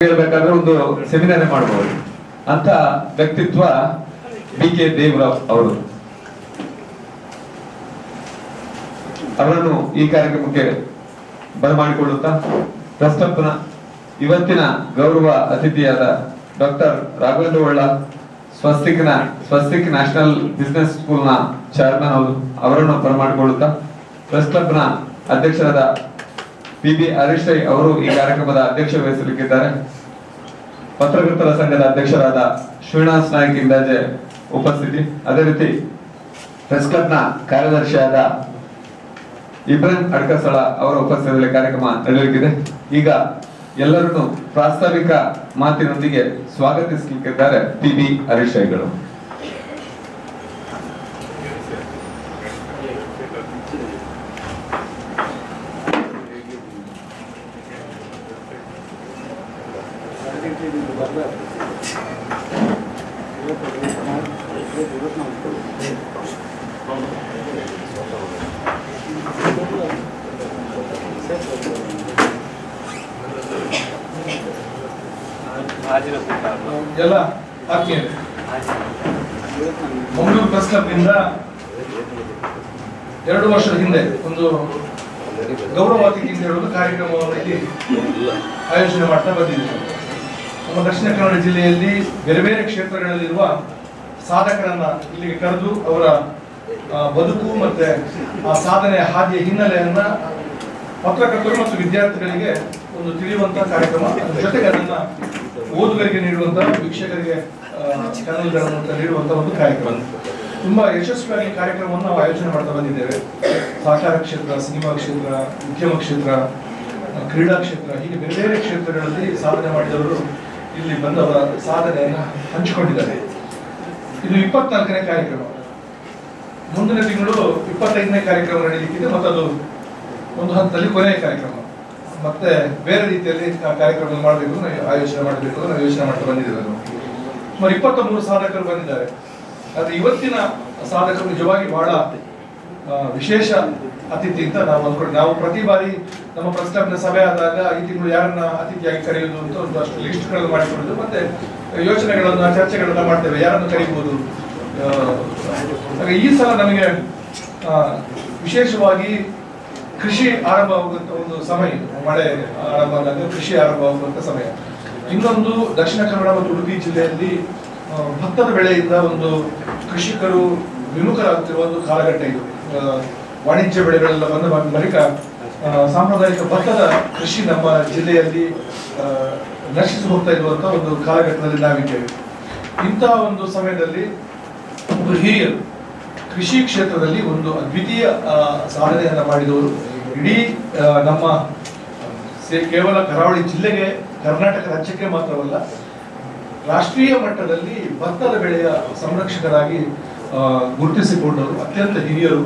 ಹೇಳ್ಬೇಕಾದ್ರೆ ಒಂದು ಸೆಮಿನಾರ್ ಮಾಡಬಹುದು ಅಂತ ವ್ಯಕ್ತಿತ್ವ BK ದೇವರಾವ್ ಅವರು. ಅವರನ್ನು ಈ ಕಾರ್ಯಕ್ರಮಕ್ಕೆ ಬರಮಾಡಿಕೊಳ್ಳುತ್ತಾ ಪ್ರಸ್ತುತನ ಇವತ್ತಿನ ಗೌರವ ಅತಿಥಿಯಾದ ಡಾಕ್ಟರ್ ರಾಘವೇಂದ್ರ ಒಳ್ಳ ಸ್ವಸ್ತಿಕ್ ನ್ಯಾಷನಲ್ ಬಿಸಿನೆಸ್ ಸ್ಕೂಲ್ ನ ಚೇರ್ಮನ್ ಅವರನ್ನು ಬರಮಾಡಿಕೊಳ್ಳುತ್ತಾ ಪ್ರಸ್ತುತನ ಅಧ್ಯಕ್ಷರಾದ PB ಹರೀಶ್ ರೈ ಅವರು ಈ ಕಾರ್ಯಕ್ರಮದ ಅಧ್ಯಕ್ಷ ವಹಿಸಲಿದ್ದಾರೆ. ಪತ್ರಕರ್ತರ ಸಂಘದ ಅಧ್ಯಕ್ಷರಾದ ಶ್ರೀನಿವಾಸ್ ನಾಯ್ಕ್ ಇಂದಾಜೆ ಉಪಸ್ಥಿತಿ. ಅದೇ ರೀತಿ ಪ್ರೆಸ್ ಕ್ಲಬ್ ನ ಕಾರ್ಯದರ್ಶಿಯಾದ ಇಬ್ರಾಹಿಂ ಅಡ್ಕಸಳ ಅವರ ಉಪಸ್ಥಿತಿಯಲ್ಲಿ ಕಾರ್ಯಕ್ರಮ ನಡೆಯಲಿದೆ. ಈಗ ಎಲ್ಲರನ್ನು ಪ್ರಾಸ್ತಾವಿಕ ಮಾತಿನೊಂದಿಗೆ ಸ್ವಾಗತಿಸಲಿದ್ದಾರೆ PB ಹರೀಶ್ ರೈಗಳು. ಎಲ್ಲ ಆತ್ಮೀಯರೇ, ಮಂಗಳೂರು ಪ್ರೆಸ್ ಕ್ಲಬ್ ನಿಂದ 2 ವರ್ಷದ ಹಿಂದೆ ಒಂದು ಗೌರವ ಅತಿಥಿ ಅಂತ ಹೇಳುವುದು ಕಾರ್ಯಕ್ರಮವನ್ನು ಇಲ್ಲಿ ಆಯೋಜನೆ ಮಾಡ್ತಾ ಬಂದಿದ್ದೀವಿ. ನಮ್ಮ ದಕ್ಷಿಣ ಕನ್ನಡ ಜಿಲ್ಲೆಯಲ್ಲಿ ಬೇರೆ ಬೇರೆ ಕ್ಷೇತ್ರಗಳಲ್ಲಿರುವ ಸಾಧಕರನ್ನ ಇಲ್ಲಿಗೆ ಕರೆದು ಅವರ ಬದುಕು ಮತ್ತೆ ಆ ಸಾಧನೆಯ ಹಾದಿಯ ಹಿನ್ನೆಲೆಯನ್ನ ಪತ್ರಕರ್ತರು ಮತ್ತು ವಿದ್ಯಾರ್ಥಿಗಳಿಗೆ ಒಂದು ತಿಳಿಯುವಂತಹ ಕಾರ್ಯಕ್ರಮ, ಜೊತೆಗೆ ಅದನ್ನ ಓದುಗರಿಗೆ ನೀಡುವಂತಹ, ವೀಕ್ಷಕರಿಗೆ ಚಾನೆಲ್ಗಳನ್ನು ನೀಡುವಂತಹ ಒಂದು ಕಾರ್ಯಕ್ರಮ. ತುಂಬಾ ಯಶಸ್ವಿಯಾಗಿ ಕಾರ್ಯಕ್ರಮವನ್ನು ನಾವು ಆಯೋಜನೆ ಮಾಡ್ತಾ ಬಂದಿದ್ದೇವೆ. ಸಹಕಾರ ಕ್ಷೇತ್ರ, ಸಿನಿಮಾ ಕ್ಷೇತ್ರ, ಉದ್ಯಮ ಕ್ಷೇತ್ರ, ಕ್ರೀಡಾ ಕ್ಷೇತ್ರ, ಹೀಗೆ ಬೇರೆ ಬೇರೆ ಕ್ಷೇತ್ರಗಳಲ್ಲಿ ಸಾಧನೆ ಮಾಡಿದವರು ಇಲ್ಲಿ ಬಂದು ಅವರ ಸಾಧನೆಯನ್ನು ಹಂಚಿಕೊಂಡಿದ್ದಾರೆ. ಇದು 24ನೇ ಕಾರ್ಯಕ್ರಮ. ಮುಂದಿನ ತಿಂಗಳು 25ನೇ ಕಾರ್ಯಕ್ರಮ ನಡೆಯಲಿಕ್ಕಿದೆ ಮತ್ತು ಅದು ಒಂದು ಹಂತದಲ್ಲಿ ಕೊನೆಯ ಕಾರ್ಯಕ್ರಮ. ಮತ್ತೆ ಬೇರೆ ರೀತಿಯಲ್ಲಿ ಕಾರ್ಯಕ್ರಮ ಮಾಡಬೇಕು, ಆಯೋಜನೆ ಮಾಡಬೇಕು ನಾವು ಯೋಚನೆ ಮಾಡ್ತಾ ಬಂದಿದ್ದೇವೆ. ಸುಮಾರು 23 ಸಾಧಕರು ಬಂದಿದ್ದಾರೆ. ಆದ್ರೆ ಇವತ್ತಿನ ಸಾಧಕರು ನಿಜವಾಗಿ ಬಹಳ ವಿಶೇಷ ಅತಿಥಿ ಅಂತ ನಾವು ಅಂದ್ಕೊಂಡು, ನಾವು ಪ್ರತಿ ಬಾರಿ ನಮ್ಮ ಪ್ರೆಸ್ ಕ್ಲಬ್ನ ಸಭೆ ಆದಾಗ ಈ ತಿಂಗಳು ಯಾರನ್ನ ಅತಿಥಿಯಾಗಿ ಕರೆಯುವುದು ಅಂತ ಒಂದು ಅಷ್ಟು ಲಿಸ್ಟ್ಗಳನ್ನು ಮಾಡಿಕೊಳ್ಳುದು, ಮತ್ತೆ ಯೋಚನೆಗಳನ್ನ ಚರ್ಚೆಗಳನ್ನ ಮಾಡ್ತೇವೆ, ಯಾರನ್ನು ಕರೀಬಹುದು. ಹಾಗೆ ಈ ಸಲ ನಮಗೆ ವಿಶೇಷವಾಗಿ ಕೃಷಿ ಆರಂಭವಾಗುವಂತ ಒಂದು ಸಮಯ, ಮಳೆ ಆರಂಭ ಆದಾಗ ಕೃಷಿ ಆರಂಭವಾಗುವಂತ ಸಮಯ. ಇನ್ನೊಂದು ದಕ್ಷಿಣ ಕನ್ನಡ ಮತ್ತು ಉಡುಪಿ ಜಿಲ್ಲೆಯಲ್ಲಿ ಭತ್ತದ ಬೆಳೆಯಿಂದ ಒಂದು ಕೃಷಿಕರು ವಿಮುಖರಾಗುತ್ತಿರುವ ಒಂದು ಕಾಲಘಟ್ಟ ಇದು. ವಾಣಿಜ್ಯ ಬೆಳೆಗಳೆಲ್ಲ ಬಂದ ಬಳಿಕ ಸಾಂಪ್ರದಾಯಿಕ ಭತ್ತದ ಕೃಷಿ ನಮ್ಮ ಜಿಲ್ಲೆಯಲ್ಲಿ ನಶಿಸಿ ಹೋಗ್ತಾ ಇರುವಂತ ಒಂದು ಕಾಲಘಟ್ಟದಲ್ಲಿ ನಾವಿದ್ದೇವೆ. ಇಂತಹ ಒಂದು ಸಮಯದಲ್ಲಿ ಒಬ್ಬರು ಹಿರಿಯರು ಕೃಷಿ ಕ್ಷೇತ್ರದಲ್ಲಿ ಒಂದು ಅದ್ವಿತೀಯ ಸಾಧನೆಯನ್ನ ಮಾಡಿದವರು, ಇಡೀ ನಮ್ಮ ಕೇವಲ ಕರಾವಳಿ ಜಿಲ್ಲೆಗೆ, ಕರ್ನಾಟಕ ರಾಜ್ಯಕ್ಕೆ ಮಾತ್ರವಲ್ಲ, ರಾಷ್ಟ್ರೀಯ ಮಟ್ಟದಲ್ಲಿ ಭತ್ತದ ಬೆಳೆಯ ಸಂರಕ್ಷಕರಾಗಿ ಗುರುತಿಸಿಕೊಂಡವರು, ಅತ್ಯಂತ ಹಿರಿಯರು.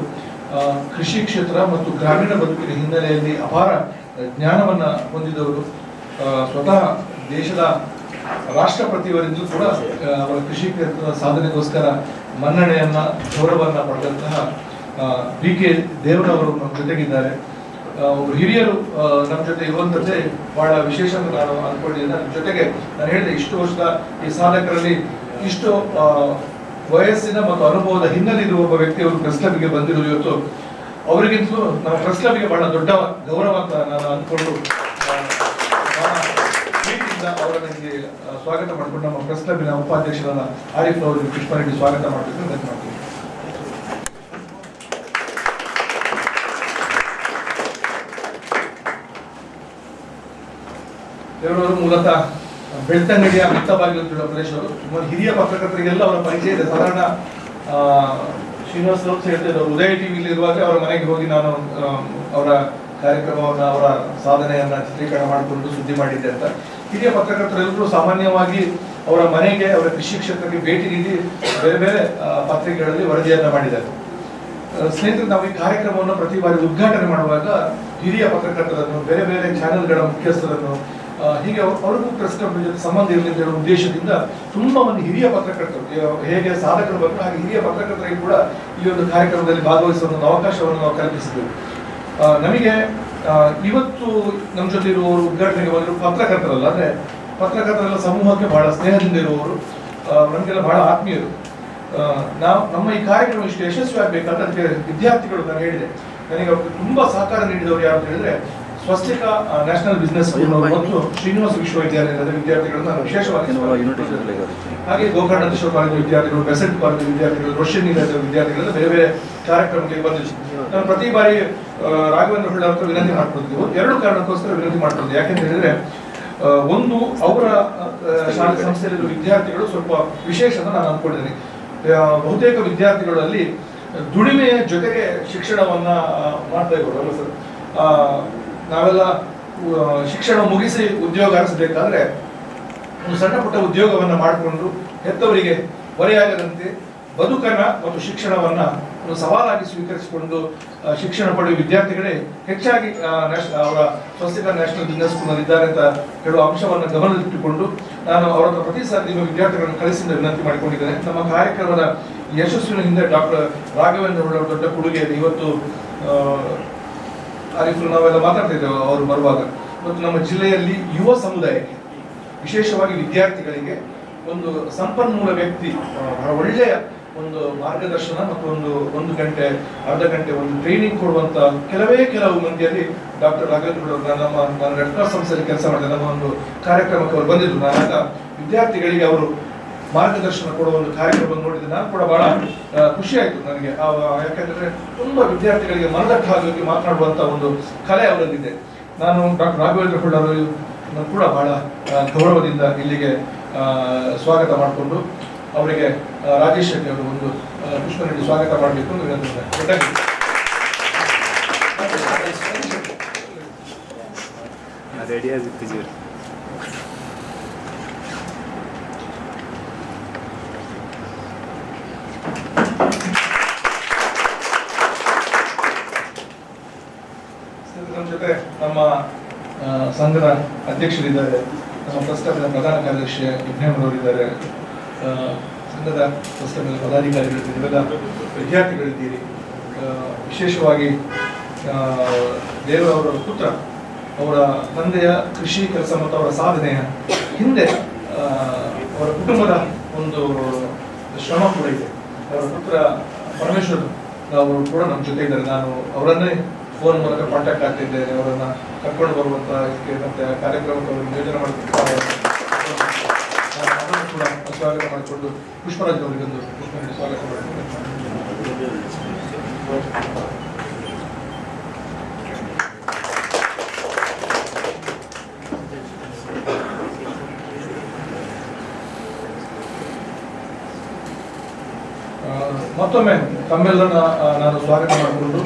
ಕೃಷಿ ಕ್ಷೇತ್ರ ಮತ್ತು ಗ್ರಾಮೀಣ ಬದುಕಿನ ಹಿನ್ನೆಲೆಯಲ್ಲಿ ಅಪಾರ ಜ್ಞಾನವನ್ನ ಹೊಂದಿದವರು. ಸ್ವತಃ ದೇಶದ ರಾಷ್ಟ್ರಪತಿಯವರಿಂದಲೂ ಕೂಡ ಅವರ ಕೃಷಿ ಕ್ಷೇತ್ರದ ಸಾಧನೆಗೋಸ್ಕರ ಮನ್ನಣೆಯನ್ನ, ಗೌರವವನ್ನ ಪಡೆದಂತಹ BK ದೇವರವರು ನಮ್ಮ ಜೊತೆಗಿದ್ದಾರೆ. ಹಿರಿಯರು ನಮ್ಮ ಜೊತೆ ಇರುವಂತದ್ದೇ ಬಹಳ ವಿಶೇಷ ಅಂತ ನಾನು ಅನ್ಕೊಂಡಿದ್ದೇನೆ. ಜೊತೆಗೆ ನಾನು ಹೇಳಿದೆ, ಇಷ್ಟು ವರ್ಷದ ಈ ಸಾಧಕರಲ್ಲಿ ಇಷ್ಟು ವಯಸ್ಸಿನ ಮತ್ತು ಅನುಭವದ ಹಿನ್ನೆಲೆ ಇರುವ ಒಬ್ಬ ವ್ಯಕ್ತಿಯವರು ಪ್ರೆಸ್ ಕ್ಲಬ್ಗೆ ಬಂದಿರುವುದು ಇವತ್ತು ಅವರಿಗಿಂತಲೂ ನಮ್ಮ ಪ್ರೆಸ್ ಕ್ಲಬ್ಗೆ ಬಹಳ ದೊಡ್ಡ ಗೌರವ ಅಂತ ನಾನು ಅಂದ್ಕೊಂಡು ಅವರನ್ನು ಇಲ್ಲಿ ಸ್ವಾಗತ ಮಾಡಿಕೊಂಡು ನಮ್ಮ ಪ್ರೆಸ್ ಕ್ಲಬ್ನ ಉಪಾಧ್ಯಕ್ಷರಾದ ಆರಿಫ್ ಅವರಿಗೆ ಪುಷ್ಪರೆಡ್ಡಿ ಸ್ವಾಗತ ಮಾಡಬೇಕು ಅಂತ ಮಾಡ್ತೀವಿ. ದೇವರವರು ಮೂಲತಃ ಬೆಳ್ತಂಗಡಿಯ ಮಿತ್ತಬಾಗಿಲು ಪ್ರದೇಶವರು. ಸುಮಾರು ಹಿರಿಯ ಪತ್ರಕರ್ತರಿಗೆಲ್ಲ ಅವರ ಪರಿಚಯ ಇದೆ. ಸಾಧಾರಣ ಶ್ರೀನಿವಾಸ ರಾವ್ ಹೇಳ್ತಿದ್ರು, ಉದಯ ಟಿವಿಲಿ ಇರುವಾಗ ಅವರ ಮನೆಗೆ ಹೋಗಿ ನಾನು ಅವರ ಕಾರ್ಯಕ್ರಮವನ್ನ, ಅವರ ಸಾಧನೆಯನ್ನ ಚಿತ್ರೀಕರಣ ಮಾಡಿಕೊಂಡು ಸುದ್ದಿ ಮಾಡಿದ್ದೆ ಅಂತ. ಹಿರಿಯ ಪತ್ರಕರ್ತರೆಲ್ಲರೂ ಸಾಮಾನ್ಯವಾಗಿ ಅವರ ಮನೆಗೆ, ಅವರ ಕೃಷಿ ಕ್ಷೇತ್ರಕ್ಕೆ ಭೇಟಿ ನೀಡಿ ಬೇರೆ ಬೇರೆ ಪತ್ರಿಕೆಗಳಲ್ಲಿ ವರದಿಯನ್ನ ಮಾಡಿದ್ದಾರೆ. ಸ್ನೇಹಿತರೆ, ನಾವು ಈ ಕಾರ್ಯಕ್ರಮವನ್ನು ಪ್ರತಿ ಬಾರಿ ಉದ್ಘಾಟನೆ ಮಾಡುವಾಗ ಹಿರಿಯ ಪತ್ರಕರ್ತರನ್ನು, ಬೇರೆ ಬೇರೆ ಚಾನೆಲ್ಗಳ ಮುಖ್ಯಸ್ಥರನ್ನು, ಹೀಗೆ ಅವ್ರಿಗೂ ಪ್ರೆಸ್ ಕ್ಲಬ್ ಜೊತೆ ಸಂಬಂಧ ಇರಲಿ ಅಂತ ಹೇಳುವ ಉದ್ದೇಶದಿಂದ ತುಂಬಾ ಮಂದಿ ಹಿರಿಯ ಪತ್ರಕರ್ತರು, ಹೇಗೆ ಸಾಧಕರು ಬಂದು ಹಾಗೆ ಹಿರಿಯ ಪತ್ರಕರ್ತರಿಗೆ ಕೂಡ ಈ ಒಂದು ಕಾರ್ಯಕ್ರಮದಲ್ಲಿ ಭಾಗವಹಿಸುವ ಒಂದು ಅವಕಾಶವನ್ನು ನಾವು ಕಲ್ಪಿಸಿದ್ದೇವೆ. ನಮಗೆ ಇವತ್ತು ನಮ್ಮ ಜೊತೆ ಇರುವವರು ಉದ್ಘಾಟನೆಗೆ ಬಂದರು ಪತ್ರಕರ್ತರಲ್ಲ, ಅಂದ್ರೆ ಪತ್ರಕರ್ತರ ಸಮೂಹಕ್ಕೆ ಬಹಳ ಸ್ನೇಹದಿಂದ ಇರುವವರು, ನಮಗೆಲ್ಲ ಬಹಳ ಆತ್ಮೀಯರು. ನಾವು ನಮ್ಮ ಈ ಕಾರ್ಯಕ್ರಮ ಇಷ್ಟು ಯಶಸ್ವಿ ಆಗಬೇಕಾದ್ರೆ ಅದಕ್ಕೆ ವಿದ್ಯಾರ್ಥಿಗಳು, ನಾನು ಹೇಳಿದೆ, ನನಗೆ ಅವರು ತುಂಬಾ ಸಹಕಾರ ನೀಡಿದವರು ಯಾರು ಹೇಳಿದ್ರೆ ಸ್ವಸ್ತಿಕ ನ್ಯಾಷನಲ್ ಬಿಸಿನೆಸ್ ಸ್ಕೂಲ್ ಮತ್ತು ಶ್ರೀನಿವಾಸ ವಿಶ್ವವಿದ್ಯಾಲಯದ ವಿದ್ಯಾರ್ಥಿಗಳನ್ನು ನಾನು ವಿಶೇಷವಾಗಿ ಹಾಗೆ ಗೋಕರ್ಣೇಶ್ವರ ಕಾಲೇಜು ವಿದ್ಯಾರ್ಥಿಗಳು, ಬೆಸೆಂಟ್ ಕಾಲೇಜು ವಿದ್ಯಾರ್ಥಿಗಳು, ರೋಷನ್ ನಿಲಯದ ವಿದ್ಯಾರ್ಥಿಗಳೆಲ್ಲ ಬೇರೆ ಬೇರೆ ಕಾರ್ಯಕ್ರಮಕ್ಕೆ ಬಂದಿದ್ದು. ನಾನು ಪ್ರತಿ ಬಾರಿ ರಾಘವೇಂದ್ರ ಹೊಳ್ಳ ಅವರ ವಿನಂತಿ ಮಾಡ್ಕೊಳ್ತೀವಿ. ಎರಡು ಕಾರಣಕ್ಕೋಸ್ಕರ ವಿನಂತಿ ಮಾಡ್ಕೊಳ್ತೀವಿ. ಯಾಕೆಂತ ಹೇಳಿದ್ರೆ ಒಂದು, ಅವರ ಶಾಲೆ ಸಂಸ್ಥೆಯಲ್ಲಿರುವ ವಿದ್ಯಾರ್ಥಿಗಳು ಸ್ವಲ್ಪ ವಿಶೇಷ ಅಂತ ನಾನು ಅಂದ್ಕೊಂಡಿದ್ದೀನಿ. ಬಹುತೇಕ ವಿದ್ಯಾರ್ಥಿಗಳಲ್ಲಿ ದುಡಿಮೆಯ ಜೊತೆಗೆ ಶಿಕ್ಷಣವನ್ನ ಮಾಡ್ತಾ ಇರೋರು ಸರ್. ನಾವೆಲ್ಲ ಶಿಕ್ಷಣ ಮುಗಿಸಿ ಉದ್ಯೋಗ ಅರಸಬೇಕಾದ್ರೆ ಒಂದು ಸಣ್ಣ ಪುಟ್ಟ ಉದ್ಯೋಗವನ್ನ ಮಾಡಿಕೊಂಡು ಹೆತ್ತವರಿಗೆ ಹೊರೆಯಾಗದಂತೆ ಬದುಕನ್ನ ಮತ್ತು ಶಿಕ್ಷಣವನ್ನ ಒಂದು ಸವಾಲಾಗಿ ಸ್ವೀಕರಿಸಿಕೊಂಡು ಶಿಕ್ಷಣ ಪಡೆಯುವ ವಿದ್ಯಾರ್ಥಿಗಳೇ ಹೆಚ್ಚಾಗಿ ಅವರ ಸ್ವಸ್ತಿಕ ನ್ಯಾಷನಲ್ ಬಿಸಿನೆಸ್ ಸ್ಕೂಲ್ನಲ್ಲಿ ಇದ್ದಾರೆ ಅಂತ ಹೇಳುವ ಅಂಶವನ್ನು ಗಮನದಲ್ಲಿಟ್ಟುಕೊಂಡು ನಾನು ಅವರ ಹತ್ರ ಪ್ರತಿ ಸಾರಿ ನಿಮ್ಮ ವಿದ್ಯಾರ್ಥಿಗಳನ್ನು ಕಳಿಸಿದ ವಿನಂತಿ ಮಾಡಿಕೊಂಡಿದ್ದೇನೆ. ನಮ್ಮ ಕಾರ್ಯಕ್ರಮದ ಯಶಸ್ವಿನ ಹಿಂದೆ ಡಾಕ್ಟರ್ ರಾಘವೇಂದ್ರ ಹೊಳ್ಳ ದೊಡ್ಡ ಕೊಡುಗೆ ಇದೆ. ಇವತ್ತು ಆರಿಫ್ ನಾವೆಲ್ಲ ಮಾತಾಡ್ತಿದ್ದೇವೆ ಅವರು ಬರುವಾಗ. ಮತ್ತು ನಮ್ಮ ಜಿಲ್ಲೆಯಲ್ಲಿ ಯುವ ಸಮುದಾಯಕ್ಕೆ, ವಿಶೇಷವಾಗಿ ವಿದ್ಯಾರ್ಥಿಗಳಿಗೆ ಒಂದು ಸಂಪನ್ಮೂಲ ವ್ಯಕ್ತಿ, ಬಹಳ ಒಳ್ಳೆಯ ಒಂದು ಮಾರ್ಗದರ್ಶನ ಮತ್ತು ಒಂದು ಗಂಟೆ ಅರ್ಧ ಗಂಟೆ ಒಂದು ಟ್ರೈನಿಂಗ್ ಕೊಡುವಂತ ಕೆಲವು ಮಂದಿಯಲ್ಲಿ ಡಾಕ್ಟರ್ ರಾಘವೇಂದ್ರ ನಾನು ರೆಡ್ ಕ್ರಾಸ್ ಸಂಸ್ಥೆಯಲ್ಲಿ ಕೆಲಸ ಮಾಡಿದೆ. ನಮ್ಮ ಒಂದು ಕಾರ್ಯಕ್ರಮಕ್ಕೆ ಅವರು ಬಂದಿದ್ರು. ನಾನಾಗ ವಿದ್ಯಾರ್ಥಿಗಳಿಗೆ ಅವರು ಮಾರ್ಗದರ್ಶನ ಕೊಡುವ ಒಂದು ಕಾರ್ಯಕ್ರಮ ನೋಡಿದ್ರೆ ನಾನು ಕೂಡ ಬಹಳ ಖುಷಿ ಆಯ್ತು ನನಗೆ. ಯಾಕಂದ್ರೆ ತುಂಬಾ ವಿದ್ಯಾರ್ಥಿಗಳಿಗೆ ಮನದಟ್ಟಾಗಿ ಮಾತನಾಡುವಂತ ಒಂದು ಕಲೆ ಅವರಲ್ಲಿದೆ. ನಾನು ಡಾಕ್ಟರ್ ರಾಘವೇಂದ್ರ ಹೊಳ್ಳ ಅವರು ಕೂಡ ಬಹಳ ಗೌರವದಿಂದ ಇಲ್ಲಿಗೆ ಸ್ವಾಗತ ಮಾಡಿಕೊಂಡು ಅವರಿಗೆ ರಾಜೇಶ್ ಶೆಟ್ಟಿ ಅವರು ಒಂದು ಪುಷ್ಪ ನೀಡಿ ಸ್ವಾಗತ ಮಾಡಬೇಕು ಅಂತ ವಿನಂತಿ. ನಮ್ಮ ಜೊತೆ ನಮ್ಮ ಸಂಘದ ಅಧ್ಯಕ್ಷರಿದ್ದಾರೆ, ನಮ್ಮ ಪ್ರಸ್ತಾಪದ ಪ್ರಧಾನ ಕಾರ್ಯದರ್ಶಿ ಇಬ್ರಾಹಿಂರವರಿದ್ದಾರೆ, ಸಂಘದ ಪ್ರಸ್ತಾಪದ ಪದಾಧಿಕಾರಿಗಳಿದ್ದೀರಿ, ವಿದ್ಯಾರ್ಥಿಗಳಿದ್ದೀರಿ. ವಿಶೇಷವಾಗಿ ದೇವರವರ ಪುತ್ರ, ಅವರ ತಂದೆಯ ಕೃಷಿ ಕೆಲಸ ಮತ್ತು ಅವರ ಸಾಧನೆಯ ಹಿಂದೆ ಅವರ ಕುಟುಂಬದ ಒಂದು ಶ್ರಮ ಕೂಡ ಇದೆ. ಅವರ ಪುತ್ರ ಪರಮೇಶ್ವರ್ ಅವರು ಕೂಡ ನಮ್ಮ ಜೊತೆ ಇದ್ದಾರೆ. ನಾನು ಅವರನ್ನೇ ಫೋನ್ ಮೂಲಕ ಕಾಂಟ್ಯಾಕ್ಟ್ ಆಗ್ತಿದ್ದೇನೆ. ಅವರನ್ನ ಕರ್ಕೊಂಡು ಬರುವಂತ ಇದಕ್ಕೆ ಮತ್ತೆ ಕಾರ್ಯಕ್ರಮಕ್ಕೆ ಅವರು ನಿಯೋಜನೆ ಮಾಡ್ತಿದ್ದಾರೆ. ಕೂಡ ಸ್ವಾಗತ ಮಾಡಿಕೊಂಡು ಪುಷ್ಪರಾಜ್ ಅವರಿಗೊಂದು ಪುಷ್ಪ ನೀಡಿ ಸ್ವಾಗತ ಮಾಡಿಕೊಂಡು ಮತ್ತೊಮ್ಮೆ ತಮ್ಮೆಲ್ಲರನ್ನ ನಾನು ಸ್ವಾಗತ ಮಾಡಿಕೊಂಡು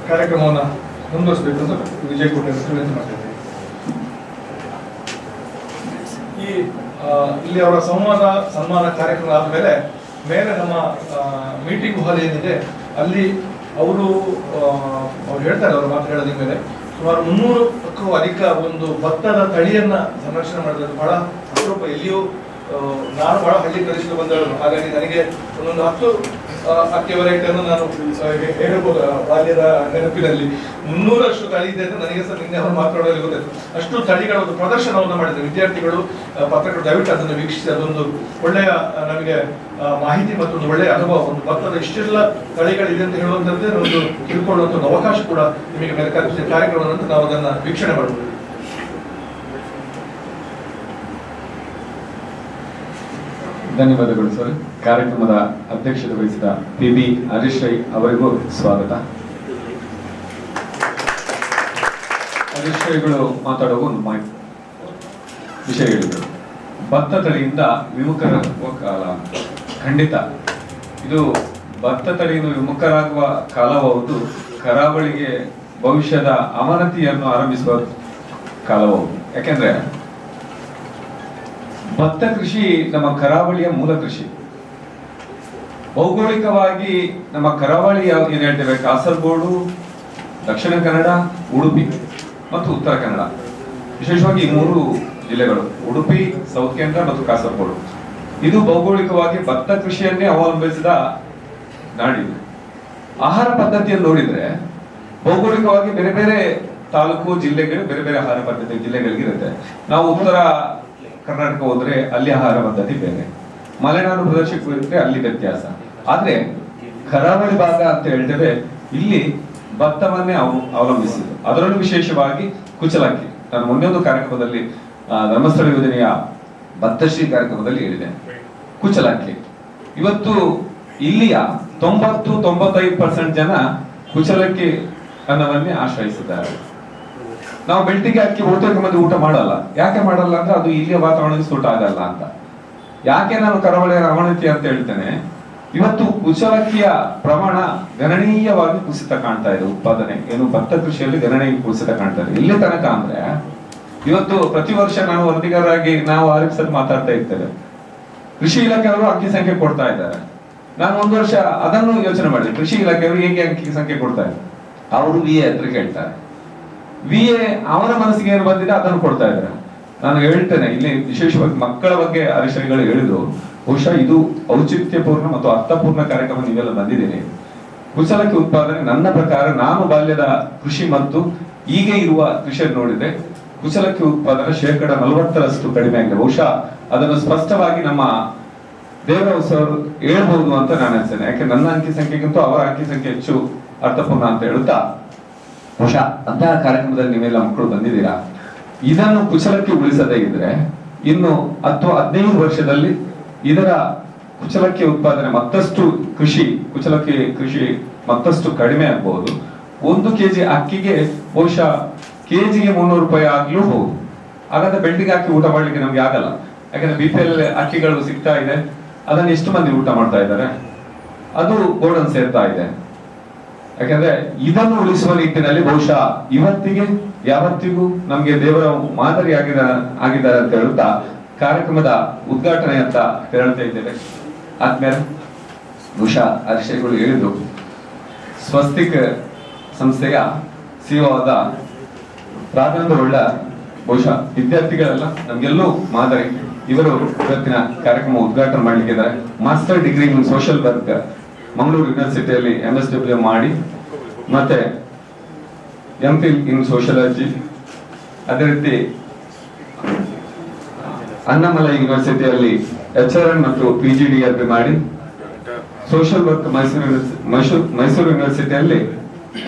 ಕಾರ್ಯಕ್ರಮವನ್ನು ಮುಂದುವರಿಸಬೇಕು ಅಂತ ವಿಜಯ್ ಕೋಟೆ ವಿನಂತಿ ಮಾಡ್ತಿದ್ದೇನೆ. ಇಲ್ಲಿ ಅವರ ಸಂವಾದ ಸನ್ಮಾನ ಕಾರ್ಯಕ್ರಮ ಆದಮೇಲೆ ಮೇಲೆ ನಮ್ಮ ಮೀಟಿಂಗ್ ಹಾಲ್ ಏನಿದೆ ಅಲ್ಲಿ ಅವರು ಹೇಳ್ತಾರೆ, ಅವರು ಮಾತು ಹೇಳೋದ ಮೇಲೆ ಸುಮಾರು 300ಕ್ಕೂ ಅಧಿಕ ಒಂದು ಭತ್ತದ ತಳಿಯನ್ನ ಸಂರಕ್ಷಣೆ ಮಾಡಿದ್ರೆ ಬಹಳ ಅಪರೂಪ. ಎಲ್ಲಿಯೂ ನಾನು ಬಹಳ ಹಳ್ಳಿ ಪ್ರದೇಶದಲ್ಲಿ ಬಂದವರು, ಹಾಗಾಗಿ ನನಗೆ ಒಂದೊಂದು 10 ಅಕ್ಕಿ ವೆರೈಟಿಯನ್ನು ನಾನು ಹೇಳ್ಬೋದು ಬಾಲ್ಯದ ನೆನಪಿನಲ್ಲಿ. 300ರಷ್ಟು ತಳಿ ಇದೆ ಅಂತ ನನಗೆ ಸಹ ನಿನ್ನೆ ಅವರು ಮಾತನಾಡೋದು ಗೊತ್ತಾಯ್ತು. ಅಷ್ಟು ತಳಿಗಳ ಒಂದು ಪ್ರದರ್ಶನವನ್ನು ಮಾಡಿದ್ರು ವಿದ್ಯಾರ್ಥಿಗಳು, ಪತ್ರಕರ್ತರು. ದಯವಿಟ್ಟು ಅದನ್ನು ವೀಕ್ಷಿಸಿ, ಅದೊಂದು ಒಳ್ಳೆಯ ನಮಗೆ ಮಾಹಿತಿ ಮತ್ತು ಒಂದು ಒಳ್ಳೆಯ ಅನುಭವ. ಒಂದು ಭತ್ತದ ಇಷ್ಟೆಲ್ಲ ತಳಿಗಳಿದೆ ಅಂತ ಹೇಳುವಂಥದ್ದೇ ಒಂದು ತಿಳ್ಕೊಳ್ಳುವಂಥ ಒಂದು ಅವಕಾಶ ಕೂಡ ನಿಮಗೆ ಮೇಲೆ ಕಲ್ಪಿಸಿದ ಕಾರ್ಯಕ್ರಮವನ್ನು ನಾವು ಅದನ್ನು ವೀಕ್ಷಣೆ ಮಾಡಬಹುದು. ಧನ್ಯವಾದಗಳು ಸರ್. ಕಾರ್ಯಕ್ರಮದ ಅಧ್ಯಕ್ಷತೆ ವಹಿಸಿದ PB ಹರೀಶ್ ರೈ ಅವರಿಗೂ ಸ್ವಾಗತ. ಹರೀಶ್ ರೈಗಳು ಮಾತಾಡುವ ಒಂದು ವಿಷಯ ಹೇಳಿದರು. ಭತ್ತ ತಳಿಯಿಂದ ವಿಮುಖರಾಗುವ ಕಾಲ ಖಂಡಿತ. ಇದು ಭತ್ತ ತಳಿಯಿಂದ ವಿಮುಖರಾಗುವ ಕಾಲವವುದು ಕರಾವಳಿಗೆ ಭವಿಷ್ಯದ ಅವನತಿಯನ್ನು ಆರಂಭಿಸುವ ಕಾಲವವುದು. ಯಾಕೆಂದ್ರೆ ಭತ್ತ ಕೃಷಿ ನಮ್ಮ ಕರಾವಳಿಯ ಮೂಲ ಕೃಷಿ. ಭೌಗೋಳಿಕವಾಗಿ ನಮ್ಮ ಕರಾವಳಿ ಏನ್ ಹೇಳ್ತೇವೆ, ಕಾಸರಗೋಡು, ದಕ್ಷಿಣ ಕನ್ನಡ, ಉಡುಪಿ ಮತ್ತು ಉತ್ತರ ಕನ್ನಡ, ವಿಶೇಷವಾಗಿ ಈ 3 ಜಿಲ್ಲೆಗಳು, ಉಡುಪಿ, ಸೌತ್ ಕೇಂದ್ರ ಮತ್ತು ಕಾಸರಗೋಡು, ಇದು ಭೌಗೋಳಿಕವಾಗಿ ಭತ್ತ ಕೃಷಿಯನ್ನೇ ಅವಲಂಬಿಸಿದ ನಾಡಿದು. ಆಹಾರ ಪದ್ಧತಿಯನ್ನು ನೋಡಿದ್ರೆ ಭೌಗೋಳಿಕವಾಗಿ ಬೇರೆ ಬೇರೆ ತಾಲೂಕು ಜಿಲ್ಲೆಗಳು ಬೇರೆ ಬೇರೆ ಆಹಾರ ಪದ್ಧತಿ ಜಿಲ್ಲೆಗಳಿಗೆ ಇರುತ್ತೆ. ನಾವು ಉತ್ತರ ಕರ್ನಾಟಕ ಹೋದ್ರೆ ಅಲ್ಲಿ ಆಹಾರ ಪದ್ಧತಿ ಬೇರೆ, ಮಲೆನಾಡು ಪ್ರದೇಶಕ್ಕೆ ಹೋದ್ರೆ ಅಲ್ಲಿ ವ್ಯತ್ಯಾಸ. ಆದ್ರೆ ಕರಾವಳಿ ಭಾಗ ಅಂತ ಹೇಳಿದ್ರೆ ಇಲ್ಲಿ ಭತ್ತವನ್ನೇ ಅವಲಂಬಿಸಿದ್ರು, ಅದರಲ್ಲೂ ವಿಶೇಷವಾಗಿ ಕುಚಲಕ್ಕಿ. ನಾನು ಮೊನ್ನೆ ಒಂದು ಕಾರ್ಯಕ್ರಮದಲ್ಲಿ ಧರ್ಮಸ್ಥಳ ಯೋಜನೆಯ ಭತ್ತಶ್ರೀ ಕಾರ್ಯಕ್ರಮದಲ್ಲಿ ಹೇಳಿದೆ, ಕುಚಲಕ್ಕಿ ಇವತ್ತು ಇಲ್ಲಿಯ 90-95% ಜನ ಕುಚಲಕ್ಕಿ ಅನ್ನವನ್ನೇ ಆಶ್ರಯಿಸಿದ್ದಾರೆ. ನಾವು ಬೆಳ್ತಿಗೆ ಅಕ್ಕಿ ಬಹುತೇಕ ಮಂದಿ ಊಟ ಮಾಡಲ್ಲ. ಯಾಕೆ ಮಾಡಲ್ಲ ಅಂದ್ರೆ ಅದು ಇಲ್ಲಿಯ ವಾತಾವರಣಕ್ಕೆ ಸೂಟ್ ಆಗಲ್ಲ ಅಂತ. ಯಾಕೆ ನಾನು ಕರಾವಳಿಯ ಅವನತಿ ಅಂತ ಹೇಳ್ತೇನೆ, ಇವತ್ತು ಕುಚಲಕ್ಕಿಯ ಪ್ರಮಾಣ ಗಣನೀಯವಾಗಿ ಕುಸಿತ ಕಾಣ್ತಾ ಇದೆ. ಉತ್ಪಾದನೆ ಏನು ಭತ್ತ ಕೃಷಿಯಲ್ಲಿ ಗಣನೀಯ ಕುಸಿತ ಕಾಣ್ತಾ ಇದೆ. ಇಲ್ಲಿ ತನಕ ಅಂದ್ರೆ ಇವತ್ತು ಪ್ರತಿ ವರ್ಷ ನಾವು ವರದಿಗಾರರಾಗಿ ನಾವು ಆರಿಫ್ಸಲ್ಲಿ ಮಾತಾಡ್ತಾ ಇರ್ತೇವೆ, ಕೃಷಿ ಇಲಾಖೆಯವರು ಅಂಕಿ ಸಂಖ್ಯೆ ಕೊಡ್ತಾ ಇದ್ದಾರೆ. ನಾನು ಒಂದು ವರ್ಷ ಅದನ್ನು ಯೋಚನೆ ಮಾಡಿದೆ, ಕೃಷಿ ಇಲಾಖೆಯವರು ಹೇಗೆ ಅಂಕಿ ಸಂಖ್ಯೆ ಕೊಡ್ತಾ ಇದ್ದಾರೆ. ಅವರು VA ಹತ್ರ ಕೇಳ್ತಾರೆ, VA ಅವರ ಮನಸ್ಸಿಗೆ ಏನು ಬಂದಿದೆ ಅದನ್ನು ಕೊಡ್ತಾ ಇದ್ದಾರೆ. ನಾನು ಹೇಳ್ತೇನೆ, ಇಲ್ಲಿ ವಿಶೇಷವಾಗಿ ಮಕ್ಕಳ ಬಗ್ಗೆ ಹರೀಶ್ಗಳು ಹೇಳಿದ್ರು, ಬಹುಶಃ ಇದು ಔಚಿತ್ಯಪೂರ್ಣ ಮತ್ತು ಅರ್ಥಪೂರ್ಣ ಕಾರ್ಯಕ್ರಮ ನೀವೆಲ್ಲ ಬಂದಿದ್ದೀರಿ. ಕುಚಲಕ್ಕಿ ಉತ್ಪಾದನೆ ನನ್ನ ಪ್ರಕಾರ, ನಾನು ಬಾಲ್ಯದ ಕೃಷಿ ಮತ್ತು ಈಗ ಇರುವ ಕೃಷಿಯನ್ನು ನೋಡಿದ್ರೆ ಕುಚಲಕ್ಕಿ ಉತ್ಪಾದನೆ 40% ಕಡಿಮೆ ಆಗಿದೆ. ಬಹುಶಃ ಅದನ್ನು ಸ್ಪಷ್ಟವಾಗಿ ನಮ್ಮ ದೇವರಾವ್ ಸರ್ ಹೇಳ್ಬಹುದು ಅಂತ ನಾನು ಅನ್ಸ್ತೇನೆ. ಯಾಕೆ ನನ್ನ ಅಂಕಿ ಸಂಖ್ಯೆಗಿಂತೂ ಅವರ ಅಂಕಿ ಸಂಖ್ಯೆ ಹೆಚ್ಚು ಅರ್ಥಪೂರ್ಣ ಅಂತ ಹೇಳುತ್ತಾ, ಬಹುಶಃ ಅಂತಹ ಕಾರ್ಯಕ್ರಮದಲ್ಲಿ ನೀವೆಲ್ಲ ಮಕ್ಕಳು ಬಂದಿದ್ದೀರಾ. ಇದನ್ನು ಕುಚಲಕ್ಕಿ ಉಳಿಸದೇ ಇದ್ರೆ ಇನ್ನು 10-15 ವರ್ಷದಲ್ಲಿ ಇದರ ಕುಚಲಕ್ಕಿ ಉತ್ಪಾದನೆ ಮತ್ತಷ್ಟು ಕುಚಲಕ್ಕಿ ಕೃಷಿ ಮತ್ತಷ್ಟು ಕಡಿಮೆ ಆಗಬಹುದು. 1 kg ಅಕ್ಕಿಗೆ ಬಹುಶಃ ಕೆಜಿಗೆ 300 ರೂಪಾಯಿ ಆಗ್ಲೂಬಹುದು. ಹಾಗಾದ್ರೆ ಬೆಳ್ಳಿಗೆ ಅಕ್ಕಿ ಊಟ ಮಾಡ್ಲಿಕ್ಕೆ ನಮ್ಗೆ ಆಗಲ್ಲ. ಯಾಕಂದ್ರೆ BPL ಅಕ್ಕಿಗಳು ಸಿಗ್ತಾ ಇದೆ, ಅದನ್ನು ಎಷ್ಟು ಮಂದಿ ಊಟ ಮಾಡ್ತಾ ಇದ್ದಾರೆ, ಅದು ಗೋಡನ್ ಸೇರ್ತಾ ಇದೆ. ಯಾಕಂದ್ರೆ ಇದನ್ನು ಉಳಿಸುವ ನಿಟ್ಟಿನಲ್ಲಿ ಬಹುಶಃ ಯಾವತ್ತಿಗೂ ನಮ್ಗೆ ದೇವರ ಮಾದರಿ ಆಗಿದ್ದಾರೆ ಅಂತ ಹೇಳುತ್ತಾ ಕಾರ್ಯಕ್ರಮದ ಉದ್ಘಾಟನೆ ಅಂತ ಹೇಳ್ತಾ ಇದ್ದೇವೆ. ಆದ್ಮೇಲೆ ಬಹುಶಃ ಹರೀಶ್ಗಳು ಹೇಳಿದ್ರು, ಸ್ವಸ್ತಿಕ್ ಸಂಸ್ಥೆಯ CEO ಆದ ರಾಘವೇಂದ್ರ ಒಳ್ಳ ಬಹುಶಃ ವಿದ್ಯಾರ್ಥಿಗಳೆಲ್ಲ ನಮ್ಗೆಲ್ಲೂ ಮಾದರಿ. ಇವರು ಇವತ್ತಿನ ಕಾರ್ಯಕ್ರಮ ಉದ್ಘಾಟನೆ ಮಾಡ್ಲಿಕ್ಕೆ ಇದ್ದಾರೆ. Master degree in social work Mangaluru ಯೂನಿವರ್ಸಿಟಿಯಲ್ಲಿ MSW ಮಾಡಿ, ಮತ್ತೆ MPhil ಇನ್ ಸೋಷಿಯಾಲಜಿ, ಅದೇ ರೀತಿ ಅಣ್ಣಾಮಲೈ ಯೂನಿವರ್ಸಿಟಿಯಲ್ಲಿ HRN ಮತ್ತು PGDRB ಮಾಡಿ, ಸೋಷಿಯಲ್ ವರ್ಕ್ ಮೈಸೂರು ಯೂನಿವರ್ಸಿಟಿಯಲ್ಲಿ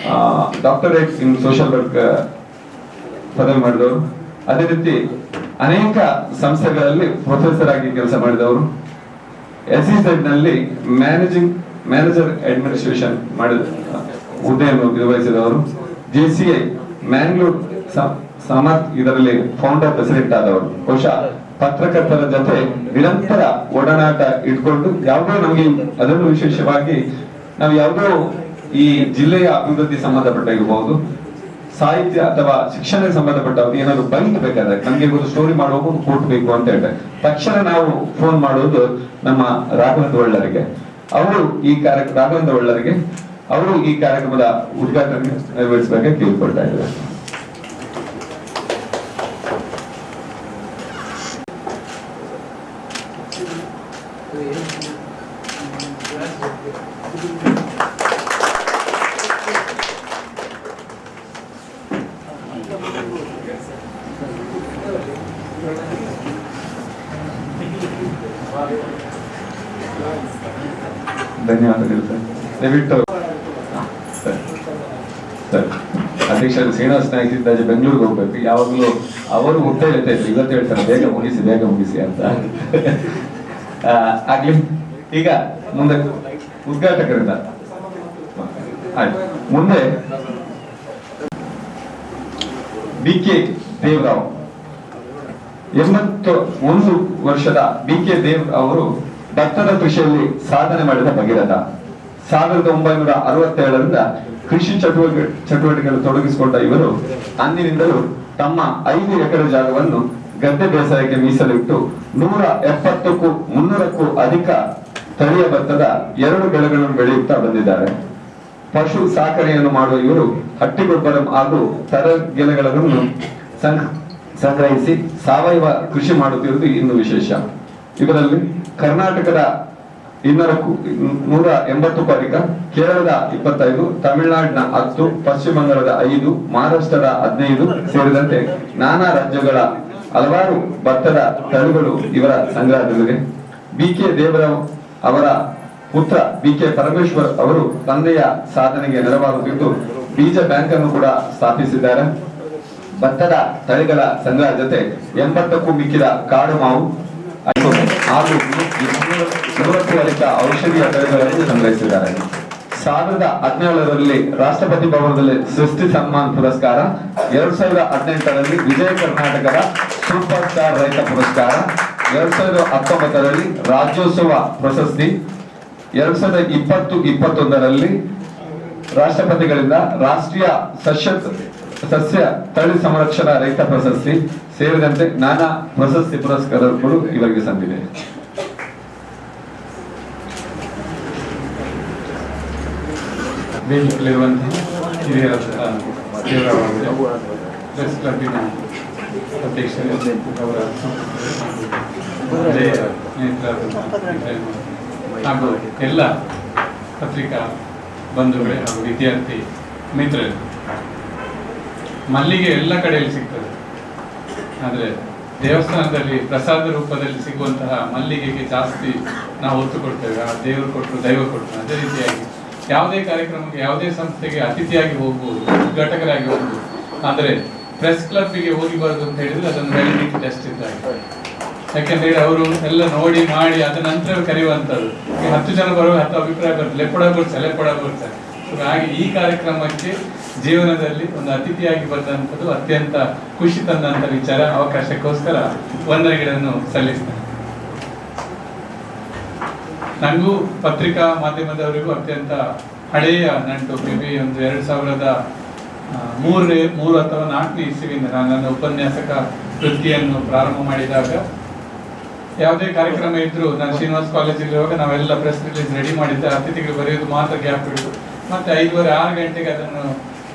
ಡಾಕ್ಟರೇಟ್ ಇನ್ ಸೋಷಿಯಲ್ ವರ್ಕ್ ಪದವಿ ಮಾಡಿದವರು. ಅದೇ ರೀತಿ ಅನೇಕ ಸಂಸ್ಥೆಗಳಲ್ಲಿ ಪ್ರೊಫೆಸರ್ ಆಗಿ ಕೆಲಸ ಮಾಡಿದವರು. SEZ ನಲ್ಲಿ ಮ್ಯಾನೇಜರ್ ಅಡ್ಮಿನಿಸ್ಟ್ರೇಷನ್ ಮಾಡಿದ ಹುದ್ದೆಯನ್ನು ನಿರ್ವಹಿಸಿದವರು. JCI ಮ್ಯಾಂಗ್ಳೂರ್ ಸಮರ್ಥ್ ಇದರಲ್ಲಿ ಫೌಂಡರ್ ಪ್ರೆಸಿಡೆಂಟ್ ಆದವರು. ಬಹುಶಃ ಪತ್ರಕರ್ತರ ಜೊತೆ ನಿರಂತರ ಒಡನಾಟ ಇಟ್ಕೊಂಡು ಯಾವುದೋ ನಮಗೆ, ಅದರಲ್ಲೂ ವಿಶೇಷವಾಗಿ ನಾವು ಯಾವುದೋ ಈ ಜಿಲ್ಲೆಯ ಅಭಿವೃದ್ಧಿ ಸಂಬಂಧಪಟ್ಟ ಇರಬಹುದು, ಸಾಹಿತ್ಯ ಅಥವಾ ಶಿಕ್ಷಣಕ್ಕೆ ಸಂಬಂಧಪಟ್ಟ ಏನಾದ್ರು ಬೈಕ್ ಬೇಕಾದ್ರೆ, ನಮ್ಗೆ ಒಂದು ಸ್ಟೋರಿ ಮಾಡುವಾಗ ಒಂದು ಕೋಟ್ ಬೇಕು ಅಂತ ಹೇಳ್ತಾರೆ, ತಕ್ಷಣ ನಾವು ಫೋನ್ ಮಾಡೋದು ನಮ್ಮ ರಾಘವೇಂದ್ರ ಒಳ್ಳರಿಗೆ. ಅವರು ಈ ಕಾರ್ಯಕ್ರಮದ ಉದ್ಘಾಟನೆ ನೆರವೇರಿಸಬೇಕು ಕೇಳ್ಕೊಳ್ತಾ ಇದ್ದಾರೆ. ಧನ್ಯವಾದಗಳು ಸರ್. ದಯವಿಟ್ಟು ಸರ್ ಅಧ್ಯಕ್ಷರು ಶ್ರೀನಿವಾಸ ನಾಯ್ಕ ಇದ್ದಾಜೆ ಬೆಂಗಳೂರಿಗೆ ಹೋಗ್ಬೇಕು. ಯಾವಾಗಲೂ ಅವರು ಹುಟ್ಟೆ ಹೇಳ್ತಾ ಇದ್ರು, ಇವತ್ತು ಹೇಳ್ತಾರೆ ಬೇಗ ಮುಗಿಸಿ ಅಂತ. ಆಗ್ಲಿ, ಈಗ ಮುಂದೆ ಉದ್ಘಾಟಕರಿಂದ ಆಯ್ತು. ಮುಂದೆ BK ದೇವರಾವ್, 81 ವರ್ಷದ BK ದೇವ್ ಅವರು ಭತ್ತದ ಕೃಷಿಯಲ್ಲಿ ಸಾಧನೆ ಮಾಡಿದ ಭಗೀರಥ. 1967ರಿಂದ ಕೃಷಿ ಚಟುವಟಿಕೆಗಳು ತೊಡಗಿಸಿಕೊಂಡ ಇವರು ಅಂದಿನಿಂದಲೂ ತಮ್ಮ 5 ಎಕರೆ ಜಾಗವನ್ನು ಗದ್ದೆ ಬೇಸಾಯಕ್ಕೆ ಮೀಸಲಿಟ್ಟು 170ಕ್ಕೂ 300ಕ್ಕೂ ಅಧಿಕ ತಳಿಯ ಭತ್ತದ 2 ಬೆಳೆಗಳನ್ನು ಬೆಳೆಯುತ್ತಾ ಬಂದಿದ್ದಾರೆ. ಪಶು ಸಾಕಣೆಯನ್ನು ಮಾಡುವ ಇವರು ಹಟ್ಟಿ ಗೊಬ್ಬರ ಹಾಗೂ ತರಗೆಲೆಗಳನ್ನು ಸಂಗ್ರಹಿಸಿ ಸಾವಯವ ಕೃಷಿ ಮಾಡುತ್ತಿರುವುದು ಇನ್ನು ವಿಶೇಷ. ಇವರಲ್ಲಿ ಕರ್ನಾಟಕದ 180 ಅಧಿಕ, ಕೇರಳದ 25, ತಮಿಳುನಾಡಿನ 10, ಪಶ್ಚಿಮ ಬಂಗಾಳದ 5, ಮಹಾರಾಷ್ಟ್ರದ 15 ಸೇರಿದಂತೆ ನಾನಾ ರಾಜ್ಯಗಳ ಹಲವಾರು ಭತ್ತದ ತಳಿಗಳು ಇವರ ಸಂಗ್ರಹದಲ್ಲಿದೆ. ಬಿ.ಕೆ. ದೇವರಾವ್ ಅವರ ಪುತ್ರ ಬಿ.ಕೆ. ಪರಮೇಶ್ವರ್ ಅವರು ತಂದೆಯ ಸಾಧನೆಗೆ ನೆರವಾಗುತ್ತಿದ್ದು ಬೀಜ ಬ್ಯಾಂಕ್ ಅನ್ನು ಕೂಡ ಸ್ಥಾಪಿಸಿದ್ದಾರೆ. ಭತ್ತದ ತಳಿಗಳ ಸಂಗ್ರಹ ಜೊತೆ 80ಕ್ಕೂ ಮಿಕ್ಕಿದ ಕಾಡು ಮಾವು ಹಾಗೂ 100ಕ್ಕೂ ಅಧಿಕ ಔಷಧೀಯ ತಳಿಗಳನ್ನು ಸಂಗ್ರಹಿಸಿದ್ದಾರೆ. 2017ರಲ್ಲಿ ರಾಷ್ಟ್ರಪತಿ ಭವನದಲ್ಲಿ ಸೃಷ್ಟಿ ಸನ್ಮಾನ್ ಪುರಸ್ಕಾರ, 2018ರಲ್ಲಿ ವಿಜಯ ಕರ್ನಾಟಕದ ಸೂಪರ್ ಸ್ಟಾರ್ ರೈತ ಪುರಸ್ಕಾರ, 2019ರಲ್ಲಿ ರಾಜ್ಯೋತ್ಸವ ಪ್ರಶಸ್ತಿ, 2020-21ರಲ್ಲಿ ರಾಷ್ಟ್ರಪತಿಗಳಿಂದ ರಾಷ್ಟ್ರೀಯ ಸಸ್ಯ ತಳಿ ಸಂರಕ್ಷಣಾ ರೈತ ಪ್ರಶಸ್ತಿ ಸೇರಿದಂತೆ ನಾನಾ ಪ್ರಶಸ್ತಿ ಪುರಸ್ಕಾರಗಳು ಇವರಿಗೆ ಸಂದಿದೆ. ವೇದಿಕೆಯಲ್ಲಿರುವಂತಹ ಹಿರಿಯರಾದ ಪ್ರೆಸ್ ಕ್ಲಬ್ಬಿನ ಅಧ್ಯಕ್ಷರು, ಅವರ ಹಾಗೂ ಎಲ್ಲ ಪತ್ರಿಕಾ ಬಂಧುಗಳೇ ಹಾಗೂ ವಿದ್ಯಾರ್ಥಿ ಮಿತ್ರರು. ಮಲ್ಲಿಗೆ ಎಲ್ಲ ಕಡೆಯಲ್ಲಿ ಸಿಗ್ತದೆ, ಆದರೆ ದೇವಸ್ಥಾನದಲ್ಲಿ ಪ್ರಸಾದ ರೂಪದಲ್ಲಿ ಸಿಗುವಂತಹ ಮಲ್ಲಿಗೆಗೆ ಜಾಸ್ತಿ ನಾವು ಒತ್ತು ಕೊಡ್ತೇವೆ. ಆ ದೇವರು ಕೊಟ್ಟರು, ದೈವ ಕೊಟ್ಟರು. ಅದೇ ರೀತಿಯಾಗಿ ಯಾವುದೇ ಕಾರ್ಯಕ್ರಮಕ್ಕೆ, ಯಾವುದೇ ಸಂಸ್ಥೆಗೆ ಅತಿಥಿಯಾಗಿ ಹೋಗ್ಬೋದು, ಘಟಕರಾಗಿ ಹೋಗ್ಬೋದು, ಆದರೆ ಪ್ರೆಸ್ ಕ್ಲಬ್ಗೆ ಹೋಗಿಬಾರ್ದು ಅಂತ ಹೇಳಿದ್ರೆ ಅದನ್ನು ವ್ಯಾಲಿಡಿಟಿ ಟೆಸ್ಟ್ ಇದ್ದಾಗ. ಯಾಕೆಂದ್ರೆ ಅವರು ಎಲ್ಲ ನೋಡಿ ಮಾಡಿ ಅದ ನಂತರ ಕರೆಯುವಂಥದ್ದು. 10 ಜನ ಬರುವ 10 ಅಭಿಪ್ರಾಯ ಬರ್ತದೆ, ಲೆಪ್ಪಡ ಬರ್ತಾರೆ. ಹಾಗೆ ಈ ಕಾರ್ಯಕ್ರಮಕ್ಕೆ ಜೀವನದಲ್ಲಿ ಒಂದು ಅತಿಥಿಯಾಗಿ ಬಂದಂಥದ್ದು ಅತ್ಯಂತ ಖುಷಿ ತಂದಂತ ವಿಚಾರ. ಅವಕಾಶಕ್ಕೋಸ್ಕರ ವಂದನೆಗಳನ್ನು ಸಲ್ಲಿಸ್ತೇನೆ. ನನಗೂ ಪತ್ರಿಕಾ ಮಾಧ್ಯಮದವರಿಗೂ ಅತ್ಯಂತ ಹಳೆಯ ನಂಟು. ಮೇಬಿ ಒಂದು 2003 ಅಥವಾ 4ನೇ ಇಸ್ವಿಯಿಂದ ನಾನು ನನ್ನ ಉಪನ್ಯಾಸಕ ವೃತ್ತಿಯನ್ನು ಪ್ರಾರಂಭ ಮಾಡಿದಾಗ ಯಾವುದೇ ಕಾರ್ಯಕ್ರಮ ಇದ್ರು ನಾನು ಶ್ರೀನಿವಾಸ್ ಕಾಲೇಜಲ್ಲಿರುವಾಗ ನಾವೆಲ್ಲ ಪ್ರೆಸ್ ರಿಲೀಸ್ ರೆಡಿ ಮಾಡಿದ್ದೆ. ಅತಿಥಿಗಳು ಬರೆಯೋದು ಮಾತ್ರ ಗ್ಯಾಪ್ ಇಡುದು, ಮತ್ತೆ 5:30-6 ಗಂಟೆಗೆ ಅದನ್ನು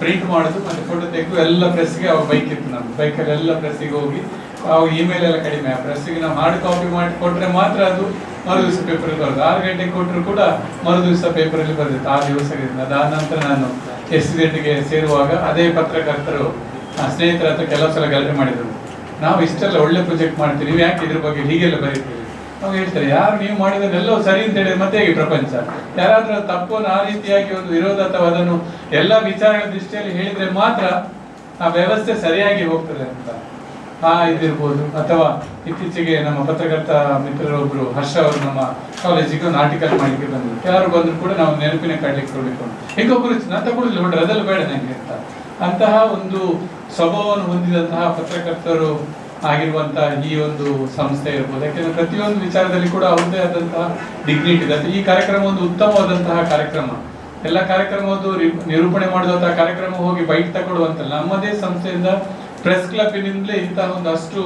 ಪ್ರಿಂಟ್ ಮಾಡೋದು, ಮತ್ತೆ ಫೋಟೋ ತೆಗೆದು ಎಲ್ಲ ಪ್ರೆಸ್ಗೆ ಅವಾಗ ಬೈಕ್ ಇತ್ತು. ನಮ್ಮ ಬೈಕಲ್ಲಿ ಎಲ್ಲ ಪ್ರೆಸ್ಸಿಗೆ ಹೋಗಿ ಅವಾಗ ಇಮೇಲ್ ಎಲ್ಲ ಕಡಿಮೆ. ಆ ಪ್ರೆಸ್ಸಿಗೆ ನಾವು ಹಾರ್ಡ್ ಕಾಪಿ ಮಾಡಿ ಕೊಟ್ಟರೆ ಮಾತ್ರ ಅದು ಮರು ದಿವಸ ಪೇಪರಲ್ಲಿ ಬರೋದು. 6 ಗಂಟೆಗೆ ಕೊಟ್ಟರು ಕೂಡ ಮರು ದಿವಸ ಪೇಪರಲ್ಲಿ ಬರ್ತಿತ್ತು ಆ ದಿವಸಗಳಿಂದ. ಅದಾದ ನಂತರ ನಾನು SZಗೆ ಸೇರುವಾಗ ಅದೇ ಪತ್ರಕರ್ತರು ಸ್ನೇಹಿತರ ಹತ್ರ ಕೆಲವು ಸಲ ಗಲಾಟೆ ಮಾಡಿದ್ರು. ನಾವು ಇಷ್ಟೆಲ್ಲ ಒಳ್ಳೆ ಪ್ರಾಜೆಕ್ಟ್ ಮಾಡ್ತೀವಿ, ನೀವು ಯಾಕೆ ಇದ್ರ ಬಗ್ಗೆ ಹೀಗೆಲ್ಲ ಬರೀತೀವಿ? ಅವಾಗ ಹೇಳ್ತಾರೆ, ಯಾರು ನೀವು ಮಾಡಿದನ್ನೆಲ್ಲವೂ ಸರಿ ಅಂತ ಹೇಳಿದ್ರೆ ಮತ್ತೆ ಹೇಗೆ ಪ್ರಪಂಚ? ಯಾರಾದ್ರೂ ತಪ್ಪನ್ನು ಆ ರೀತಿಯಾಗಿ ಒಂದು ವಿರೋಧ ಅಥವಾ ಅದನ್ನು ಎಲ್ಲ ವಿಚಾರಗಳ ದೃಷ್ಟಿಯಲ್ಲಿ ಹೇಳಿದ್ರೆ ಮಾತ್ರ ಆ ವ್ಯವಸ್ಥೆ ಸರಿಯಾಗಿ ಹೋಗ್ತದೆ ಅಂತ ಇದಿರ್ಬೋದು. ಅಥವಾ ಇತ್ತೀಚೆಗೆ ನಮ್ಮ ಪತ್ರಕರ್ತ ಮಿತ್ರರೊಬ್ರು ಹರ್ಷ ಅವರು ನಮ್ಮ ಕಾಲೇಜಿಗೆ ಒಂದು ಆರ್ಟಿಕಲ್ ಮಾಡಲಿಕ್ಕೆ ಬಂದರು. ಯಾರು ಬಂದ್ರು ಕೂಡ ನಾವು ನೆನಪಿನ ಕಡ್ಲಿಕ್ಕೆ ಕೊಡ್ಲಿಕ್ಕೆ ಹೇಗೊಬ್ಬರು ನಾನು ತಗೊಳ್ಳಿಲ್ಲ ಹೊಡ್ರೆ ಅದೆಲ್ಲ ಬೇಡ ನಂಗೆ ಅಂತ. ಅಂತಹ ಒಂದು ಸ್ವಭಾವವನ್ನು ಹೊಂದಿದಂತಹ ಪತ್ರಕರ್ತರು ಆಗಿರುವಂತಹ ಈ ಒಂದು ಸಂಸ್ಥೆ ಇರ್ಬೋದು. ಯಾಕೆಂದ್ರೆ ಪ್ರತಿಯೊಂದು ವಿಚಾರದಲ್ಲಿ ಕೂಡ ಅವ್ರದ್ದೇ ಆದಂತಹ ಡಿಗ್ನಿಟಿ ಇದೆ. ಈ ಕಾರ್ಯಕ್ರಮ ಒಂದು ಉತ್ತಮವಾದಂತಹ ಕಾರ್ಯಕ್ರಮ. ಎಲ್ಲ ಕಾರ್ಯಕ್ರಮದ್ದು ನಿರೂಪಣೆ ಮಾಡುವಂತಹ ಕಾರ್ಯಕ್ರಮ ಹೋಗಿ ಬೈಟ್ ತಗೊಳ್ಳುವಂತಲ್ಲ. ನಮ್ಮದೇ ಸಂಸ್ಥೆಯಿಂದ ಪ್ರೆಸ್ ಕ್ಲಬ್ನಿಂದಲೇ ಇಂತಹ ಒಂದಷ್ಟು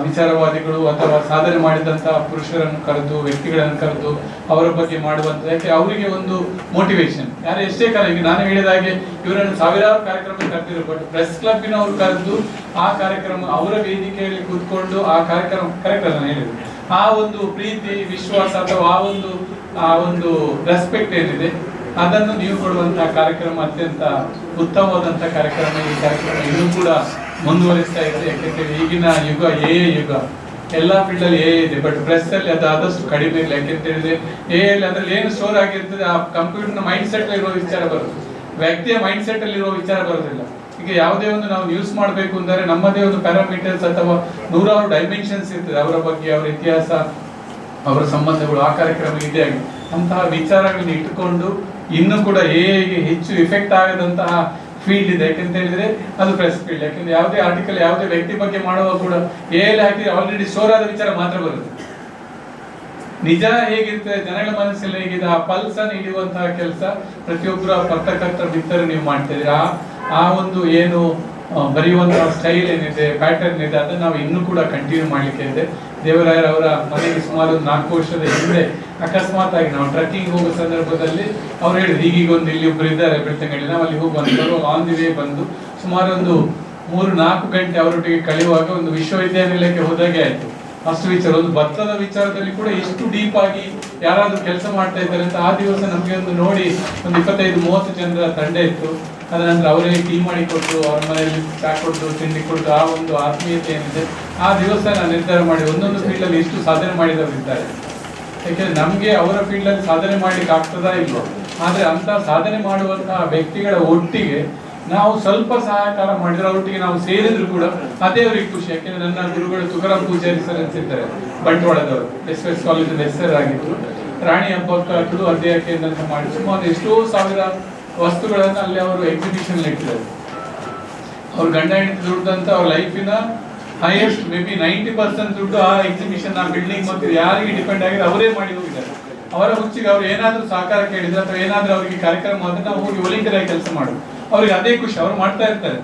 ವಿಚಾರವಾದಿಗಳು ಅಥವಾ ಸಾಧನೆ ಮಾಡಿದಂತಹ ಪುರುಷರನ್ನು ಕರೆದು, ವ್ಯಕ್ತಿಗಳನ್ನು ಕರೆದು ಅವರ ಬಗ್ಗೆ ಮಾಡುವಂಥದ್ದು. ಯಾಕೆ ಅವರಿಗೆ ಒಂದು ಮೋಟಿವೇಶನ್. ಯಾರು ಎಷ್ಟೇ ಕಾಲ, ಈಗ ನಾನು ಹೇಳಿದ ಹಾಗೆ ಇವರನ್ನು ಸಾವಿರಾರು ಕಾರ್ಯಕ್ರಮ ಕರೆದಿರೋ, ಬಟ್ ಪ್ರೆಸ್ ಕ್ಲಬ್ಬಿನವರು ಕರೆದು ಆ ಕಾರ್ಯಕ್ರಮ ಅವರ ವೇದಿಕೆಯಲ್ಲಿ ಕೂತ್ಕೊಂಡು ಆ ಕಾರ್ಯಕ್ರಮ ನಾನು ಹೇಳಿದೆ, ಆ ಒಂದು ಪ್ರೀತಿ, ವಿಶ್ವಾಸ ಅಥವಾ ಆ ಒಂದು ರೆಸ್ಪೆಕ್ಟ್ ಏನಿದೆ ಅದನ್ನು ನೀವು ಕೊಡುವಂತಹ ಕಾರ್ಯಕ್ರಮ ಅತ್ಯಂತ ಉತ್ತಮವಾದಂತಹ ಕಾರ್ಯಕ್ರಮ. ಈ ಕಾರ್ಯಕ್ರಮ ಇನ್ನೂ ಕೂಡ ಮುಂದುವರಿಸ್ತಾ ಇದೆ. ಯಾಕೆಂದ್ರೆ ಈಗಿನ ಯುಗ ಯುಗ ಎಲ್ಲಾ ಫೀಲ್ಡ್ ಅಲ್ಲಿ ಇದೆ, ಬಟ್ ಪ್ರೆಸ್ ಅಲ್ಲಿ ಅದು ಆದಷ್ಟು ಕಡಿಮೆ ಇಲ್ಲ. ಯಾಕೆಂತ ಹೇಳಿದ್ರೆ ಅದ್ರಲ್ಲಿ ಏನು ಸ್ಟೋರ್ ಆಗಿರ್ತದೆ ಆ ಕಂಪ್ಯೂಟರ್ ಮೈಂಡ್ ಸೆಟ್ ಇರುವ ವಿಚಾರ ಬರುತ್ತೆ, ವ್ಯಕ್ತಿಯ ಮೈಂಡ್ ಸೆಟ್ ಅಲ್ಲಿ ಇರುವ ವಿಚಾರ ಬರೋದಿಲ್ಲ. ಈಗ ಯಾವುದೇ ಒಂದು ನಾವು ನ್ಯೂಸ್ ಮಾಡಬೇಕು ಅಂದರೆ ನಮ್ಮದೇ ಒಂದು ಪ್ಯಾರಾಮೀಟರ್ಸ್ ಅಥವಾ 100 ಡೈಮೆನ್ಷನ್ಸ್ ಇರ್ತದೆ. ಅವರ ಬಗ್ಗೆ, ಅವರ ಇತಿಹಾಸ, ಅವರ ಸಂಬಂಧಗಳು ಆ ಕಾರ್ಯಕ್ರಮ ಇದೆ ಆಗಿ ಅಂತಹ ವಿಚಾರಗಳನ್ನು ಇಟ್ಟುಕೊಂಡು ಇನ್ನೂ ಕೂಡ ಗೆ ಹೆಚ್ಚು ಇಫೆಕ್ಟ್ ಆಗದಂತಹ ಫೀಲ್ಡ್ ಇದೆ. ಯಾಕೆಂತ ಹೇಳಿದ್ರೆ ಅದು ಪ್ರೆಸ್ ಫೀಲ್ಡ್. ಯಾಕೆಂದ್ರೆ ಯಾವುದೇ ಆರ್ಟಿಕಲ್ ಯಾವುದೇ ವ್ಯಕ್ತಿ ಬಗ್ಗೆ ಮಾಡುವಾಗ ಕೂಡ ಹಾಕಿ ಆಲ್ರೆಡಿ ಸ್ಟೋರ್ ಆದ ವಿಚಾರ ಮಾತ್ರ ಬರುತ್ತೆ. ನಿಜ ಹೇಗಿರ್ತದೆ, ಜನಗಳ ಮನಸ್ಸಲ್ಲಿ ಹೇಗಿದೆ, ಆ ಪಲ್ಸ್ ಅನ್ನು ಹಿಡಿಯುವಂತಹ ಕೆಲಸ ಪ್ರತಿಯೊಬ್ಬರ ಪತ್ರಕರ್ತರ ಮಿತ್ರರು ನೀವು ಮಾಡ್ತಿದ್ದೀರಿ. ಆ ಒಂದು ಏನು ಬರೆಯುವಂತಹ ಸ್ಟೈಲ್ ಏನಿದೆ, ಪ್ಯಾಟರ್ನ್ ಇದೆ, ಅದನ್ನು ನಾವು ಇನ್ನೂ ಕೂಡ ಕಂಟಿನ್ಯೂ ಮಾಡ್ಲಿಕ್ಕೆ ಇದೆ. ದೇವರಾಯರವರ ಮನೆಗೆ ಸುಮಾರು 4 ವರ್ಷದ ಹಿಂದೆ ಅಕಸ್ಮಾತ್ ಆಗಿ ನಾವು ಟ್ರೆಕ್ಕಿಂಗ್ ಹೋಗೋ ಸಂದರ್ಭದಲ್ಲಿ ಅವ್ರು ಹೇಳಿದ್ರು, ಈಗೀಗೊಂದು ಇಲ್ಲಿ ಒಬ್ರು ಇದ್ದಾರೆ ಬೆಳ್ತಂಗಡಿ, ನಾವು ಅಲ್ಲಿ ಹೋಗುವಂಥವ್ರು ಆನ್ ದಿ ವೇ ಬಂದು ಸುಮಾರು ಒಂದು 3-4 ಗಂಟೆ ಅವರೊಟ್ಟಿಗೆ ಕಳೆಯುವಾಗ ಒಂದು ವಿಶ್ವವಿದ್ಯಾನಿಲಯಕ್ಕೆ ಹೋದಾಗೆ ಆಯ್ತು. ಅಷ್ಟು ವಿಚಾರ. ಒಂದು ಭತ್ತದ ವಿಚಾರದಲ್ಲಿ ಕೂಡ ಎಷ್ಟು ಡೀಪ್ ಆಗಿ ಯಾರಾದ್ರೂ ಕೆಲಸ ಮಾಡ್ತಾ ಇದ್ದಾರೆ ಅಂತ ಆ ದಿವಸ ನಮಗೆ ಒಂದು ನೋಡಿ ಒಂದು 25-30 ಜನರ ತಂಡ ಇತ್ತು. ಅದ ನಂತರ ಅವರೇ ಟೀ ಮಾಡಿ ಕೊಟ್ಟು ಅವ್ರ ಮನೆಯಲ್ಲಿ ಚಾ ಕೊಟ್ಟು ತಿಂಡಿ ಕೊಟ್ಟು ಆ ಒಂದು ಆತ್ಮೀಯತೆ ಏನಿದೆ ಆ ದಿವಸ ನಾನು ನಿರ್ಧಾರ ಮಾಡಿ ಒಂದೊಂದು ಫೀಲ್ಡ್ ಅಲ್ಲಿ ಎಷ್ಟು ಸಾಧನೆ ಮಾಡಿದವರು ಇದ್ದಾರೆ. ಯಾಕೆಂದ್ರೆ ನಮ್ಗೆ ಅವರ ಫೀಲ್ಡ್ ಅಲ್ಲಿ ಸಾಧನೆ ಮಾಡ್ಲಿಕ್ಕೆ ಆಗ್ತದಾ ಇಲ್ವೋ, ಆದ್ರೆ ಅಂತ ಸಾಧನೆ ಮಾಡುವಂತಹ ವ್ಯಕ್ತಿಗಳ ಒಟ್ಟಿಗೆ ನಾವು ಸ್ವಲ್ಪ ಸಹಕಾರ ಮಾಡಿದ್ರೆ ಅವರೊಟ್ಟಿಗೆ ನಾವು ಸೇರಿದ್ರು ಕೂಡ ಅದೇ ಅವರಿಗೆ ಖುಷಿ. ಯಾಕೆಂದ್ರೆ ನನ್ನ ಗುರುಗಳು ತುಕಾರಾಮ್ ಪೂಜಾರಿ ಸರ್ ಅನ್ಸಿರ್ತಾರೆ, ಬಂಟ್ವಾಳದವರು, ಎಸ್ ಕಾಲೇಜಿನ ಹೆಸರು ಆಗಿದ್ರು. ರಾಣಿ ಹಬ್ಬಕ್ಕೂ ಅಧ್ಯಕ್ಷ ಅಂತ ಮಾಡಿ ಸುಮಾರು ಎಷ್ಟೋ ಸಾವಿರ ವಸ್ತುಗಳನ್ನ ಅಲ್ಲಿ ಅವರು ಎಕ್ಸಿಬಿಷನ್ ಇಟ್ಟಿದ್ದಾರೆ. ಅವ್ರ ಗಂಡ ಹೆಂಡತಿ ದುಡ್ದಂತ ಅವ್ರ ಲೈಫಿನ ಹೈಯೆಸ್ಟ್ ಮೇಬಿ 90% ದುಡ್ಡು ಆ ಎಕ್ಸಿಬಿಷನ್, ಆ ಬಿಲ್ಡಿಂಗ್ ಮತ್ತು ಯಾರಿಗೆ ಡಿಪೆಂಡ್ ಆಗಿದೆ ಅವರೇ ಮಾಡಿ ಹೋಗಿದ್ದಾರೆ. ಅವರ ಹುಚ್ಚಿಗೆ ಅವ್ರು ಏನಾದ್ರೂ ಸಹಕಾರ ಕೇಳಿದ್ರೆ ಅಥವಾ ಏನಾದ್ರೂ ಅವರಿಗೆ ಕಾರ್ಯಕ್ರಮ ಆದ್ರೆ ನಾವು ಹೋಗಿ ವಾಲಂಟಿಯರ್ ಆಗಿ ಕೆಲಸ ಮಾಡೋದು, ಅವ್ರಿಗೆ ಅದೇ ಖುಷಿ. ಅವ್ರು ಮಾಡ್ತಾ ಇರ್ತಾರೆ.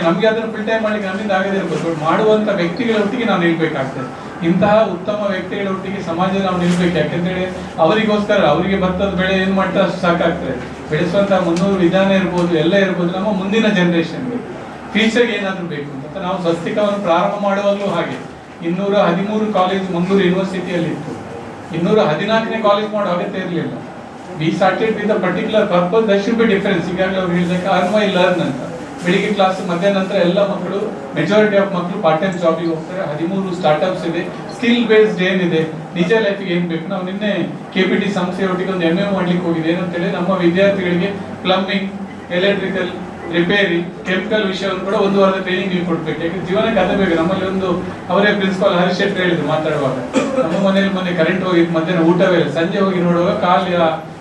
ನಮ್ಗೆ ಅದನ್ನು ಫುಲ್ ಟೈಮ್ ಮಾಡ್ಲಿಕ್ಕೆ ನಮ್ಮಿಂದ ಆಗದೇ ಇರ್ಬೋದು, ಮಾಡುವಂತ ವ್ಯಕ್ತಿಗಳ ಒಟ್ಟಿಗೆ ನಾವು ನಿಲ್ಬೇಕಾಗ್ತದೆ. ಇಂತಹ ಉತ್ತಮ ವ್ಯಕ್ತಿಗಳ ಒಟ್ಟಿಗೆ ಸಮಾಜ ನಾವು ನಿಲ್ಬೇಕು. ಯಾಕೆಂತೇಳಿ ಅವರಿಗೋಸ್ಕರ ಅವರಿಗೆ ಭತ್ತದ ಬೆಳೆ ಏನ್ ಮಾಡ್ತಾ ಅಷ್ಟು ಸಾಕಾಗ್ತದೆ. ಬೆಳೆಸುವಂತ 300 ವಿಧಾನ ಇರ್ಬೋದು, ಎಲ್ಲ ಇರ್ಬೋದು, ನಮ್ಮ ಮುಂದಿನ ಜನರೇಷನ್ಗೆ ಫ್ಯೂಚರ್ಗೆ ಏನಾದ್ರೂ ಬೇಕು ಅಂತ ನಾವು ಸ್ವಸ್ತಿಕವನ್ನು ಪ್ರಾರಂಭ ಮಾಡುವಾಗಲೂ ಹಾಗೆ 213 ಕಾಲೇಜ್ ಮಂಗಳೂರು ಯೂನಿವರ್ಸಿಟಿಯಲ್ಲಿ ಇತ್ತು. 214ನೇ ಕಾಲೇಜ್ ಮಾಡೋ ಅಗತ್ಯ ಇರಲಿಲ್ಲ. We started with a particular purpose, that should be difference. ಈಗಾಗಲೇ ಅವ್ರು ಹೇಳಿದಾಗ ಅರ್ನ್ ಮೈ ಲರ್ನ್ ಅಂತ ಬೆಳಿಗ್ಗೆ ಕ್ಲಾಸ್, ಮಧ್ಯಾಹ್ನ ನಂತರ ಎಲ್ಲ ಮಕ್ಕಳು ಮೆಜಾರಿಟಿ ಆಫ್ ಮಕ್ಕಳು ಪಾರ್ಟ್ ಟೈಮ್ ಜಾಬಿಗೆ ಹೋಗ್ತಾರೆ. 13 ಸ್ಟಾರ್ಟ್ಅಪ್ಸ್ ಇದೆ. ಸ್ಕಿಲ್ ಬೇಸ್ಡ್ ಏನಿದೆ ನಿಜ ಲೈಫಿಗೆ ಏನ್ ಬೇಕು. ನಾವು ನಿನ್ನೆ KPT ಸಂಸ್ಥೆಯೊಟ್ಟಿಗೆ ಒಂದು MA ಮಾಡ್ಲಿಕ್ಕೆ ಹೋಗಿದೆ. ಏನಂತೇಳಿ ನಮ್ಮ ವಿದ್ಯಾರ್ಥಿಗಳಿಗೆ ಪ್ಲಂಬಿಂಗ್, ಎಲೆಕ್ಟ್ರಿಕಲ್, ರಿಪೇರಿ, ಕೆಮಿಕಲ್ ವಿಷಯವನ್ನು ಕೂಡ 1 ವಾರದ ಟ್ರೈನಿಂಗ್ ನೀವು ಕೊಡ್ಬೇಕು. ಯಾಕಂದ್ರೆ ಜೀವನಕ್ಕೆ ಅದೇ ಬೇಕು. ನಮ್ಮಲ್ಲಿ ಒಂದು ಅವರೇ ಪ್ರಿನ್ಸಿಪಾಲ್ ಹರೀಶ್ ಶೆಟ್ಟಿ ಹೇಳಿದ್ರು ಮಾತಾಡುವಾಗ, ನಮ್ಮ ಮನೆಯಲ್ಲಿ ಮೊನ್ನೆ ಕರೆಂಟ್ ಹೋಗಿದ್ದು, ಮಧ್ಯಾಹ್ನ ಊಟವೇ ಇಲ್ಲ, ಸಂಜೆ ಹೋಗಿ ನೋಡುವಾಗ ಖಾಲಿ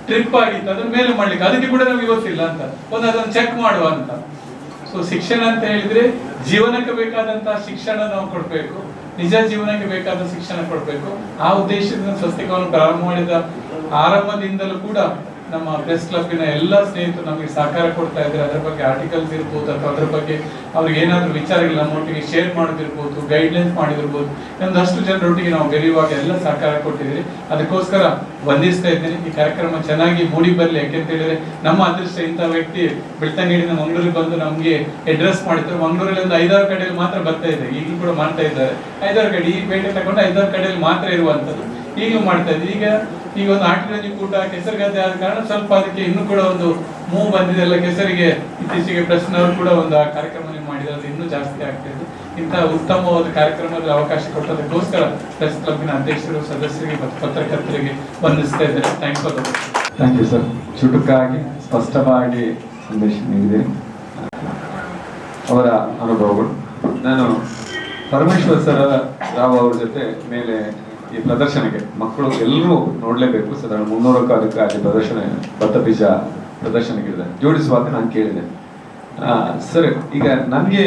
ಟ್ರಿಪ್ ಆಗಿತ್ತು, ಅದನ್ನ ಮೇಲೆ ಮಾಡ್ಲಿಕ್ಕೆ ಅದಕ್ಕೆ ಕೂಡ ನಮ್ಗೆ ಗೊತ್ತಿಲ್ಲ ಅಂತ ಅದನ್ನು ಚೆಕ್ ಮಾಡುವ ಅಂತ. ಸೊ ಶಿಕ್ಷಣ ಅಂತ ಹೇಳಿದ್ರೆ ಜೀವನಕ್ಕೆ ಬೇಕಾದಂತಹ ಶಿಕ್ಷಣ ನಾವು ಕೊಡ್ಬೇಕು, ನಿಜ ಜೀವನಕ್ಕೆ ಬೇಕಾದ ಶಿಕ್ಷಣ ಕೊಡ್ಬೇಕು. ಆ ಉದ್ದೇಶದಿಂದ ಸ್ವಸ್ತಿಕವನ್ನು ಪ್ರಾರಂಭ ಮಾಡಿದ ಆರಂಭದಿಂದಲೂ ಕೂಡ ನಮ್ಮ ಪ್ರೆಸ್ ಕ್ಲಬ್ಬಿನ ಎಲ್ಲ ಸ್ನೇಹಿತರು ನಮಗೆ ಸಹಕಾರ ಕೊಡ್ತಾ ಇದ್ದಾರೆ. ಅದರ ಬಗ್ಗೆ ಆರ್ಟಿಕಲ್ಸ್ ಇರ್ಬೋದು ಅಥವಾ ಅದರ ಬಗ್ಗೆ ಅವ್ರಿಗೆ ಏನಾದರೂ ವಿಚಾರಗಳು ನಮ್ಮೊಟ್ಟಿಗೆ ಶೇರ್ ಮಾಡೋದಿರ್ಬೋದು, ಗೈಡ್ಲೈನ್ಸ್ ಮಾಡಿದಿರ್ಬೋದು. ಒಂದಷ್ಟು ಜನರೊಟ್ಟಿಗೆ ನಾವು ಬೆರೆಯುವಾಗ ಎಲ್ಲ ಸಹಕಾರ ಕೊಟ್ಟಿದ್ದೀರಿ. ಅದಕ್ಕೋಸ್ಕರ ವಂದಿಸ್ತಾ ಇದ್ದೀನಿ. ಈ ಕಾರ್ಯಕ್ರಮ ಚೆನ್ನಾಗಿ ಮೂಡಿ ಬರಲಿ. ಯಾಕೆಂತ ಹೇಳಿದ್ರೆ ನಮ್ಮ ಅದೃಷ್ಟ ಇಂಥ ವ್ಯಕ್ತಿ ಬೆಳ್ತಂಗಡಿಯಿಂದ ಮಂಗಳೂರಿಗೆ ಬಂದು ನಮಗೆ ಅಡ್ರೆಸ್ ಮಾಡಿದ್ರು. ಮಂಗಳೂರಲ್ಲಿ ಒಂದು 5-6 ಕಡೆಯಲ್ಲಿ ಮಾತ್ರ ಬರ್ತಾ ಇದೆ, ಈಗಲೂ ಕೂಡ ಮಾಡ್ತಾ ಇದ್ದಾರೆ. 5-6 ಕಡೆ ಈ ಪೇಟೆ ತಗೊಂಡು 5-6 ಕಡೆಯಲ್ಲಿ ಮಾತ್ರ ಇರುವಂಥದ್ದು ಈಗಲೂ ಮಾಡ್ತಾ ಇದ್ದೀವಿ. ಈಗ ಒಂದು ಆಟಿರಂಜಿ ಕೂಟ ಕೆಸರುಗದ್ದೆ ಆದ ಕಾರಣ ಸ್ವಲ್ಪ ಅದಕ್ಕೆ ಇನ್ನೂ ಕೂಡ ಒಂದು ಮೂವ್ ಬಂದಿದೆ. ಎಲ್ಲ ಕೆಸರಿಗೆ ಇತ್ತೀಚೆಗೆ ಪ್ರೆಸ್ನವರು ಕೂಡ ಒಂದು ಕಾರ್ಯಕ್ರಮ ಮಾಡಿದ್ರೆ ಅದು ಇನ್ನೂ ಜಾಸ್ತಿ ಆಗ್ತಿದೆ. ಇಂತಹ ಉತ್ತಮವಾದ ಕಾರ್ಯಕ್ರಮದ ಅವಕಾಶ ಕೊಟ್ಟದಕ್ಕೋಸ್ಕರ ಪ್ರೆಸ್ ಕ್ಲಬ್ಬಿನ ಅಧ್ಯಕ್ಷರು, ಸದಸ್ಯರಿಗೆ ಮತ್ತು ಪತ್ರಕರ್ತರಿಗೆ ವಂದಿಸ್ತಾ ಇದ್ದಾರೆ. Thank you sir. ಚುಟುಕಾಗಿ ಸ್ಪಷ್ಟವಾಗಿ ಸಂದೇಶ ನೀಡಿದ್ದೀರಿ. ಅವರ ಅನುಭವಗಳು. ನಾನು ಪರಮೇಶ್ವರ್ ಸರ್ ರಾವ್ ಅವ್ರ ಜೊತೆ ಮೇಲೆ ಈ ಪ್ರದರ್ಶನಕ್ಕೆ ಮಕ್ಕಳು ಎಲ್ಲರೂ ನೋಡ್ಲೇಬೇಕು. ಸಾಧಾರಣ 300ಕ್ಕೂ ಅದಕ್ಕೆ ಅಲ್ಲಿ ಪ್ರದರ್ಶನ ಭತ್ತ ಬೀಜ ಪ್ರದರ್ಶನಕ್ಕಿದೆ ಜೋಡಿಸುವಾಗ ನಾನು ಕೇಳಿದೆ, ಸರ್ ಈಗ ನನಗೆ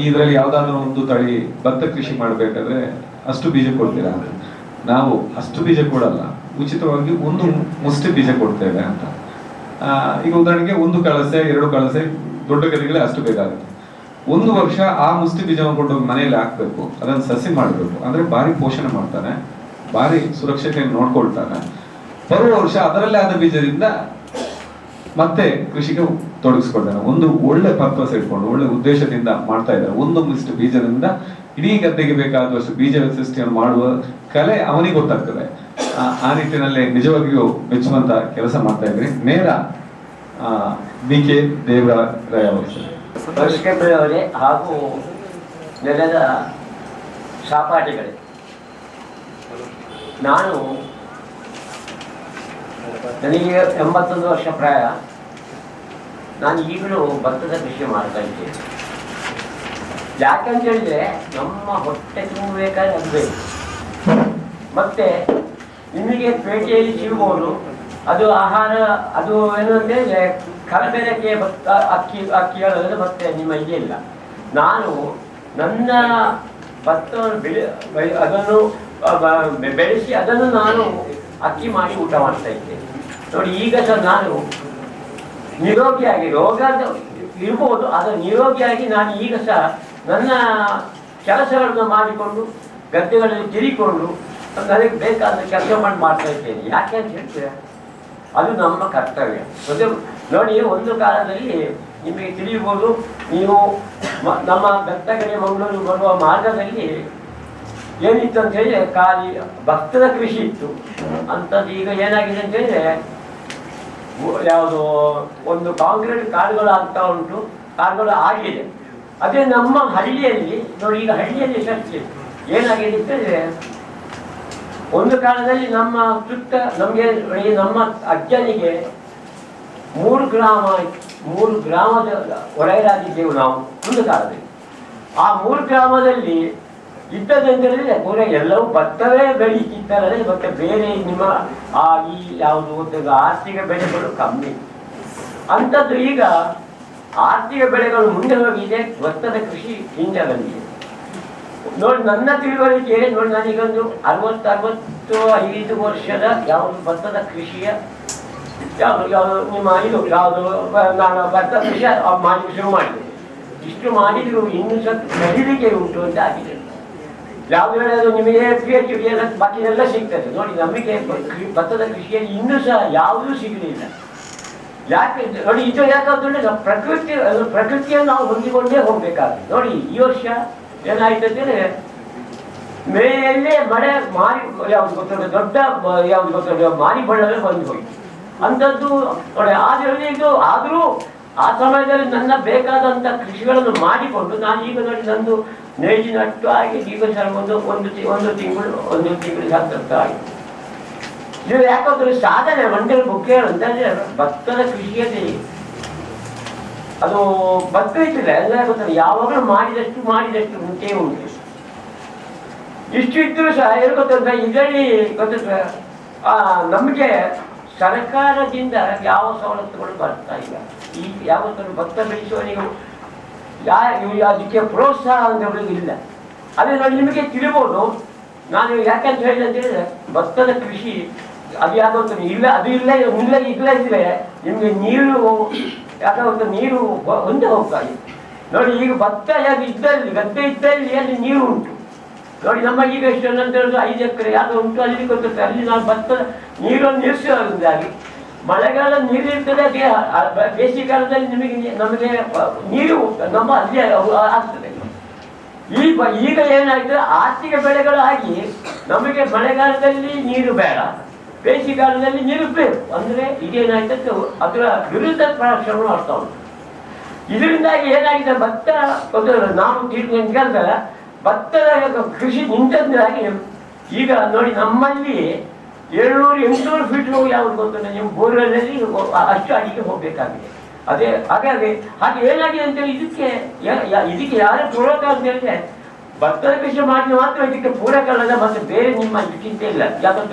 ಇದರಲ್ಲಿ ಯಾವ್ದಾದ್ರು ಒಂದು ತಳಿ ಭತ್ತ ಕೃಷಿ ಮಾಡಬೇಕಾದ್ರೆ ಅಷ್ಟು ಬೀಜ ಕೊಡ್ತೀರಾ ಅಂತ. ನಾವು ಅಷ್ಟು ಬೀಜ ಕೊಡಲ್ಲ, ಉಚಿತವಾಗಿ 1 ಮುಷ್ಟಿ ಬೀಜ ಕೊಡ್ತೇವೆ ಅಂತ. ಈಗ ಉದಾಹರಣೆಗೆ 1 ಕಳಸೆ 2 ಕಳಸೆ ದೊಡ್ಡ ಗದಿಗಳೇ ಅಷ್ಟು ಬೇಕಾಗುತ್ತೆ. 1 ವರ್ಷ ಆ ಮುಷ್ಟಿ ಬೀಜವನ್ನು ಕೊಂಡೋಗಿ ಮನೆಯಲ್ಲಿ ಹಾಕ್ಬೇಕು, ಅದನ್ನು ಸಸಿ ಮಾಡಬೇಕು. ಅಂದ್ರೆ ಭಾರಿ ಪೋಷಣೆ ಮಾಡ್ತಾನೆ, ಭಾರಿ ಸುರಕ್ಷತೆಯನ್ನು ನೋಡ್ಕೊಳ್ತಾನೆ. ಬರುವ ವರ್ಷ ಅದರಲ್ಲೇ ಆದ ಬೀಜದಿಂದ ಮತ್ತೆ ಕೃಷಿಗೆ ತೊಡಗಿಸ್ಕೊಳ್ತಾನೆ. ಒಂದು ಒಳ್ಳೆ ಪರ್ಪಸ್ ಇಟ್ಕೊಂಡು ಒಳ್ಳೆ ಉದ್ದೇಶದಿಂದ ಮಾಡ್ತಾ ಇದ್ದಾರೆ. 1 ಮುಷ್ಟಿ ಬೀಜದಿಂದ ಇಡೀ ಗದ್ದೆಗೆ ಬೇಕಾದಷ್ಟು ಬೀಜ ಸೃಷ್ಟಿಯನ್ನು ಮಾಡುವ ಕಲೆ ಅವನಿಗೆ ಗೊತ್ತಾಗ್ತದೆ. ಆ ನಿಟ್ಟಿನಲ್ಲಿ ನಿಜವಾಗಿಯೂ ಮೆಚ್ಚುವಂತ ಕೆಲಸ ಮಾಡ್ತಾ ಇದ್ರಿ. ನೇರ BK ದೇವರಾಯ ಅವರೇ ಹಾಗೂ ನೆಲದ ಸಹಪಾಠಿಗಳೇ, ನನಗೆ 81 ವರ್ಷ ಪ್ರಾಯ. ನಾನು ಈಗಲೂ ಭತ್ತದ ಕೃಷಿ ಮಾಡ್ತಾ ಇದ್ದೇನೆ. ಯಾಕಂತ ಹೇಳಿದ್ರೆ ನಮ್ಮ ಹೊಟ್ಟೆ ತುಂಬಬೇಕಾದ್ರೆ ಅದು ಬೇಕು. ಮತ್ತೆ ನಿಮಗೆ ಪೇಟೆಯಲ್ಲಿ ಸಿಗ್ಬೋದು ಅದು ಆಹಾರ, ಅದು ಏನು ಅಂದರೆ ಕಲಬೆರಕೆ ಭತ್ತ ಅಕ್ಕಿಗಳು ಮತ್ತೆ ನಿಮ್ಮ ಇದೆ ಇಲ್ಲ. ನಾನು ನನ್ನ ಭತ್ತವನ್ನು ಅದನ್ನು ಬೆಳೆಸಿ ಅದನ್ನು ನಾನು ಅಕ್ಕಿ ಮಾಡಿ ಊಟ ಮಾಡ್ತಾ ಇದ್ದೇನೆ. ನೋಡಿ ಈಗ ಸಹ ನಾನು ನಿರೋಗಿಯಾಗಿ, ರೋಗ ಇರ್ಬೋದು ಆದರೆ ನಿರೋಗಿಯಾಗಿ ನಾನು ಈಗ ಸಹ ನನ್ನ ಕೆಲಸಗಳನ್ನು ಮಾಡಿಕೊಂಡು ಗದ್ದೆಗಳಲ್ಲಿ ತಿರಿಕೊಂಡು ನನಗೆ ಬೇಕಾದ ಕೆಲಸ ಮಾಡ್ತಾ ಇದ್ದೇನೆ. ಯಾಕೆ ಅಂತ ಹೇಳ್ತೀರಾ, ಅದು ನಮ್ಮ ಕರ್ತವ್ಯ. ಮತ್ತೆ ನೋಡಿ, ಒಂದು ಕಾಲದಲ್ಲಿ ನಿಮಗೆ ತಿಳಿಯಬಹುದು, ನೀವು ನಮ್ಮ ಬೆತ್ತಗಡೆ ಮಂಗಳೂರು ಬರುವ ಮಾರ್ಗದಲ್ಲಿ ಏನಿತ್ತು ಅಂತ ಹೇಳಿದ್ರೆ ಖಾಲಿ ಭತ್ತದ ಕೃಷಿ ಇತ್ತು ಅಂಥದ್ದು. ಈಗ ಏನಾಗಿದೆ ಅಂತ ಹೇಳಿದ್ರೆ ಯಾವುದು ಒಂದು ಕಾಂಕ್ರೀಟ್ ಕಾಡುಗಳು ಆಗ್ತಾ ಉಂಟು, ಕಾಡುಗಳು ಆಗಿದೆ. ಅದೇ ನಮ್ಮ ಹಳ್ಳಿಯಲ್ಲಿ ನೋಡಿ, ಈಗ ಹಳ್ಳಿಯಲ್ಲಿ ಚರ್ಚೆ ಏನಾಗಿದೆ ಅಂತಂದ್ರೆ, ಒಂದು ಕಾಲದಲ್ಲಿ ನಮ್ಮ ಸುತ್ತ ನಮಗೆ ನಮ್ಮ ಅಜ್ಜನಿಗೆ 3 ಗ್ರಾಮದ ಹೊರಗಿರಾಗಿದ್ದೆವು ನಾವು ಒಂದು ಕಾಲದಲ್ಲಿ. ಆ 3 ಗ್ರಾಮದಲ್ಲಿ ಇದ್ದದಂತೇಳಿದ್ರೆ ಪೂರ ಎಲ್ಲವೂ ಭತ್ತವೇ ಬೆಳೀತಿದ್ದಾರೆ. ಮತ್ತೆ ಬೇರೆ ನಿಮ್ಮ ಈ ಯಾವುದು ಒಂದು ಆರ್ಥಿಕ ಬೆಳೆಗಳು ಕಮ್ಮಿ ಅಂಥದ್ದು. ಈಗ ಆರ್ಥಿಕ ಬೆಳೆಗಳು ಮುಂದೆ ಹೋಗಿದೆ, ಭತ್ತದ ಕೃಷಿ ಹಿಂದೆ ಬಂದಿದೆ. ನೋಡಿ ನನ್ನ ತಿಳುವಳಿಕೆ ನೋಡಿ, ನಾನೀಗೊಂದು 65 ವರ್ಷದ ಯಾವುದು ಭತ್ತದ ಕೃಷಿಯ ಯಾವುದು ನಿಮ್ಮ ಇದು ಯಾವುದು ನಾನು ಭತ್ತ ಕೃಷಿ ಮಾಡಿ ಶುರು ಮಾಡಿದೆ. ಇಷ್ಟು ಮಾಡಿದ್ರು ಇನ್ನೂ ಸ್ವಲ್ಪ ಬೆಳಿಲಿಕ್ಕೆ ಉಂಟು ಅಂತ ಆಗಿದೆ. ಯಾವ್ದು ಹೇಳೋದು ನಿಮಗೆ PhD ಎಲ್ಲ ಬಾಕಿನೆಲ್ಲ ಸಿಗ್ತದೆ. ನೋಡಿ ನಮಗೆ ಭತ್ತದ ಕೃಷಿಯಲ್ಲಿ ಇನ್ನೂ ಸಹ ಯಾವುದೂ ಸಿಗಲಿಲ್ಲ. ಯಾಕೆ ನೋಡಿ, ಇದು ಯಾಕಂದ್ರೆ ನಾವು ಪ್ರಕೃತಿಯನ್ನು ನಾವು ಹೊಂದಿಕೊಂಡೇ ಹೋಗ್ಬೇಕಾಗ್ತದೆ. ನೋಡಿ ಈ ವರ್ಷ ಏನಾಯ್ತು ಅಂತಂದ್ರೆ, ಮೇಯಲ್ಲೇ ಮಳೆ ಮಾರಿ ಯಾವ್ದು ಗೊತ್ತಿಲ್ಲ, ದೊಡ್ಡ ಯಾವ್ದು ಗೊತ್ತಿಲ್ಲ ಮಾರಿ ಬಳ್ಳವೇ ಬಂದು ಹೋಯ್ತು ಅಂಥದ್ದು ನೋಡಿ. ಆದರೆ ಇದು ಆದರೂ ಆ ಸಮಯದಲ್ಲಿ ನನ್ನ ಬೇಕಾದಂಥ ಕೃಷಿಗಳನ್ನು ಮಾಡಿಕೊಂಡು ನಾನು ಈಗ ನೋಡಿ ನಂದು ನೇಜಿ ನಟ್ಟು ಆಗಿ ಈಗ ಸರ್ ಒಂದು ತಿಂಗಳು ಹತ್ತ ಆಗಿದೆ. ಇದು ಯಾಕಂದ್ರೆ ಸಾಧನೆ ಮಂಡಲ ಮುಖ್ಯ ಅಂತಂದ್ರೆ ಭತ್ತದ ಕೃಷಿಯಲ್ಲಿ ಅದು ಭತ್ತ ಇಟ್ಟಿಲ್ಲ ಎಲ್ಲ ಗೊತ್ತಿಲ್ಲ. ಯಾವಾಗಲೂ ಮಾಡಿದಷ್ಟು ಮುಂಚೆ ಉಂಟು. ಇಷ್ಟು ಇದ್ದರೂ ಸಹ ಏನು ಗೊತ್ತಂದ್ರೆ ಇದರಲ್ಲಿ ಗೊತ್ತಿಲ್ಲ ನಮಗೆ ಸರ್ಕಾರದಿಂದ ಯಾವ ಸವಲತ್ತುಗಳು ಬರ್ತಾ ಇಲ್ಲ. ಈ ಯಾವತ್ತೂ ಭತ್ತ ಬೆಳೆಸುವವನಿಗೆ ಅದಕ್ಕೆ ಪ್ರೋತ್ಸಾಹ ಅಂತ ಇಲ್ಲ. ಅದೇ ನೋಡಿ ನಿಮಗೆ ತಿಳಿಬೋದು. ನಾನು ಯಾಕಂತ ಹೇಳಿದೆ ಅಂತ ಹೇಳಿದ್ರೆ, ಭತ್ತದ ಕೃಷಿ ಅದು ಯಾಕಂತ ಇಲ್ಲ, ಅದು ಇಲ್ಲದಿದ್ರೆ ನಿಮಗೆ ನೀರು ಯಾಕಂತ ನೀರು ಒಂದೇ ಹೋಗ್ತಾ ಇದೆ. ನೋಡಿ ಈಗ ಭತ್ತ ಯಾಕೆ ಇದ್ದಲ್ಲಿ ಗದ್ದೆ ಇದ್ದಲ್ಲಿ ಅಲ್ಲಿ ನೀರು ಉಂಟು. ನೋಡಿ ನಮ್ಮ ಈಗ ಎಷ್ಟು ಅಂತ ಹೇಳಿದ್ರೆ 5 ಎಕರೆ ಯಾವುದು ಉಂಟು ಅಲ್ಲಿ ಗೊತ್ತಿರ್ತದೆ. ಅಲ್ಲಿ ನಾವು ಭತ್ತದ ನೀರನ್ನು ನಿಲ್ಲಿಸೋದ್ರಿಂದಾಗಿ ಮಳೆಗಾಲ ನೀರು ಇರ್ತದೆ, ಅದೇ ಬೇಸಿಗೆಗಾಲದಲ್ಲಿ ನಮಗೆ ನೀರು ನಮ್ಮ ಅಲ್ಲಿ ಆಗ್ತದೆ. ಈಗ ಏನಾಯ್ತದೆ, ಆರ್ಥಿಕ ಬೆಳೆಗಳಾಗಿ ನಮಗೆ ಮಳೆಗಾಲದಲ್ಲಿ ನೀರು ಬೇಡ, ಬೇಸಿಗೆಗಾಲದಲ್ಲಿ ನೀರು ಬೇಕು. ಅಂದರೆ ಈಗೇನಾಯ್ತದೆ ಅದರ ವಿರುದ್ಧ ಶ್ರಮ ಮಾಡ್ತಾ ಉಂಟು. ಇದರಿಂದಾಗಿ ಏನಾಗಿದೆ, ಭತ್ತ ನಾವು ತೀರ್ಕೊಂಡ್ರೆ ಭತ್ತದ ಕೃಷಿ ನಿಂತಾಗಿ ಈಗ ನೋಡಿ ನಮ್ಮಲ್ಲಿ 700-800 ಫೀಟ್ ಯಾವುದು ಗೊತ್ತಿಲ್ಲ, ನೀವು ಬೋರ್ವೆಲ್ನಲ್ಲಿ ಅಷ್ಟು ಅಡಿಗೆ ಹೋಗಬೇಕಾಗಿದೆ. ಅದೇ ಹಾಗೆ ಏನಾಗಿದೆ ಅಂತೇಳಿ ಇದಕ್ಕೆ ಯಾರೇ ಪೂರಕ ಅಂತ ಹೇಳಿದ್ರೆ ಭತ್ತದ ಕೃಷಿ ಮಾಡಿ ಮಾತ್ರ ಇದಕ್ಕೆ ಪೂರಕ ಅಲ್ಲದ, ಮತ್ತೆ ಬೇರೆ ನಿಮ್ಮ ಚಿಂತೆ ಇಲ್ಲ. ಯಾಕಂತ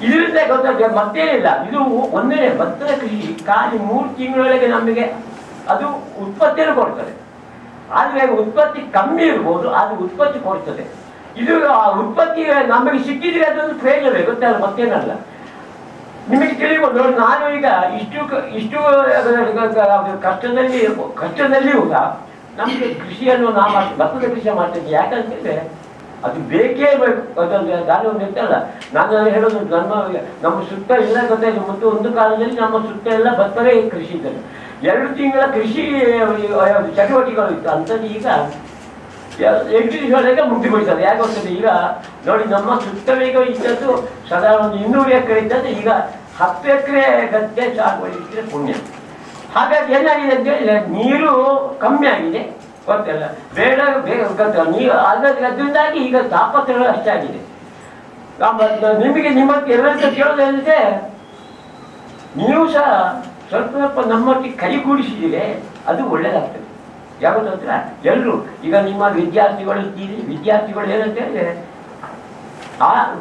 ಇದರಿಂದ ಗೊತ್ತಾಗ ಮತ್ತೇನಿಲ್ಲ. ಇದು ಒಂದೇ ಭತ್ತದ ಕೃಷಿ ಖಾಲಿ 3 ತಿಂಗಳೊಳಗೆ ನಮಗೆ ಅದು ಉತ್ಪತ್ತಿಯನ್ನು ಕೊಡ್ತದೆ. ಆದರೆ ಉತ್ಪತ್ತಿ ಕಮ್ಮಿ ಇರ್ಬೋದು, ಅದು ಉತ್ಪತ್ತಿ ಕೊಡ್ತದೆ. ಇದು ಆ ಉತ್ಪತ್ತಿ ನಮಗೆ ಸಿಕ್ಕಿದ್ರೆ ಅದೊಂದು ಪ್ರಯೋಜನ ಗೊತ್ತಲ್ಲ, ಮತ್ತೇನಲ್ಲ. ನಿಮಗೆ ತಿಳಿಬೋದು. ನೋಡಿ ನಾನು ಈಗ ಇಷ್ಟು ಕಷ್ಟದಲ್ಲಿಯೂ ಸಹ ನಮಗೆ ಕೃಷಿಯನ್ನು ಭತ್ತದ ಕೃಷಿ ಮಾಡ್ತಿದ್ದೆ. ಯಾಕಂತಂದ್ರೆ ಅದು ಬೇಕೇ ಬೇಕು. ಅದೊಂದು ದಾನವೊಂದು ಇರ್ತಲ್ಲ, ನಾನು ಹೇಳೋದು ನಮ್ಮ ಸುತ್ತ ಎಲ್ಲ ಗೊತ್ತಾಯ್ತು. ಮತ್ತು ಒಂದು ಕಾಲದಲ್ಲಿ ನಮ್ಮ ಸುತ್ತ ಎಲ್ಲ ಭತ್ತವೇ ಕೃಷಿ ಇದ್ದಾರೆ. 2 ತಿಂಗಳ ಕೃಷಿ ಚಟುವಟಿಕೆಗಳು ಇತ್ತು. ಅಂಥದ್ದು ಈಗ ಎಕ್ಸಿಬಿಷನ್ಗೆ ಮುಗಿಬಿಡ್ತದೆ. ಯಾಕೆ ಹೋಗ್ತದೆ ಈಗ ನೋಡಿ ನಮ್ಮ ಸುತ್ತಲೀಗ ಇದ್ದದ್ದು ಸಾಧಾರಣ 200 ಎಕರೆ ಇದ್ದದ್ದು ಈಗ 10 ಎಕರೆ ಗದ್ದೆ ಸಾಗುವಳಿಸಿದ್ರೆ ಪುಣ್ಯ. ಹಾಗಾಗಿ ಏನಾಗಿದೆ ಅಂತ ಹೇಳಿದ್ರೆ ನೀರು ಕಮ್ಮಿ ಆಗಿದೆ, ಗೊತ್ತಲ್ಲ ಬೇಡ ಗೊತ್ತಲ್ಲ ನೀರು. ಅದರಿಂದಾಗಿ ಈಗ ತಾಪತ್ರಗಳು ಅಷ್ಟಾಗಿದೆ. ನಿಮಗೆ ನಿಮ್ಮ ಎಲ್ಲರಿಗೂ ಕೇಳೋದಂದ್ರೆ ನೀವು ಸಹ ಸ್ವಲ್ಪ ನಮ್ಮೊಟ್ಟಿಗೆ ಕೈಗೂಡಿಸಿದರೆ ಅದು ಒಳ್ಳೇದಾಗ್ತದೆ. ಯಾಕಂದ್ರೆ ಎಲ್ಲರೂ ಈಗ ನಿಮ್ಮ ವಿದ್ಯಾರ್ಥಿಗಳು ಇದ್ದೀರಿ, ವಿದ್ಯಾರ್ಥಿಗಳು ಏನಂತ ಹೇಳಿದ್ರೆ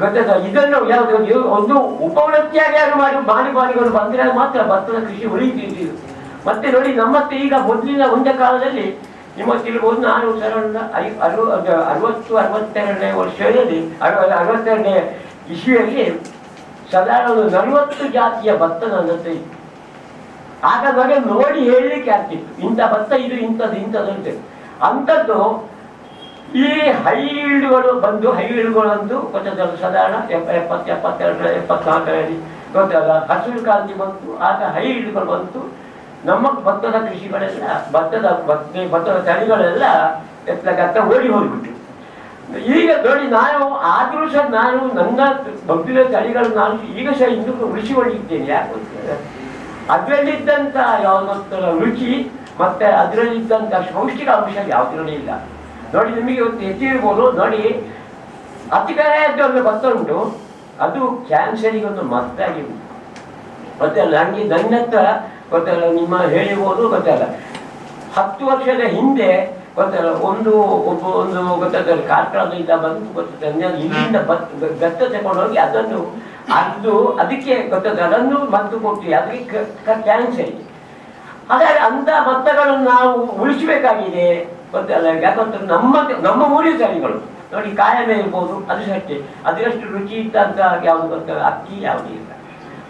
ಗೊತ್ತದ ಇದನ್ನು ಯಾವುದು ಒಂದು ಉಪವೃತ್ತಿಯಾಗಿ ಮಾಡಿಕೊಂಡು ಬಂದರೆ ಮಾತ್ರ ಭತ್ತದ ಕೃಷಿ ಉಳಿತಿದ್ದೀವಿ. ಮತ್ತೆ ನೋಡಿ ನಮ್ಮತ್ತೆ ಈಗ ಮೊದಲಿನ ಒಂದೇ ಕಾಲದಲ್ಲಿ ನಿಮ್ಮ ತಿಳ್ಬೋದು, ನಾನು ಸರಳ 60-62ನೇ ವರ್ಷದಲ್ಲಿ 62ನೇ ಇಸ್ವಿಯಲ್ಲಿ ಸಾಧಾರಣ 40 ಜಾತಿಯ ಭತ್ತ ನನ್ನ ಹತ್ರ ಇತ್ತು. ಆಗ ನಮಗೆ ನೋಡಿ ಹೇಳಲಿಕ್ಕೆ ಆಗ್ತಿತ್ತು, ಇಂಥ ಭತ್ತ ಇದು ಇಂಥದ್ದು ಅಂತ. ಅಂಥದ್ದು ಈ ಹೈಲ್ಡ್ಗಳು ಬಂದು ಗೊತ್ತಲ್ಲ ಸಾಧಾರಣ 70-72-74ರಲ್ಲಿ ಗೊತ್ತಲ್ಲ ಹಸಿರು ಕ್ರಾಂತಿ ಬಂತು. ಆಗ ಹೈಲ್ಡ್ಗಳು ಬಂತು. ನಮ್ಮ ಭತ್ತದ ಕೃಷಿಗಳೆಲ್ಲ ಭತ್ತದ ತಳಿಗಳೆಲ್ಲ ಎತ್ತಲಗತ್ತ ಓಡಿ ಹೋಗ್ಬಿಟ್ಟು ಈಗ ನೋಡಿ ನಾನು ಆದ್ರೂ ಸಹ ನಾನು ನನ್ನ ಭಕ್ತಿಯ ತಳಿಗಳು ನಾನು ಈಗ ಸಹ ಇನ್ನೂ ಉಳಿಸಿಕೊಂಡಿದ್ದೇನೆ. ಯಾಕೆ ಗೊತ್ತಿಲ್ಲ, ಅದರಲ್ಲಿದ್ದಂಥ ಯಾವುದೊಂಥರ ರುಚಿ ಮತ್ತೆ ಅದರಲ್ಲಿದ್ದಂಥ ಪೌಷ್ಟಿಕ ಅಂಶ ಯಾವುದರಲ್ಲಿ ಇಲ್ಲ. ನೋಡಿ ನಿಮಗೆ ಇವತ್ತು ಹೆಚ್ಚಿರ್ಬೋದು. ನೋಡಿ ಅತಿಕಾಯದ ಒಂದು ಭತ್ತ ಉಂಟು, ಅದು ಕ್ಯಾನ್ಸರಿಗೆ ಒಂದು ಮದ್ದಾಗಿ ಉಂಟು. ಗೊತ್ತಲ್ಲ, ನನಗೆ ನನ್ನ ಹತ್ರ ಗೊತ್ತಲ್ಲ, ನಿಮ್ಮ ಹೇಳಿರ್ಬೋದು ಗೊತ್ತಲ್ಲ, 10 ವರ್ಷದ ಹಿಂದೆ ಗೊತ್ತಲ್ಲ ಒಂದು ಗೊತ್ತಲ್ಲ ಕಾರ್ಕಳದಿಂದ ಬಂದು ಗೊತ್ತಲ್ಲ ಇಲ್ಲಿಂದ ಬೆತ್ತ ತಗೊಂಡೋಗಿ ಅದನ್ನು ಅದಕ್ಕೆ ಗೊತ್ತಲ್ಲ ಅದನ್ನು ಮದ್ದು ಕೊಟ್ಟು ಅದಕ್ಕೆ ಕ್ಯಾನ್ಸರ್. ಹಾಗಾಗಿ ಅಂತ ಭತ್ತಗಳನ್ನು ನಾವು ಉಳಿಸಬೇಕಾಗಿದೆ ಗೊತ್ತಲ್ಲ. ಯಾಕಂದ್ರೆ ನಮ್ಮ ಊರಿನ ತಳಿಗಳು ನೋಡಿ ಕಾಯಮೆ ಇರ್ಬೋದು, ಅದು ಸಷ್ಟೇ ಅದರಷ್ಟು ರುಚಿ ಇದ್ದಂತ ಯಾವುದು ಗೊತ್ತಲ್ಲ ಅಕ್ಕಿ ಯಾವುದೇ ಇಲ್ಲ.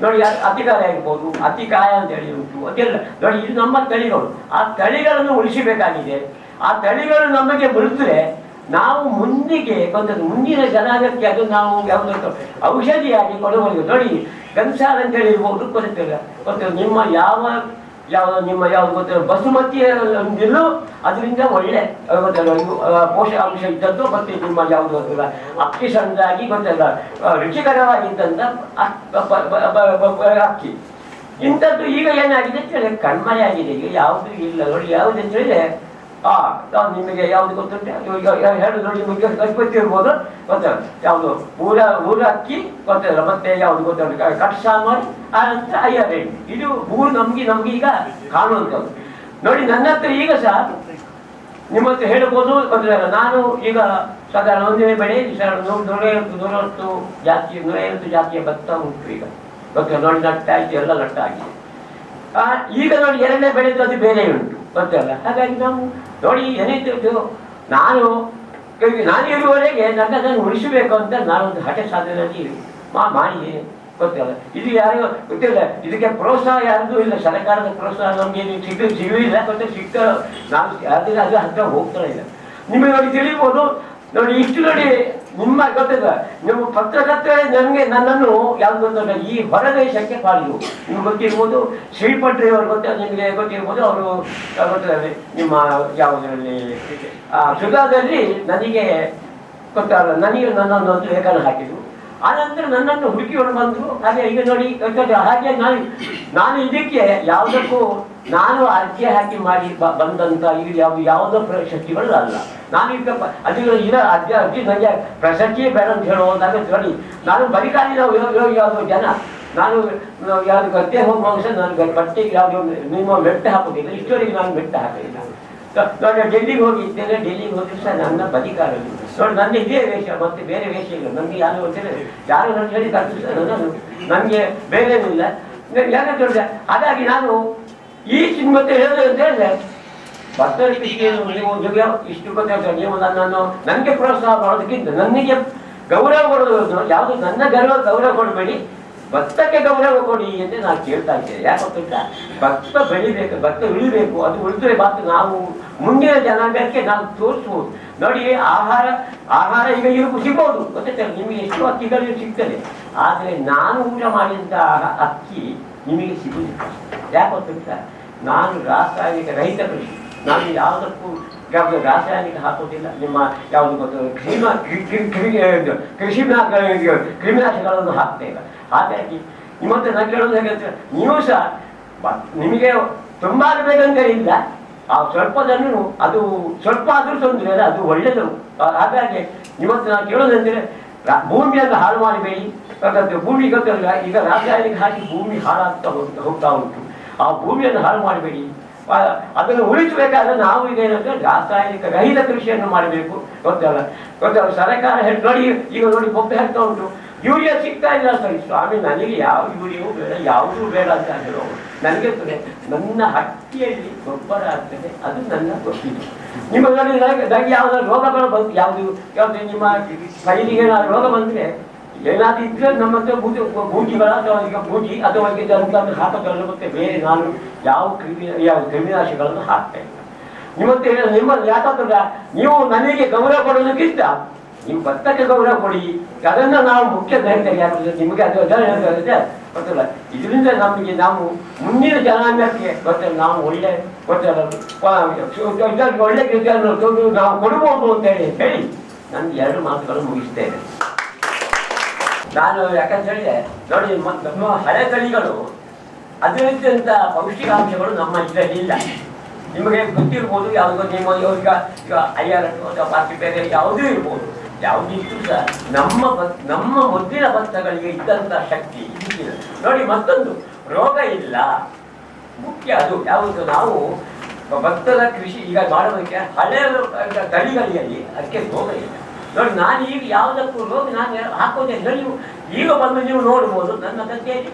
ನೋಡಿ ಅತಿಕಾಯ ಇರ್ಬೋದು, ಅತಿಕಾಯ ಅಂತ ಹೇಳಿ ಉಂಟು, ಅದೆಲ್ಲ ನೋಡಿ ಇದು ನಮ್ಮ ತಳಿಗಳು. ಆ ತಳಿಗಳನ್ನು ಉಳಿಸಬೇಕಾಗಿದೆ. ಆ ತಳಿಗಳು ನಮಗೆ ಬಿಡಿದ್ರೆ ನಾವು ಮುಂದಿನ ಜನಾಂಗಕ್ಕೆ ಅದು ನಾವು ಯಾವುದೋ ಔಷಧಿಯಾಗಿ ಕೊಡಬಹುದು. ನೋಡಿ ಗನ್ಸಾರ ಅಂತ ಹೇಳಿ ಇರ್ಬೋದು, ಗೊತ್ತಿಲ್ಲ ನಿಮ್ಮ ಯಾವ್ದು ಗೊತ್ತಿಲ್ಲ ಬಸುಮತಿಯಲ್ಲೂ ಅದರಿಂದ ಒಳ್ಳೆ ಗೊತ್ತಿಲ್ಲ ಪೋಷಕಾಂಶ ಇದ್ದದ್ದು. ಮತ್ತೆ ನಿಮ್ಮ ಯಾವುದು ಗೊತ್ತಿಲ್ಲ ಅಕ್ಕಿ ಸಣ್ಣದಾಗಿ ಗೊತ್ತಿಲ್ಲ ರುಚಿಕರವಾಗಿದ್ದಂಥ ಅಕ್ಕಿ ಇಂಥದ್ದು ಈಗ ಏನಾಗಿದೆ ಅಂತ ಹೇಳಿ ಕಣ್ಮರೆ ಆಗಿದೆ. ಈಗ ಯಾವುದು ಇಲ್ಲ ನೋಡಿ. ಯಾವುದು ಅಂತ ಹೇಳಿದ್ರೆ ನಿಮಗೆ ಯಾವ್ದು ಗೊತ್ತುಂಟೆ ಹೇಳು ನೋಡಿ, ನಿಮಗೆ ಗೊತ್ತಿರ್ಬೋದು ಗೊತ್ತಲ್ಲ ಯಾವುದು ಊರ ಅಕ್ಕಿ ಗೊತ್ತಿಲ್ಲ, ಮತ್ತೆ ಯಾವ್ದು ಗೊತ್ತಿಲ್ಲ ಕಟ್ ಸಾಂಬಾರು, ಆನಂತರ ಅಯ್ಯರ್. ಇದು ಮೂರು ನಮ್ಗೆ ಈಗ ಕಾಣುವಂಥದ್ದು. ನೋಡಿ ನನ್ನ ಹತ್ರ ಈಗ ಸಹ ನಿಮ್ಮ ಹತ್ರ ಹೇಳ್ಬೋದು ಗೊತ್ತಿಲ್ಲ. ನಾನು ಈಗ ಸಾಧಾರಣ ಒಂದೇ ಬೆಳೆ 150 ಜಾತಿಯ ಭತ್ತ ಉಂಟು ಈಗ ಗೊತ್ತಿಲ್ಲ. ನೋಡಿ ನಟ್ಟಾಗಿ ಎಲ್ಲ ನಟ್ಟಾಗಿದೆ. ಈಗ ನೋಡಿ ಎರಡನೇ ಬೆಳೆದು ಅದು ಬೇರೆ ಉಂಟು ಗೊತ್ತಲ್ಲ. ಹಾಗಾಗಿ ನಾವು ನೋಡಿ ಏನಿದ್ದು ನಾನು ಇರುವವರೆಗೆ ನನ್ನದನ್ನು ಉಳಿಸಬೇಕು ಅಂತ ನಾನೊಂದು ಹಠ ಸಾಧನೆಯಲ್ಲಿ ಮಾಡಿದ್ದೇನೆ ಗೊತ್ತಿಲ್ಲ. ಇದು ಯಾರಿಗೂ ಗೊತ್ತಿಲ್ಲ, ಇದಕ್ಕೆ ಪ್ರೋತ್ಸಾಹ ಯಾರಿಗೂ ಇಲ್ಲ. ಸರ್ಕಾರದ ಪ್ರೋತ್ಸಾಹ ನಮಗೆ ಸಿಗಲಿಲ್ಲ ಗೊತ್ತಿಲ್ಲ. ಸಿಗ್ತಾ ನಾನು ಯಾರಿಗೂ ಅದು ಹತ್ರ ಹೋಗ್ತಾ ಇಲ್ಲ. ನಿಮಗೆ ನೋಡಿ ತಿಳಿಬೋದು. ನೋಡಿ ಇಷ್ಟು ನೋಡಿ ನಿಮ್ಮ ಗೊತ್ತಿಲ್ಲ, ನಿಮ್ಮ ಪತ್ರಕರ್ತರೇ ನನ್ನನ್ನು ಯಾವ್ದು ಗೊತ್ತಿಲ್ಲ ಈ ಹೊರ ದೇಶಕ್ಕೆ ಪಾಲಿವು. ನಿಮ್ಗೆ ಗೊತ್ತಿರ್ಬೋದು ಶ್ರೀಪಟ್ರಿ ಅವರು ಗೊತ್ತಿಲ್ಲ, ನಿಮಗೆ ಗೊತ್ತಿರ್ಬೋದು. ಅವರು ಗೊತ್ತಿದ್ದಾರೆ ನಿಮ್ಮ ಯಾವುದರಲ್ಲಿ ಸುಧಾದಲ್ಲಿ ನನಗೆ ಗೊತ್ತಾಗಲ್ಲ, ನನಗೆ ನನ್ನನ್ನು ಒಂದು ಲೇಖನ ಹಾಕಿದ್ರು. ಆನಂತರ ನನ್ನನ್ನು ಹುಡುಕಿಕೊಂಡು ಬಂದರು. ಹಾಗೆ ಈಗ ನೋಡಿ ಹಾಗೆ ನಾನು ಇದಕ್ಕೆ ಯಾವುದಕ್ಕೂ ನಾನು ಅರ್ಜಿ ಹಾಕಿ ಮಾಡಿ ಬಂದಂಥ ಈಗ ಯಾವುದೋ ಪ್ರಶಸ್ತಿಗಳು ಅಲ್ಲ. ನಾನು ಈಗ ಅದು ಅರ್ಜಿ ನನಗೆ ಪ್ರಶಸ್ತಿಯೇ ಬೇಡ ಅಂತ ಹೇಳುವುದಾಗ ನೋಡಿ ನಾನು ಬರಿಕಾಲಿ ಯಾವುದೋ ಜನ ನಾನು ಯಾವುದು ಗದ್ದೆ ಹೋಗುವಾಗ ನಾನು ಬಟ್ಟೆಗೆ ಯಾವುದೋ ನಿಮ್ಮ ಮೆಟ್ಟ ಹಾಕೋದಿಲ್ಲ. ಇಷ್ಟವರೆಗೆ ನಾನು ಮೆಟ್ಟ ಹಾಕಲಿಲ್ಲ. ನೋಡಿ ಡೆಲ್ಲಿಗೆ ಹೋಗಿದ್ದೇನೆ. ಡೆಲ್ಲಿಗೆ ಹೋಗಿ ಸಹ ನನ್ನ ಬದಿಕಾರಲ್ಲಿ ನೋಡಿ ನನ್ನ ಇದೇ ವೇಷ, ಮತ್ತೆ ಬೇರೆ ವೇಷ ಇಲ್ಲ ನನಗೆ. ಯಾರು ಯಾರು ನನ್ನ ಹೇಳಿ ಕಲ್ಪಿಸ್ತಾರೆ ನನಗೆ ಬೇರೇನಿಲ್ಲ. ಯಾಕಂತ ಹೇಳಿದ್ರೆ ಹಾಗಾಗಿ ನಾನು ಈ ಚಿನ್ಮತ್ತೆ ಹೇಳೋದು ಅಂತ ಹೇಳಿದ್ರೆ ಭತ್ತದ ಕೃಷಿಯನ್ನು ನೀವು ಇಷ್ಟು ಗೊತ್ತಾಗ್ತದೆ. ನೀವು ನನ್ನನ್ನು ನನಗೆ ಪ್ರೋತ್ಸಾಹ ಮಾಡೋದಕ್ಕಿಂತ ನನಗೆ ಗೌರವ ಕೊಡೋದು ಯಾವುದು ನನ್ನ ಗೌರವ ಕೊಡಬೇಡಿ, ಭತ್ತಕ್ಕೆ ಗೌರವ ಕೊಡಿ ಅಂತ ನಾನು ಕೇಳ್ತಾ ಇದ್ದೇನೆ. ಯಾಕಂತ ಭತ್ತ ಬೆಳಿಬೇಕು, ಭತ್ತ ಉಳಿಬೇಕು. ಅದು ಉಳಿದ್ರೆ ಭತ್ತ ನಾವು ಮುಂದಿನ ಜನಾಂಗಕ್ಕೆ ನಾವು ತೋರಿಸ್ಬೋದು. ನೋಡಿ ಆಹಾರ ಈಗ ಸಿಗ್ಬೋದು ಗೊತ್ತಿಲ್ಲ, ನಿಮಗೆ ಎಷ್ಟು ಅಕ್ಕಿಗಳು ಸಿಗ್ತದೆ. ಆದರೆ ನಾನು ಊಟ ಮಾಡಿದಂಥ ಅಕ್ಕಿ ನಿಮಗೆ ಸಿಗುವುದಿಲ್ಲ. ಯಾಕಂತ ನಾನು ರಾಸಾಯನಿಕ ರಹಿತ ಕೃಷಿ, ನಾನು ಯಾವುದಕ್ಕೂ ಯಾವುದು ರಾಸಾಯನಿಕ ಹಾಕೋದಿಲ್ಲ. ನಿಮ್ಮ ಯಾವುದು ಗೊತ್ತು ಕ್ರಿಮಿನಾಶಕಗಳನ್ನು ಹಾಕ್ತೇವೆ. ಹಾಗಾಗಿ ನಿಮ್ಮಂತೆ ನಾನು ಕೇಳೋದು ಹೇಗೆ, ನೀವು ಸಹ ನಿಮಗೆ ತುಂಬ ಆಗಬೇಕಂತ ಇಲ್ಲ, ಆ ಸ್ವಲ್ಪದನ್ನು ಅದು ಸ್ವಲ್ಪ ಆದರೂ ತೊಂದರೆ ಅಲ್ಲ, ಅದು ಒಳ್ಳೆಯದು. ಹಾಗಾಗಿ ಇವತ್ತು ನಾನು ಕೇಳೋದಂದರೆ ಭೂಮಿಯನ್ನು ಹಾಳು ಮಾಡಬೇಡಿ. ಯಾಕಂದರೆ ಭೂಮಿ ಗೊತ್ತಿಲ್ಲ, ಈಗ ರಾಸಾಯನಿಕ ಹಾಕಿ ಭೂಮಿ ಹಾಳಾಗ್ತಾ ಹೋಗ್ತಾ ಉಂಟು. ಆ ಭೂಮಿಯನ್ನು ಹಾಳು ಮಾಡಬೇಡಿ. ಅದನ್ನು ಉಳಿಸಬೇಕಾದ್ರೆ ನಾವು ಇದೇನಂದ್ರೆ ರಾಸಾಯನಿಕ ರಹಿತ ಕೃಷಿಯನ್ನು ಮಾಡಬೇಕು. ಗೊತ್ತಲ್ಲ ಸರ್ಕಾರ ನೋಡಿ ಈಗ ನೋಡಿ ಗೊಬ್ಬರ ಹೇಳ್ತಾ ಉಂಟು, ಯೂರಿಯಾ ಸಿಗ್ತಾ ಇಲ್ಲ ಸರಿ ಸ್ವಾಮಿ, ನನಗೆ ಯಾವ ಯೂರಿಯಾವೂ ಬೇಡ, ಯಾವುದೂ ಬೇಡ ಅಂತ ಹೇಳೋರು. ನನಗೆ ನನ್ನ ಹಟ್ಟಿಯಲ್ಲಿ ಗೊಬ್ಬರ ಆಗ್ತದೆ, ಅದು ನನ್ನ ಗೊತ್ತಿದೆ. ನಿಮ್ಮ ನನಗೆ ಯಾವುದಾದ್ರು ರೋಗಗಳು ಬಂದು ಯಾವುದು ನಿಮ್ಮ ಕೈಲಿಗೆ ಏನಾದ್ರು ರೋಗ ಬಂದರೆ ಏನಾದ್ರು ಇದ್ರೆ ನಮ್ಮ ಹತ್ರ ಬೂಜಿಗಳ ಅಥವಾ ಈಗ ಬೂಜಿ ಅಥವಾ ಅದನ್ನು ಹಾಕೋದ್ರಲ್ಲ. ಮತ್ತೆ ಬೇರೆ ನಾನು ಯಾವ ಕ್ರಿಮಿನಾಶಗಳನ್ನು ಹಾಕ್ತಾ ಇಲ್ಲ. ನಿಮ್ಮ ಯಾಕಂದ್ರೆ ನೀವು ನನಗೆ ಗೌರವ ಕೊಡೋದಕ್ಕಿಂತ ನೀವು ಭತ್ತಕ್ಕೆ ಗೌರವ ಕೊಡಿ. ಅದನ್ನು ನಾವು ಮುಖ್ಯ ಗ್ರಹಿತರಿಗೆ ನಿಮಗೆ ಅದು ಗೊತ್ತಿಲ್ಲ. ಇದರಿಂದ ನಮಗೆ ನಾವು ಮುಂದಿನ ಜನಾಂಗಕ್ಕೆ ಗೊತ್ತಿಲ್ಲ ನಾವು ಒಳ್ಳೆ ಗೊತ್ತಿಲ್ಲ ಒಳ್ಳೆ ನಾವು ಕೊಡ್ಬೋದು ಅಂತ ಹೇಳಿ ನಾನು 2 ಮಾತುಗಳು ಮುಗಿಸ್ತೇನೆ. ನಾನು ಯಾಕಂತ ಹೇಳಿದ್ರೆ ನೋಡಿ, ನಮ್ಮ ಹಳೆ ತಳಿಗಳು ಅದರಿಂದ ಪೌಷ್ಟಿಕಾಂಶಗಳು ನಮ್ಮ ಇದರಲ್ಲಿ ಇಲ್ಲ. ನಿಮಗೆ ಗೊತ್ತಿರ್ಬೋದು, ಯಾವುದೋ ನಿಮ್ಮ ಈಗ IR ಅಥವಾ ಬಾಕಿ ಬೇರೆ ಯಾವುದೂ ಇರ್ಬೋದು, ಯಾವುದಿಷ್ಟು ಸಹ ನಮ್ಮ ಮೊದಲಿನ ಭತ್ತಗಳಿಗೆ ಇದ್ದಂಥ ಶಕ್ತಿ ಇದಕ್ಕಿಲ್ಲ. ನೋಡಿ, ಮತ್ತೊಂದು ರೋಗ ಇಲ್ಲ, ಮುಖ್ಯ ಅದು ಯಾವುದು. ನಾವು ಭತ್ತದ ಕೃಷಿ ಈಗ ಮಾಡೋದಕ್ಕೆ ಹಳೆಯ ತಳಿಗಳಲ್ಲಿ ಅದಕ್ಕೆ ರೋಗ ಇಲ್ಲ. ನೋಡಿ, ನಾನು ಈಗ ಯಾವುದಕ್ಕೂ ರೋಗ ನಾನು ಹಾಕೋದೇ ಇಲ್ಲ. ನೀವು ಈಗ ಬಂದು ನೀವು ನೋಡ್ಬೋದು, ನನ್ನ ಗದ್ದೆಯಲ್ಲಿ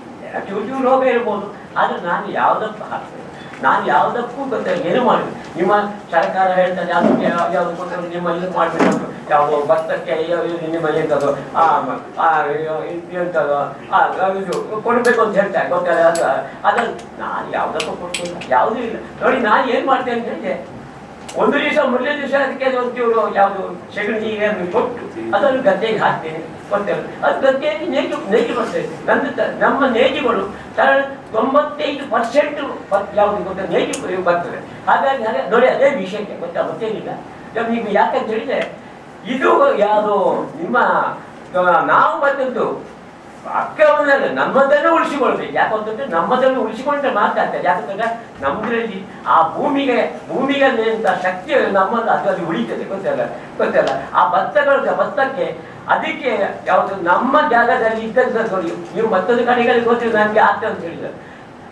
ಚೂಚೂ ರೋಗ ಇರ್ಬೋದು, ಆದರೆ ನಾನು ಯಾವುದಕ್ಕೂ ಹಾಕ್ತೇನೆ. ನಾನು ಯಾವುದಕ್ಕೂ ಗೊತ್ತಿಲ್ಲ, ಏನು ಮಾಡಿ ನಿಮ್ಮ ಸರ್ಕಾರ ಹೇಳ್ತದೆ ಅದಕ್ಕೆ ಯಾವುದು ಕೊಟ್ಟರು ನಿಮ್ಮ ಇದು ಮಾಡಿಬಿಟ್ಟು ಯಾವುದೋ ಭತ್ತಕ್ಕೆ ನಿಮ್ಮ ಎಂಥದ್ದು ಎಂಥದ್ದು ಇದು ಕೊಡಬೇಕು ಅಂತ ಹೇಳ್ತಾರೆ, ಗೊತ್ತಲ್ಲ. ಅದನ್ನು ನಾನು ಯಾವುದಕ್ಕೂ ಕೊಡ್ತಿಲ್ಲ, ಯಾವುದೂ ಇಲ್ಲ. ನೋಡಿ, ನಾನು ಏನು ಮಾಡ್ತೇನೆ ಅಂತ ಹೇಳಿದೆ, ಒಂದು ದಿವಸ ಮೊದಲನೇ ದಿವಸ ಅದಕ್ಕೆ ಒಂಚೂರು ಯಾವುದು ಸೆಗಣಿ ಕೊಟ್ಟು ಅದನ್ನು ಗದ್ದೆಗೆ ಹಾಕ್ತೇನೆ, ಗೊತ್ತಿಲ್ಲ. ಅದು ಗದ್ದೆಯಲ್ಲಿ ನೇಜಿ ಬರ್ತದೆ. ನಮ್ಮ ನೇಜಿಗಳು 95% ಯಾವುದು ಗೊತ್ತ ನೇಜಿ ಬರ್ತದೆ. ಹಾಗಾಗಿ ನೋಡಿ, ಅದೇ ವಿಷಯಕ್ಕೆ ಗೊತ್ತಾ, ಮತ್ತೇನಿಲ್ಲ. ನೀವು ಯಾಕಂತ ಹೇಳಿದ್ರೆ ಇದು ಯಾವುದು ನಿಮ್ಮ ನಾವು ಬಂದದ್ದು ಅಕ್ಕವನ್ನೆಲ್ಲ ನಮ್ಮದನ್ನು ಉಳಿಸಿಕೊಳ್ಬೇಕು. ಯಾಕಂತಂದ್ರೆ ನಮ್ಮದನ್ನು ಉಳಿಸಿಕೊಂಡ್ರೆ ಮಾತಾಡ್ತಾರೆ. ಯಾಕಂತಂದ್ರೆ ನಮ್ಮದ್ರಲ್ಲಿ ಆ ಭೂಮಿಗೆ ಅಂತ ಶಕ್ತಿ ನಮ್ಮದು ಅದರಲ್ಲಿ ಉಳಿತದೆ, ಗೊತ್ತಲ್ಲ. ಆ ಭತ್ತಕ್ಕೆ ಅದಕ್ಕೆ ಯಾವುದು ನಮ್ಮ ಜಾಗದಲ್ಲಿ ಇದ್ದಂತ ನೋಡಿ, ನೀವು ಮತ್ತೊಂದು ಕಡೆಗಳಿಗೆ ಹೋದ್ರೆ ನನಗೆ ಆಗ್ತದೆ ಅಂತ ಹೇಳಿದ್ರೆ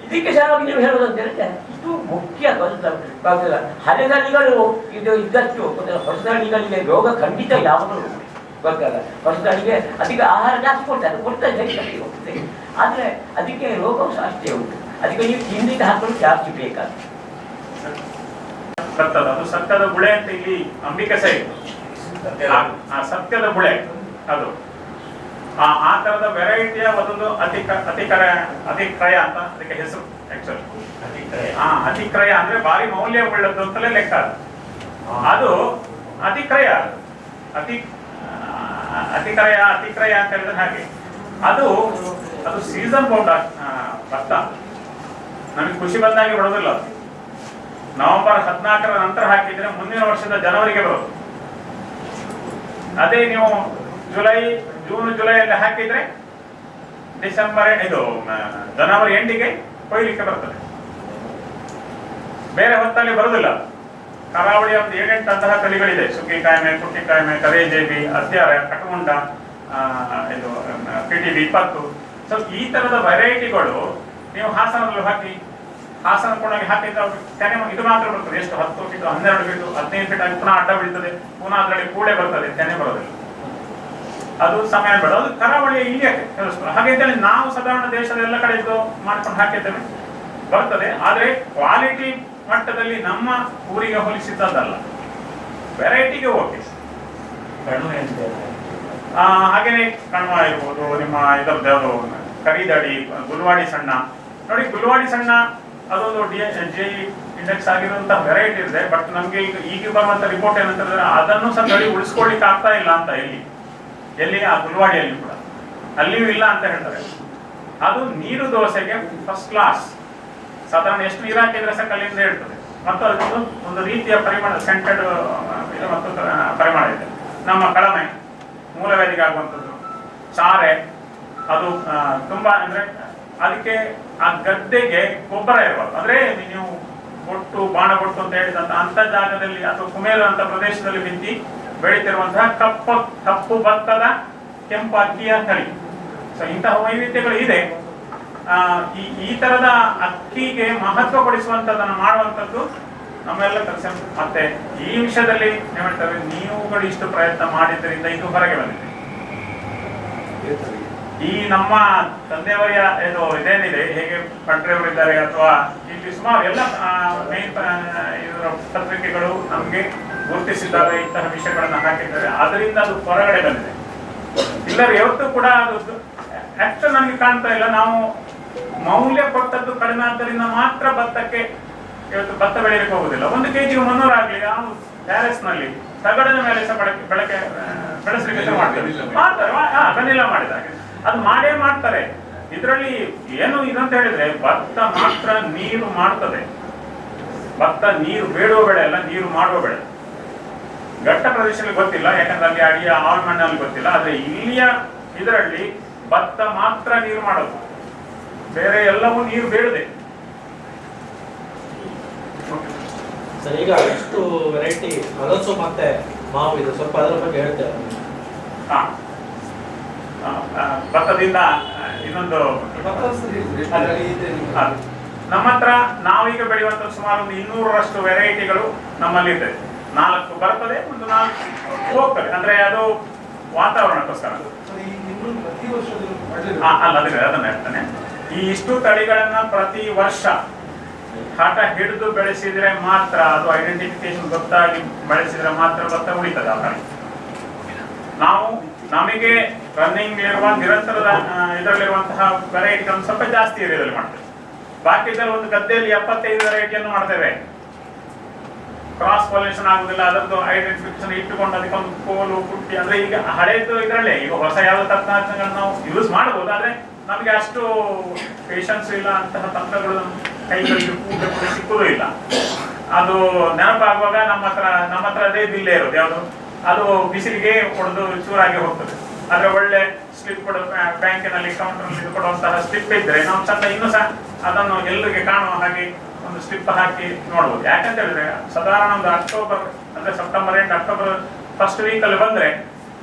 ಇದಕ್ಕೆ ಸಲುವಾಗಿ ನೀವು ಹೇಳೋದು ಅಂತ ಹೇಳಿದ್ರೆ ಇದು ಮುಖ್ಯ. ಗೊತ್ತಿಲ್ಲ, ಹಳೆದಳಿಗಳು ಇದು ಇದ್ದಷ್ಟು ಹೊಸದಳಿಗಳಿಗೆ ರೋಗ ಖಂಡಿತ ಯಾವಾಗಲೂ ಗೊತ್ತಲ್ಲ. ಹೊಸದಳಿಗೆ ಅದಕ್ಕೆ ಆಹಾರ ಜಾಸ್ತಿ ಕೊಡ್ತಾರೆ ಹೋಗ್ತದೆ, ಆದರೆ ಅದಕ್ಕೆ ರೋಗವು ಸಹ ಅಷ್ಟೇ ಉಂಟು. ಅದಕ್ಕೆ ನೀವು ತಿಂಡಿಗೆ ಹಾಕಲು ಜಾಸ್ತಿ ಬೇಕಾಗ್ತದೆ. ಅದು ಸತ್ಯದ ಬುಳೆ ಅಂತ ಇಲ್ಲಿ ಅಂಬಿಕೆ ಸೈಡ್ ಸತ್ಯದ ಬುಳೆ, ಅದು ಆ ತರದ ವೆರೈಟಿಯ ಒಂದು ಅತಿಕ್ರಯ ಅಂತ ಅದಕ್ಕೆ ಹೆಸರು. ಆಕ್ಚುಲಿ ಅತಿಕ್ರಯ ಅಂದ್ರೆ ಭಾರಿ ಮೌಲ್ಯ ಉಳ್ಳದ್ದು ಅಂತಲೇ ಲೆಕ್ಕ. ಅದು ಅತಿಕ್ರಯ ಅತಿಕ್ರಯ ಅಂತ ಹೇಳಿದ್ರೆ ಹಾಗೆ ಅದು ಸೀಸನ್ ಬೌಂಡ್ ಭತ್ತ. ನಮಗೆ ಖುಷಿ ಬಂದಾಗೆ ಬರೋದಿಲ್ಲ. ನವೆಂಬರ್ 14ರ ನಂತರ ಹಾಕಿದ್ರೆ ಮುಂದಿನ ವರ್ಷದ ಜನವರಿಗೆ ಬರೋದು. ಅದೇ ನೀವು ಜೂನ್ ಜುಲೈಯಲ್ಲಿ ಹಾಕಿದ್ರೆ ಜನವರಿ ಎಂಡಿಗೆ ಕೊಯ್ಲಿಕ್ಕೆ ಬರ್ತದೆ. ಬೇರೆ ಹೊತ್ತಲ್ಲಿ ಬರುದಿಲ್ಲ. ಕರಾವಳಿಯ ಒಂದು 7-8 ಅಂತಹ ತಳಿಗಳಿದೆ. ಸುಗ್ಗಿಕಾಯ್ಮೆ, ಕುಟ್ಟಿಕಾಯ್ಮೆ, ಕರೇಜೇಬಿ, ಅದ್ಯಾರ, ಕಟಮುಂಡ, PTB 20. ಸೊ ಈ ತರದ ವೆರೈಟಿಗಳು ನೀವು ಹಾಸನದಲ್ಲಿ ಹಾಕಿ, ಹಾಸನ ಕೊಡಾಗಿ ಹಾಕಿದ್ರೆ ತೆನೆ ಇದು ಮಾತ್ರ ಬರ್ತದೆ. ಎಷ್ಟು 10 ಫೀಟ್, 12 ಫೀಟ್, 15 ಫೀಟ್ ಆಗಿ ಪುನಃ ಅಡ್ಡ ಬೀಳ್ತದೆ. ಪುನಃ ಅದರಲ್ಲಿ ಕೂಳೆ ಬರ್ತದೆ, ತೆನೆ ಬರೋದಿಲ್ಲ. ಅದು ಸಮಯ ಬೇಡ. ಅದು ಕರಾವಳಿಯ ಇಲ್ಲಿಯೇ ಕೆಲಸ. ಹಾಗೆ ನಾವು ಸಾಧಾರಣ ದೇಶದ ಎಲ್ಲ ಕಡೆ ಇದು ಮಾಡ್ಕೊಂಡು ಹಾಕಿದ್ದೇವೆ, ಬರ್ತದೆ. ಆದ್ರೆ ಕ್ವಾಲಿಟಿ ಮಟ್ಟದಲ್ಲಿ ನಮ್ಮ ಊರಿಗೆ ಹೋಲಿಸಿದ್ದಲ್ಲ. ವೆರೈಟಿಗೆ ಓಕೆ. ಹಾಗೇನೆ ಕಣ್ವ ಇರ್ಬೋದು, ನಿಮ್ಮ ಇದರದ್ದು ಯಾವುದು ಕರಿದಡಿ, ಗುಲ್ವಾಡಿ ಸಣ್ಣ. ನೋಡಿ, ಗುಲ್ವಾಡಿ ಸಣ್ಣ ಅದೊಂದು GI ಇಂಡೆಕ್ಸ್ ಆಗಿರುವಂತಹ ವೆರೈಟಿ ಇದೆ. ಬಟ್ ನಮ್ಗೆ ಈಗ ಬರುವಂತ ರಿಪೋರ್ಟ್ ಏನಂತಂದ್ರೆ ಅದನ್ನು ಸಹ ತಳಿ ಉಳಿಸ್ಕೊಳ್ಳಿಕ್ಕೆ ಆಗ್ತಾ ಇಲ್ಲ ಅಂತ. ಎಲ್ಲಿ ಆ ಗುಲ್ವಾಡಿಯಲ್ಲಿ ಕೂಡ ಅಲ್ಲಿಯೂ ಇಲ್ಲ ಅಂತ ಹೇಳ್ತಾರೆ. ಅದು ನೀರು ದೋಸೆಗೆ ಫಸ್ಟ್ ಕ್ಲಾಸ್. ಸಾಧಾರಣ ಎಷ್ಟು ನೀರು ಹಾಕಿದ್ರೆ ಸಹ ಕಲ್ಲಿಂದ ಹೇಳ್ತದೆ. ಮತ್ತು ಅದೊಂದು ಒಂದು ರೀತಿಯ ಪರಿಮಾಣ ಸೆಂಟೆಡ್ ಮತ್ತು ಪರಿಮಾಣ ಇದೆ. ನಮ್ಮ ಕಳಮೆ ಮೂಲವ್ಯಾಧಿಗೆ ಆಗುವಂಥದ್ದು, ಸಾರೆ, ಅದು ತುಂಬಾ ಅಂದ್ರೆ ಅದಕ್ಕೆ ಆ ಗದ್ದೆಗೆ ಗೊಬ್ಬರ ಇರಬಾರ್ದು. ಅಂದ್ರೆ ನೀವು ಬಾಣ ಕೊಟ್ಟು ಅಂತ ಹೇಳಿದಂತ ಅಂತ ಜಾಗದಲ್ಲಿ ಅಥವಾ ಕುಮೇರು ಅಂತ ಪ್ರದೇಶದಲ್ಲಿ ಬಿತ್ತಿ ಬೆಳೀತಿರುವಂತಹ ಕಪ್ಪು ಭತ್ತದ ಕೆಂಪು ಅಕ್ಕಿಯ ತಳಿ. ಸೊ ಇಂತಹ ವೈವಿಧ್ಯಗಳು ಇದೆ. ಈ ತರದ ಅಕ್ಕಿಗೆ ಮಹತ್ವ ಕೊಡಿಸುವಂತದನ್ನು ಮಾಡುವಂಥದ್ದು ನಮ್ಮೆಲ್ಲ ಕೆಲಸ. ಮತ್ತೆ ಈ ವಿಷಯದಲ್ಲಿ ಹೇಳ್ತಾರೆ, ನೀವುಗಳು ಇಷ್ಟು ಪ್ರಯತ್ನ ಮಾಡಿದ್ದರಿಂದ ಇದು ಹೊರಗೆ ಬಂದಿದೆ. ಈ ನಮ್ಮ ತಂದೆಯವರ ಇದೇನಿದೆ, ಹೇಗೆ ಪಂಡ್ರೆಯವರಿದ್ದಾರೆ ಅಥವಾ ಇಲ್ಲಿ ಸುಮಾರು ಎಲ್ಲ ಮೇನ್ ಇದರ ಪತ್ರಿಕೆಗಳು ನಮಗೆ ಗುರುತಿಸಿದ್ದಾರೆ, ಇಂತಹ ವಿಷಯಗಳನ್ನ ಹಾಕಿದ್ದಾರೆ. ಅದರಿಂದ ಅದು ಹೊರಗಡೆ ಬಂದಿದೆ. ಇಲ್ಲರೂ ಯಾವತ್ತೂ ಕೂಡ ಅದು ಆಕ್ಚುಲ್ ನನಗೆ ಕಾಣ್ತಾ ಇಲ್ಲ. ನಾವು ಮೌಲ್ಯ ಕೊಟ್ಟದ್ದು ಕಡಿಮೆ ಆದ್ದರಿಂದ ಮಾತ್ರ ಭತ್ತಕ್ಕೆ ಇವತ್ತು ಭತ್ತ ಬೆಳೆಯಲಿಕ್ಕೆ ಹೋಗುದಿಲ್ಲ. 1 kg 300 ಆಗ್ಲಿ, ನಾವು ಟ್ಯಾರೆಸ್ ನಲ್ಲಿ ತಗಡಿನ ಮೇಲೆ ಸಹ ಬೆಳೆಸಲಿಕ್ಕೆ ಮಾಡ್ತಾರೆ. ಕನಿಲ ಮಾಡಿದಾಗ ಅದು ಮಾಡೇ ಮಾಡ್ತಾರೆ. ಇದರಲ್ಲಿ ಏನು ಇದಂತ ಹೇಳಿದ್ರೆ ಭತ್ತ ಮಾತ್ರ ನೀರು ಮಾಡ್ತದೆ. ಭತ್ತ ನೀರು ಬೇಡುವ ಬೆಳೆ ಅಲ್ಲ, ನೀರು ಮಾಡುವ ಬೆಳೆ. ಘಟ್ಟ ಪ್ರದೇಶದಲ್ಲಿ ಗೊತ್ತಿಲ್ಲ, ಯಾಕಂದ್ರೆ ಅಲ್ಲಿ ಅಡಿಯ ಹವಾಮಾನಲ್ಲಿ ಗೊತ್ತಿಲ್ಲ. ಆದ್ರೆ ಇಲ್ಲಿಯ ಇದರಲ್ಲಿ ಭತ್ತ ಮಾತ್ರ ನೀರು ಮಾಡೋದು, ಬೇರೆ ಎಲ್ಲವೂ ನೀರು ಬೇಡದೆ. ಸರ್, ಈಗ ಎಷ್ಟು ವೆರೈಟಿ ಹಲಸು ಮತ್ತೆ ಮಾವು ಇದೆ, ಸ್ವಲ್ಪ ಅದರ ಬಗ್ಗೆ ಹೇಳ್ತೇವೆ. ಭತ್ತದಿಂದ ಇನ್ನೊಂದು ನಮ್ಮ ಹತ್ರ ನಾವೀಗ ಬೆಳೆಯುವಂತ ಸುಮಾರು ಒಂದು 200ರಷ್ಟು ವೆರೈಟಿಗಳು ನಮ್ಮಲ್ಲಿ ಇದೆ. 4 ಬರ್ತದೆ, ಒಂದು 4 ಹೋಗ್ತದೆ. ಅಂದ್ರೆ ಅದು ವಾತಾವರಣಕ್ಕೋಸ್ಕರ ಅಲ್ಲ, ಅದನ್ನ ಹೇಳ್ತಾನೆ. ಈ ಇಷ್ಟು ತಳಿಗಳನ್ನ ಪ್ರತಿ ವರ್ಷ ಹಠ ಹಿಡಿದು ಬೆಳೆಸಿದ್ರೆ ಮಾತ್ರ, ಅದು ಐಡೆಂಟಿಫಿಕೇಶನ್ ಗೊತ್ತಾಗಿ ಬೆಳೆಸಿದ್ರೆ ಮಾತ್ರ ಭತ್ತ ಉಳಿತದೆ ಆ ತಳಿ. ನಾವು ನಮಗೆ ರನ್ನಿಂಗ್ ಇರುವ ನಿರಂತರದ ಇದರಲ್ಲಿರುವಂತಹ ವೆರೈಟಿಗಳನ್ನು ಸ್ವಲ್ಪ ಜಾಸ್ತಿ ಏರಿಯಾದಲ್ಲಿ ಮಾಡ್ತೇವೆ. ಬಾಕಿದಲ್ಲಿ ಒಂದು ಗದ್ದೆಯಲ್ಲಿ 75 ವೆರೈಟಿಯನ್ನು ಮಾಡ್ತೇವೆ. ಕ್ರಾಸ್ ಪಾಲಿನೇಷನ್ ಆಗುದಿಲ್ಲ, ಅದರದ್ದು ಐಡೆಂಟಿಫಿಕೇಶನ್ ಇಟ್ಟುಕೊಂಡು ಅದಕ್ಕೆ ಒಂದು ಕೋಲು ಕುಟ್ಟಿ, ಅಂದ್ರೆ ಈಗ ಹಳೆಯದು ಇದರಲ್ಲೇ ಈಗ ಹೊಸ ಯಾವ ತಂತ್ರಜ್ಞಾನಗಳನ್ನು ನಾವು ಯೂಸ್ ಮಾಡಬಹುದು. ಆದ್ರೆ ನಮಗೆ ಅಷ್ಟು ಪೇಷನ್ಸ್ ಇಲ್ಲ, ಅಂತಹ ತಂತ್ರಗಳು ಕೈಗಳಿಗೆ ಕೂಡ ಸಿಕ್ಕುದೂ ಇಲ್ಲ. ಅದು ನೆನಪಾಗುವಾಗ ನಮ್ಮ ಹತ್ರ ಅದೇ ಬಿಲ್ಲೇ ಇರೋದು ಯಾವುದು, ಅದು ಬಿಸಿಲಿಗೆ ಹೊಡೆದು ಚೂರಾಗಿ ಹೋಗ್ತದೆ. ಆದ್ರೆ ಒಳ್ಳೆ ಸ್ಲಿಪ್ ಕೊಡೋ ಬ್ಯಾಂಕಿನಲ್ಲಿ ಕೌಂಟರ್ ಕೊಡುವಂತಹ ಸ್ಲಿಪ್ ಇದ್ರೆ ನಾವು ಚಂದ ಇನ್ನೂ ಸಹ ಅದನ್ನು ಎಲ್ಲರಿಗೆ ಕಾಣುವ ಹಾಗೆ ಒಂದು ಸ್ಲಿಪ್ ಹಾಕಿ ನೋಡ್ಬೋದು. ಯಾಕಂತ ಹೇಳಿದ್ರೆ ಸಾಧಾರಣ ಒಂದು ಅಕ್ಟೋಬರ್ ಅಂದ್ರೆ September end October first week ಅಲ್ಲಿ ಬಂದ್ರೆ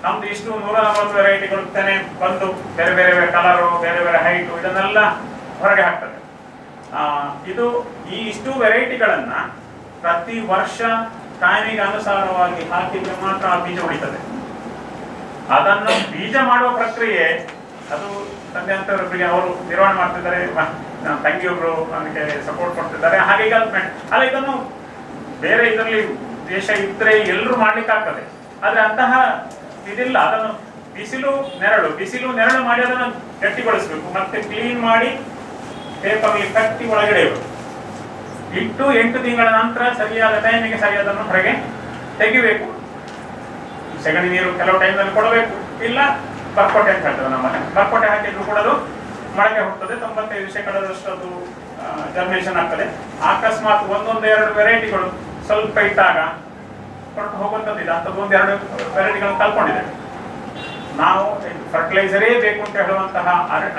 ನಮ್ದು ಇಷ್ಟು 140 ವೆರೈಟಿಗಳು ತಾನೆ ಬಂದು ಬೇರೆ ಬೇರೆ ಕಲರು, ಬೇರೆ ಬೇರೆ ಹೈಟು, ಇದನ್ನೆಲ್ಲ ಹೊರಗೆ ಹಾಕ್ತದೆ. ಇದು ಈ ಇಷ್ಟು ವೆರೈಟಿಗಳನ್ನ ಪ್ರತಿ ವರ್ಷ ಟೈಮಿಗೆ ಅನುಸಾರವಾಗಿ ಹಾಕಿದ್ರೆ ಮಾತ್ರ ಆ ಬೀಜ ಉಳಿತದೆ. ಅದನ್ನು ಬೀಜ ಮಾಡುವ ಪ್ರಕ್ರಿಯೆ ಅದು ತಂದೆ ಅಂತವರೊಬ್ಬರಿಗೆ ಅವರು ನಿರ್ವಹಣೆ ಮಾಡ್ತಿದ್ದಾರೆ, ತಂಗಿಯೊಬ್ರು ನನಗೆ ಸಪೋರ್ಟ್ ಕೊಡ್ತಿದ್ದಾರೆ. ಹಾಗೆ ಅಲ್ಲ, ಇದನ್ನು ಬೇರೆ ಇದರಲ್ಲಿ ದೇಶ ಇದ್ರೆ ಎಲ್ಲರೂ ಮಾಡ್ಲಿಕ್ಕೆ ಆಗ್ತದೆ. ಆದ್ರೆ ಅಂತಹ ಇದಿಲ್ಲ. ಅದನ್ನು ಬಿಸಿಲು ನೆರಳು ಮಾಡಿ ಅದನ್ನು ಗಟ್ಟಿಗೊಳಿಸಬೇಕು, ಮತ್ತೆ ಕ್ಲೀನ್ ಮಾಡಿ ಪೇಪರ್ಲಿ ಕಟ್ಟಿ ಒಳಗಡೆ ಇಟ್ಟು 8 ತಿಂಗಳ ನಂತರ ಸರಿಯಾದ ಟೈಮಿಗೆ ಸರಿಯಾದನ್ನು ಹೊರಗೆ ತೆಗಿಬೇಕು. ಸೆಗಣಿ ನೀರು ಕೆಲವು ಟೈಮ್ನಲ್ಲಿ ಕೊಡಬೇಕು, ಇಲ್ಲ ಬರ್ಕೋಟೆ ಅಂತ ಹೇಳ್ತೇವೆ ನಮ್ಮಲ್ಲಿ. ಬರ್ಕೋಟೆ ಹಾಕಿದ್ರು ಕೂಡ ಅದು ಮೊಳಕೆ ಹೋಗ್ತದೆ. 95% ಅದು ಜರ್ಮಿನೇಷನ್ ಆಗ್ತದೆ. ಅಕಸ್ಮಾತ್ 1-2 ವೆರೈಟಿಗಳು ಸ್ವಲ್ಪ ಇಟ್ಟಾಗ ಹೊರಟು ಹೋಗುವಂಥದ್ದು ಇದೆ. ಅಂಥದ್ದು 1-2 ವೆರೈಟಿಗಳನ್ನು ಕಲ್ಕೊಂಡಿದೆ. ನಾವು ಫರ್ಟಿಲೈಸರೇ ಬೇಕು ಅಂತ ಹೇಳುವಂತಹ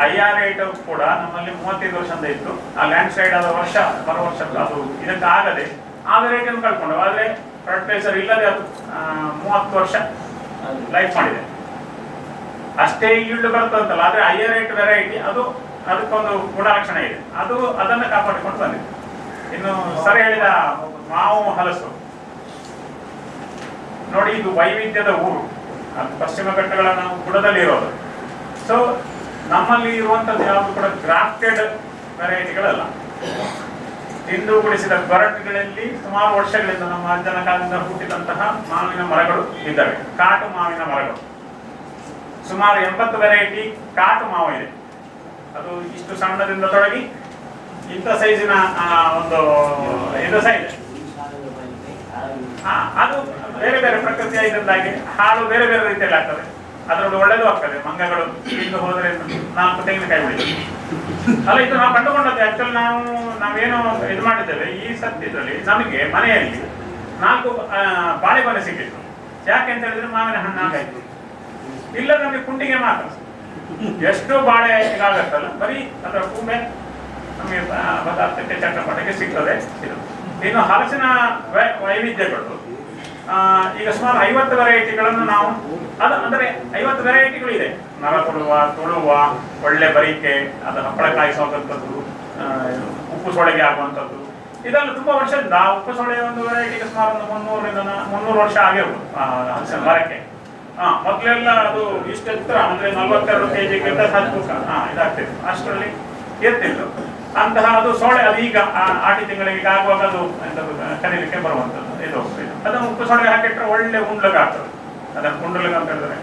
IR8 ಕೂಡ ನಮ್ಮಲ್ಲಿ 35 ವರ್ಷದಿಂದ ಇತ್ತು. ಆ ಲ್ಯಾಂಡ್ ಸ್ಲೈಡ್ ಆದ ವರ್ಷ ಬರೋ ವರ್ಷ ಅದು ಇದಕ್ಕೆ ಆಗದೆ ಆ ವೆರೈಟಿಯನ್ನು ಕಳ್ಕೊಂಡು, ಆದ್ರೆ ಫರ್ಟಿಲೈಸರ್ ಇಲ್ಲದೆ ಅದು 30 ವರ್ಷ ಲೈಫ್ ಮಾಡಿದೆ. ಅಷ್ಟೇ ಈಲ್ಡ್ ಬರ್ತದಂತಲ್ಲ. ಆದ್ರೆ IR8 ವೆರೈಟಿ ಅದು ಅದಕ್ಕೊಂದು ಗುಣಲಕ್ಷಣ ಇದೆ, ಅದನ್ನ ಕಾಪಾಡಿಕೊಂಡು ಬಂದಿದೆ. ಇನ್ನು ಸರ್ ಹೇಳಿದ ಮಾವು ಹಲಸು ನೋಡಿ, ಇದು ವೈವಿಧ್ಯದ ಊರು. ಅದು ಪಶ್ಚಿಮ ಘಟ್ಟಗಳ ನಾವು ಬುಡದಲ್ಲಿ ಇರೋದು. ಸೊ ನಮ್ಮಲ್ಲಿ ಇರುವಂತದ್ದು ಯಾವುದು ಕೂಡ ಗ್ರಾಫ್ಟೆಡ್ ವೆರೈಟಿಗಳಲ್ಲ. ತಿಂದುಗುಡಿಸಿದ ಗೊರಟುಗಳಲ್ಲಿ ಸುಮಾರು ವರ್ಷಗಳಿಂದ ನಮ್ಮ ಅಜ್ಜನ ಕಾಲದಿಂದ ಹುಟ್ಟಿದಂತಹ ಮಾವಿನ ಮರಗಳು ಇದ್ದಾವೆ. ಕಾಟು ಮಾವಿನ ಮರಗಳು ಸುಮಾರು 80 ವೆರೈಟಿ ಕಾಟು ಮಾವು ಇದೆ. ಅದು ಇಷ್ಟು ಸಣ್ಣದಿಂದ ತೊಡಗಿ ಇಂಥ ಸೈಜಿನ ಒಂದು ಇದು ಸಹ ಇದೆ. ಅದು ಬೇರೆ ಬೇರೆ ಪ್ರಕೃತಿಯ ಇದರಿಂದಾಗಿ ಹಾಳು ಬೇರೆ ಬೇರೆ ರೀತಿಯಲ್ಲಿ ಆಗ್ತದೆ. ಅದರೊಳಗೆ ಒಳ್ಳೇದು ಆಗ್ತದೆ. ಮಂಗಗಳು ತಿಂದು ಹೋದ್ರೆ 4 ತೆಂಗಿನಕಾಯಿ ಉಳಿತು ಅಲ್ಲ. ಇದು ನಾವು ಕಂಡುಕೊಂಡದ್ದು. ಆಕ್ಚುಲಿ ನಾವೇನು ಇದು ಮಾಡಿದ್ದೇವೆ ಈ ಸದ್ಯದಲ್ಲಿ ನಮಗೆ ಮನೆಯಲ್ಲಿ 4 ಬಾಳೆಗೊನೆ ಸಿಕ್ಕಿತ್ತು. ಯಾಕೆ ಅಂತ ಹೇಳಿದ್ರೆ ಮಾವಿನ ಹಣ್ಣು ಆಗಾಯ್ತು. ಇಲ್ಲ ನಮಗೆ ಕುಂಡಿಗೆ ಮಾತ್ರ ಎಷ್ಟು ಬಾಳೆ ಇದಾಗತ್ತಲ್ಲ, ಬರೀ ಅದರ ಕೂಂಬೆ ನಮಗೆ ಪದಾರ್ಥಕ್ಕೆ ಚಟ್ಟಪಟಕ್ಕೆ ಸಿಗ್ತದೆ. ಇದು ಇನ್ನು ಹಲಸಿನ ವೈವಿಧ್ಯಗಳು ಈಗ ಸುಮಾರು 50 ವೆರೈಟಿಗಳನ್ನು ನಾವು ಅಂದ್ರೆ 50 ವೆರೈಟಿಗಳು ಇದೆ. ನರ ತುಳುವ ಒಳ್ಳೆ ಬರಿಕೆ, ಅದು ಹಪ್ಪಳ ಕಾಯಿಸುವಂಥದ್ದು, ಉಪ್ಪು ಸೊಳೆಗೆ ಆಗುವಂಥದ್ದು, ಇದೆಲ್ಲ ತುಂಬಾ ವರ್ಷದಿಂದ. ಉಪ್ಪು ಸೊಳೆ ಒಂದು ವೆರೈಟಿಗೆ ಸುಮಾರು ಒಂದು 300 ವರ್ಷ ಆಗಿರ್ಬೋದು ಹಲಸಿನ ಮರಕ್ಕೆ. ಮೊದಲೆಲ್ಲ ಅದು ಇಷ್ಟು ಎತ್ತರ ಅಂದ್ರೆ 42 kg ಇದಾಗ್ತಿತ್ತು, ಅಷ್ಟರಲ್ಲಿ ಎತ್ತಿತ್ತು ಅಂತಹ ಅದು ಸೊಳೆ. ಅದು ಈಗ ಆಟಿ ತಿಂಗಳಿಗೆ ಆಗುವಾಗ ಅದು ಕರೀಲಿಕ್ಕೆ ಬರುವಂಥದ್ದು. ಇದು ಅದನ್ನು ಉಪ್ಪು ಸೊಳೆಗೆ ಹಾಕಿಟ್ರೆ ಒಳ್ಳೆ ಉಂಡ್ಲಗ ಆಗ್ತದೆ. ಅದನ್ನು ಕುಂಡ್ಲಗ ಅಂತ ಹೇಳಿದ್ರೆ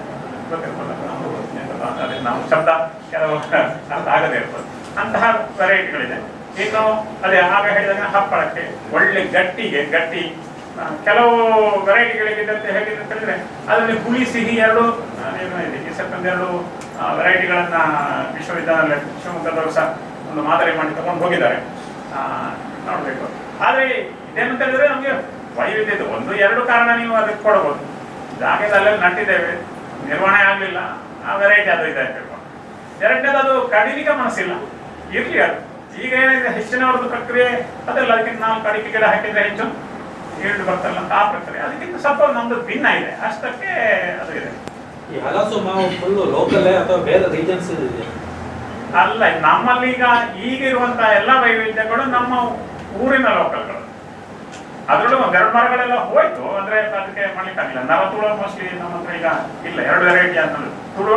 ಅದೇ ನಾವು ಶಬ್ದ ಕೆಲವು ಅರ್ಥ ಆಗದೇ ಇರ್ತದೆ. ಅಂತಹ ವೆರೈಟಿಗಳಿದೆ. ಇನ್ನು ಅದೇ ಆಗ ಹೇಳಿದಾಗ ಹಪ್ಪಳಕ್ಕೆ ಒಳ್ಳೆ ಗಟ್ಟಿ ಕೆಲವು ವೆರೈಟಿಗಳಿಗೆ ಹೇಗಿದೆ ಅಂತ ಹೇಳಿದ್ರೆ ಅದರಲ್ಲಿ ಹುಳಿ ಸಿಹಿ 2 ಇದೆ. ಈ ಸೆಕೆಂಡ್ 2 ವೆರೈಟಿಗಳನ್ನ ವಿಶ್ವವಿದ್ಯಾಲಯ ಶಿವಮೊಗ್ಗದವರು ಸಹ ಒಂದು ಮಾದರಿ ಮಾಡಿ ತಗೊಂಡು ಹೋಗಿದ್ದಾರೆ, ನೋಡ್ಬೇಕು. ಆದ್ರೆ ಇದೇನಂತ ಹೇಳಿದ್ರೆ ನಮಗೆ ವೈವಿಧ್ಯ ಇದೆ. ಒಂದು ಎರಡು ಕಾರಣ ನೀವು ಅದಕ್ಕೆ ಕೊಡ್ಬೋದು. ಜಾಗದಲ್ಲಿ ನಟ್ಟಿದ್ದೇವೆ, ನಿರ್ವಹಣೆ ಆಗಲಿಲ್ಲ, ಆ ವೆರೈಟಿ ಅದು ಇದೆ ಅಂತ ಹೇಳ್ಬೋದು. ಎರಡನೇದು ಅದು ಕಡಿಲಿಕ್ಕೆ ಮನಸ್ಸಿಲ್ಲ, ಇರಲಿ ಅದು. ಈಗ ಏನಿದೆ ಹೆಚ್ಚಿನವ್ರದ್ದು ಪ್ರಕ್ರಿಯೆ ಅದೆಲ್ಲ, ಅದಕ್ಕೆ 4 ಅಡಿಕೆ ಗಿಡ ಹಾಕಿದ್ರೆ ಹೆಚ್ಚು ಈಲ್ಡ್ ಬರ್ತಲ್ಲ ಅಂತ ಆ ಪ್ರಕ್ರಿಯೆ. ಅದಕ್ಕಿಂತ ಸ್ವಲ್ಪ ನಮ್ದು ಭಿನ್ನ ಇದೆ, ಅಷ್ಟಕ್ಕೆ ಅದು ಇದೆ. ಈ ಹಲಸು ಮಾವು ಫುಲ್ ಲೋಕಲ್ ಅಥವಾ ಬೇರೆ ರೀಜನ್ಸ್ ಇದೆ? ಅಲ್ಲ, ನಮ್ಮಲ್ಲಿ ಈಗ ಇರುವಂತಹ ಎಲ್ಲ ವೈವಿಧ್ಯಗಳು ನಮ್ಮ ಊರಿನ ಲೋಕಲ್ಗಳು. ಅದರಲ್ಲೂ 2 ಮರಗಳೆಲ್ಲ ಹೋಯ್ತು, ಅಂದ್ರೆ ಅದಕ್ಕೆ ಮಾಡ್ಲಿಕ್ಕಾಗಿಲ್ಲ. ನರ ತುಳು ಮೋಸ್ಟ್ಲಿ ನಮ್ಮ ಹತ್ರ ಈಗ ಇಲ್ಲ, 2 ವೆರೈಟಿ ಅಂತ. ತುಳು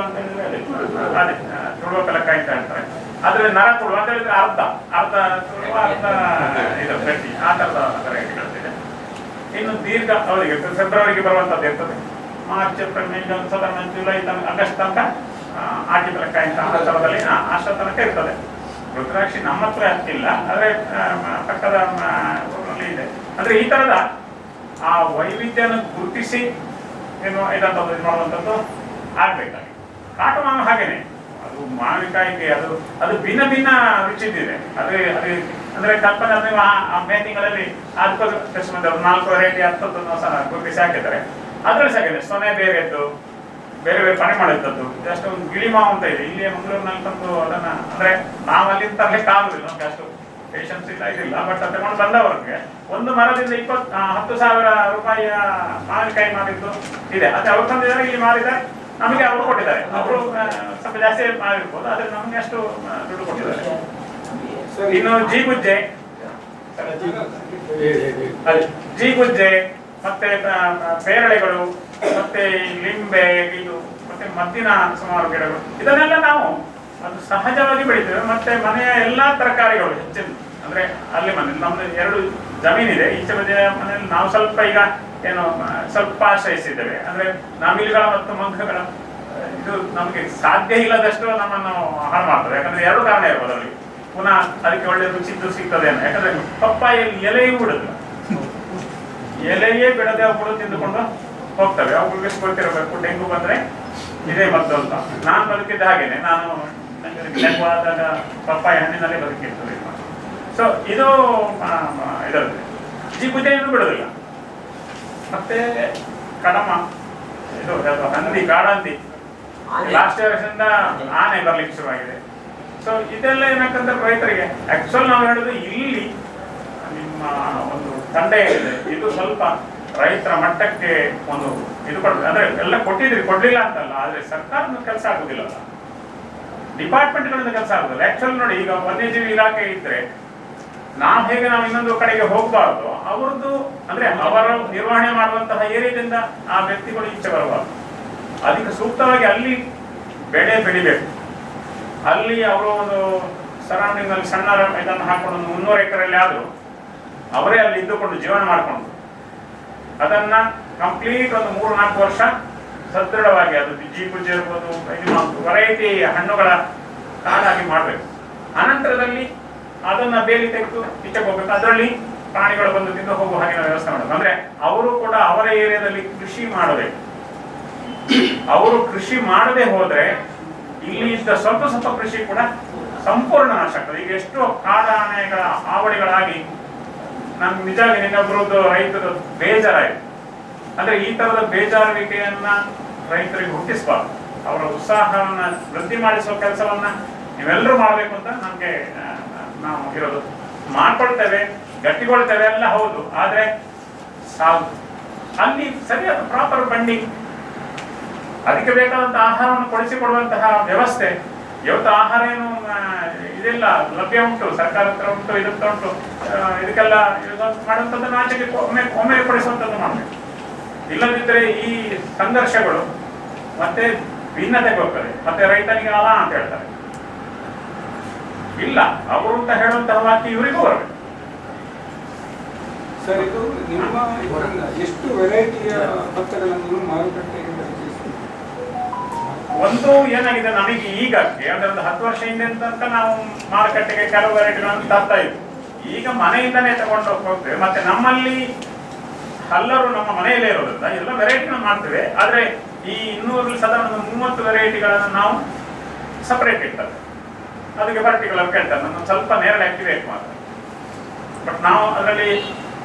ಅಂತ ಹೇಳಿದ್ರೆ ಅದೇ ತುಳುವ ಕಲಕಾಯಿ ಅಂತ ಹೇಳ್ತಾರೆ. ಆದ್ರೆ ನರ ತುಳು ಅಂತ ಹೇಳಿದ್ರೆ ಅರ್ಧ ತುಳು ಅರ್ಧ ಇದು ಗಟ್ಟಿ, ಆ ತರದ ವೆರೈಟಿಗಳಿದೆ. ಇನ್ನು ದೀರ್ಘ ಅವರಿಗೆ ಫೆಬ್ರವರಿಗೆ ಬರುವಂತದ್ದು ಇರ್ತದೆ. ಮಾರ್ಚ್, ಏಪ್ರಿಲ್, ಮೇ, ಜೂನ್, ಸಾಧಾರಣ ಜುಲೈ ಆಗಸ್ಟ್ ತನಕ ಆಟಿ ಕಲಕಾಯಿ ಅಂತ ಆ ಥರದಲ್ಲಿ ಅಷ್ಟ ತನಕ ಇರ್ತದೆ. ರುದ್ರಾಕ್ಷಿ ನಮ್ಮ ಹತ್ರ ಇಲ್ಲ, ಆದ್ರೆ ಪಕ್ಕದ ಊರಲ್ಲಿ ಇದೆ. ಅಂದ್ರೆ ಈ ತರದ ಆ ವೈವಿಧ್ಯನ ಗುರುತಿಸಿ ಏನು ಇದಂಥದ್ದು ಇದು ಮಾಡುವಂಥದ್ದು ಆಗ್ಬೇಕಾಗಿ. ಕಾಟು ಮಾವು ಹಾಗೇನೆ, ಅದು ಮಾವಿನಕಾಯಿಗೆ ಅದು ಭಿನ್ನ ಭಿನ್ನ ರುಚಿದಿದೆ. ಅದೇ ಅಂದ್ರೆ ಕಲ್ಪನೆ ಅಂದ್ರೆ ಮೇ ತಿಂಗಳಲ್ಲಿ ಅದಕ್ಕೋಸ್ಕರ ಟೆಸ್ಟ್ ಮಾಡಿದ್ರು 4 ವೆರೈಟಿ 10 ಸಹ ಗುರುತಿಸಿ ಹಾಕಿದ್ದಾರೆ. ಅದ್ರಲ್ಲಿ ಸಾಗಿದೆ ಸೊನೆ ಬೇರೆದ್ದು, ಬೇರೆ ಬೇರೆ ಪಣಿ ಮಾಡಿದ್ದದ್ದು. ಅಷ್ಟು ಒಂದು ಗಿಳಿ ಮಾವು ಅಂತ ಇದೆ ಇಲ್ಲಿ ಮಂಗಳೂರಿನಲ್ಲಿ ತಂದು ಅದನ್ನ, ಅಂದ್ರೆ ನಾವು ಅಲ್ಲಿ ತರಲಿಕ್ಕೆ ಆಗುದಿಲ್ಲ, ನಮ್ಗೆ ಅಷ್ಟು ಪೇಷನ್ಸ್ ಇಲ್ಲ ಇದಿಲ್ಲ. ಬಟ್ ತಗೊಂಡು ಬಂದವರಿಗೆ ಒಂದು ಮರದಿಂದ 10,000 ರೂಪಾಯಿಯ ಮಾವಿನಕಾಯಿ ಮಾಡಿದ್ದು ಇದೆ. ಅದೇ ಅವ್ರು ತಂದಿದ್ದಾರೆ, ಇಲ್ಲಿ ಮಾಡಿದ್ದಾರೆ, ನಮಗೆ ಅವರು ಕೊಟ್ಟಿದ್ದಾರೆ. ಅವರು ಸ್ವಲ್ಪ ಜಾಸ್ತಿ ಮಾಡಿರ್ಬೋದು, ಆದ್ರೆ ನಮ್ಗೆ ಅಷ್ಟು ದುಡ್ಡು ಕೊಟ್ಟಿದ್ದಾರೆ. ಇನ್ನು ಜೀಗುಜ್ಜೆ ಮತ್ತೆ ಪೇರಳೆಗಳು, ಮತ್ತೆ ಲಿಂಬೆ, ಇದು ಮತ್ತೆ ಮದ್ದಿನ ಸುಮಾರು ಗಿಡಗಳು, ಇದನ್ನೆಲ್ಲ ನಾವು ಅದು ಸಹಜವಾಗಿ ಬೆಳಿತೇವೆ. ಮತ್ತೆ ಮನೆಯ ಎಲ್ಲಾ ತರಕಾರಿಗಳು ಹೆಚ್ಚಿನ, ಅಂದ್ರೆ ಅಲ್ಲಿ ಮನೇಲಿ ನಮ್ದು 2 ಜಮೀನಿದೆ. ಈಚೆ ಬದಿಯ ಮನೆಯಲ್ಲಿ ನಾವು ಸ್ವಲ್ಪ ಈಗ ಏನು ಸ್ವಲ್ಪ ಆಶ್ರಯಿಸಿದ್ದೇವೆ. ಅಂದ್ರೆ ನವಿಲುಗಳ ಮತ್ತು ಮಂಗಗಳ ಇದು ನಮ್ಗೆ ಸಾಧ್ಯ ಇಲ್ಲದಷ್ಟು ನಮ್ಮನ್ನು ಹಾಳು ಮಾಡ್ತದೆ. ಯಾಕಂದ್ರೆ 2 ಕಾರಣ ಇರ್ಬೋದು ಅಲ್ಲಿ. ಪುನಃ ಅದಕ್ಕೆ ಒಳ್ಳೆ ರುಚಿದ್ದು ಸಿಗ್ತದೆ ಅಂತ. ಯಾಕಂದ್ರೆ ಪಪ್ಪಾಯಲ್ಲಿ ಎಲೆಯೂ ಬಿಡುದಿಲ್ಲ, ಎಲೆಯೇ ಬಿಡದೆ ಅವುಗಳು ತಿಂದುಕೊಂಡು ಹೋಗ್ತವೆ. ಅವುಗಳಿಗೆ ಗೊತ್ತಿರಬೇಕು ಡೆಂಗು ಬಂದ್ರೆ ಇದೇ ಮದ್ದು ಅಂತ. ನಾನು ಬದುಕಿದ್ದ ಹಾಗೇನೆ, ನಾನು ಡೆಂಗು ಆದಾಗ ಪಪ್ಪಾಯ ಹಣ್ಣಿನಲ್ಲೇ ಬದುಕಿರ್ತದೆ. ಸೊ ಇದು ಇದರಲ್ಲಿ ಜೀಗುಜ್ಜೆಯನ್ನು ಬಿಡುದಿಲ್ಲ. ಮತ್ತೆ ಕಡಮ, ಇದು ಹಂದಿ, ಕಾಡಂದಿ, ಲಾಸ್ಟ್ ವರ್ಷದಿಂದ ಆನೆ ಬರ್ಲಿಕ್ಕೆ ಶುರುವಾಗಿದೆ. ಸೊ ಇದೆಲ್ಲ ಏನಕ್ಕಂದ್ರೆ ರೈತರಿಗೆ ಆಕ್ಚುಲ್ ನಾವು ಹೇಳುದು ಇಲ್ಲಿ ನಿಮ್ಮ ಒಂದು ತಂಡ ಏನಿದೆ ಇದು ಸ್ವಲ್ಪ ರೈತರ ಮಟ್ಟಕ್ಕೆ ಒಂದು ಇದು ಕೊಡ್ತದೆ. ಅಂದ್ರೆ ಎಲ್ಲ ಕೊಟ್ಟಿದ್ರಿ, ಕೊಡ್ಲಿಲ್ಲ ಅಂತಲ್ಲ, ಆದ್ರೆ ಸರ್ಕಾರದ ಕೆಲಸ ಆಗುದಿಲ್ಲ, ಡಿಪಾರ್ಟ್ಮೆಂಟ್ಗಳಿಂದ ಕೆಲಸ ಆಗುದಿಲ್ಲ. ಆಕ್ಚುಲ್ ನೋಡಿ, ಈಗ ವನ್ಯಜೀವಿ ಇಲಾಖೆ ಇದ್ರೆ ನಾವು ಹೇಗೆ ನಾವು ಇನ್ನೊಂದು ಕಡೆಗೆ ಹೋಗಬಾರ್ದು, ಅವ್ರದ್ದು ಅಂದ್ರೆ ಅವರ ನಿರ್ವಹಣೆ ಮಾಡುವಂತಹ ಏರಿಯಾದಿಂದ ಆ ವ್ಯಕ್ತಿಗಳು ಈಚೆ ಬರಬಾರ್ದು. ಅದಕ್ಕೆ ಸೂಕ್ತವಾಗಿ ಅಲ್ಲಿ ಬೆಳೆ ಬೆಳಿಬೇಕು. ಅಲ್ಲಿ ಅವರು ಒಂದು ಸರೌಂಡಿಂಗ್ ನಲ್ಲಿ ಸಣ್ಣ ಇದನ್ನು ಹಾಕೊಂಡು 300 ಎಕರೆಯಲ್ಲಿ ಆದ್ರೂ ಅವರೇ ಅಲ್ಲಿ ಇದ್ದುಕೊಂಡು ಜೀವನ ಮಾಡಿಕೊಂಡು ಅದನ್ನ ಕಂಪ್ಲೀಟ್ ಒಂದು 3-4 ವರ್ಷ ಸದೃಢವಾಗಿ, ಅದು ಜೀಗುಜ್ಜೆ ಇರ್ಬೋದು, ವೆರೈಟಿ ಹಣ್ಣುಗಳ ಕಾಡಾಗಿ ಮಾಡಬೇಕು. ಅನಂತರದಲ್ಲಿ ಅದನ್ನ ಬೇಲಿ ತೆಗೆದು ಈಚೆಗೆ ಹೋಗ್ಬೇಕು. ಅದರಲ್ಲಿ ಪ್ರಾಣಿಗಳು ಬಂದು ತಿಂದು ಹೋಗುವ ಹಾಗೆ ವ್ಯವಸ್ಥೆ ಮಾಡಬೇಕು. ಅಂದ್ರೆ ಅವರು ಕೂಡ ಅವರ ಏರಿಯಾದಲ್ಲಿ ಕೃಷಿ ಮಾಡಬೇಕು. ಅವರು ಕೃಷಿ ಮಾಡದೆ ಹೋದ್ರೆ ಇಲ್ಲಿ ಇದ್ದ ಸ್ವಲ್ಪ ಸ್ವಲ್ಪ ಕೃಷಿ ಕೂಡ ಸಂಪೂರ್ಣ ನಾಶ ಆಗ್ತದೆ. ಈಗ ಎಷ್ಟೋ ಕಾಡಾನೆಗಳ ಹಾವಳಿಗಳಾಗಿ ನಮ್ಗೆ ನಿಜವಾಗಿ ನಿನ್ನೊಬ್ಬರದ್ದು ರೈತರು ಬೇಜಾರಾಯಿತು. ಅಂದ್ರೆ ಈ ತರದ ಬೇಜಾರುವಿಕೆಯನ್ನ ರೈತರಿಗೆ ಹುಟ್ಟಿಸಬಾರ್ದು. ಅವರ ಉತ್ಸಾಹವನ್ನ ವೃದ್ಧಿ ಮಾಡಿಸುವ ಕೆಲಸವನ್ನ ನೀವೆಲ್ಲರೂ ಮಾಡ್ಬೇಕು ಅಂತ ನಮ್ಗೆ ನಾವು ಇರೋದು. ಮಾಡ್ಕೊಳ್ತೇವೆ, ಗಟ್ಟಿಗೊಳ್ತೇವೆ ಎಲ್ಲ ಹೌದು, ಆದ್ರೆ ಸಾಕು ಅಲ್ಲಿ ಸರಿಯಾದ ಪ್ರಾಪರ್ ಬಂಡಿಂಗ್, ಅದಕ್ಕೆ ಬೇಕಾದಂತಹ ಆಹಾರವನ್ನು ಕೊಡಿಸಿಕೊಡುವಂತಹ ವ್ಯವಸ್ಥೆ. ಇವತ್ತು ಆಹಾರ ಏನು ಇದೆಲ್ಲ ಲಭ್ಯ ಉಂಟು, ಸರ್ಕಾರ ಹತ್ರ ಉಂಟು, ಇದಕ್ಕ ಉಂಟು, ಇದಕ್ಕೆಲ್ಲ ಮಾಡುವಂಥದ್ದನ್ನು ಆಚೆಗೆ ಒಮ್ಮೆ ಕೊಡಿಸುವಂಥದ್ದು ಮಾಡಬೇಕು. ಇಲ್ಲದಿದ್ದರೆ ಈ ಸಂಘರ್ಷಗಳು ಮತ್ತೆ ಭಿನ್ನತೆಗೆ ಹೋಗ್ತದೆ. ಮತ್ತೆ ರೈತನಿಗೆ ಅಲ್ಲ ಅಂತ ಹೇಳ್ತಾರೆ. ಇಲ್ಲ, ಅವರು ಅಂತ ಹೇಳುವಂತಹ ವಾಕ್ಯ ಇವರಿಗೂ ಬರಬೇಕು. ಸರ್, ಇದು ನಿಮ್ಮ ಎಷ್ಟು ವೆರೈಟಿಯ ಭತ್ತಗಳನ್ನು ಮಾರುಕಟ್ಟೆಗೆ ಒಂದು ಏನಾಗಿದೆ ನಮಗೆ ಈಗಕ್ಕೆ, ಅಂದ್ರೆ ಒಂದು 10 ವರ್ಷ ಹಿಂದೆ ತನಕ ನಾವು ಮಾರುಕಟ್ಟೆಗೆ ಕೆಲವು ವೆರೈಟಿಗಳನ್ನು ತರ್ತಾ ಇದ್ವಿ. ಈಗ ಮನೆಯಿಂದನೇ ತಗೊಂಡು ಹೋಗ್ತೇವೆ. ಮತ್ತೆ ನಮ್ಮಲ್ಲಿ ಹಲ್ಲರು ನಮ್ಮ ಮನೆಯಲ್ಲೇ ಇರೋದ್ರಿಂದ ಎಲ್ಲ ವೆರೈಟಿನ ಮಾಡ್ತೇವೆ. ಆದ್ರೆ ಈ 200 ಸಾಧಾರಣ 30 ವೆರೈಟಿಗಳನ್ನು ನಾವು ಸಪರೇಟ್ ಇರ್ತದೆ. ಅದಕ್ಕೆ ಪರ್ಟಿಕ್ಯುಲರ್ ಕೇಳ್ತಾರೆ, ನಮ್ಮ ಸ್ವಲ್ಪ ನೇರಳೆ ಆಕ್ಟಿವೇಟ್ ಮಾತ್ರ. ಬಟ್ ನಾವು ಅದರಲ್ಲಿ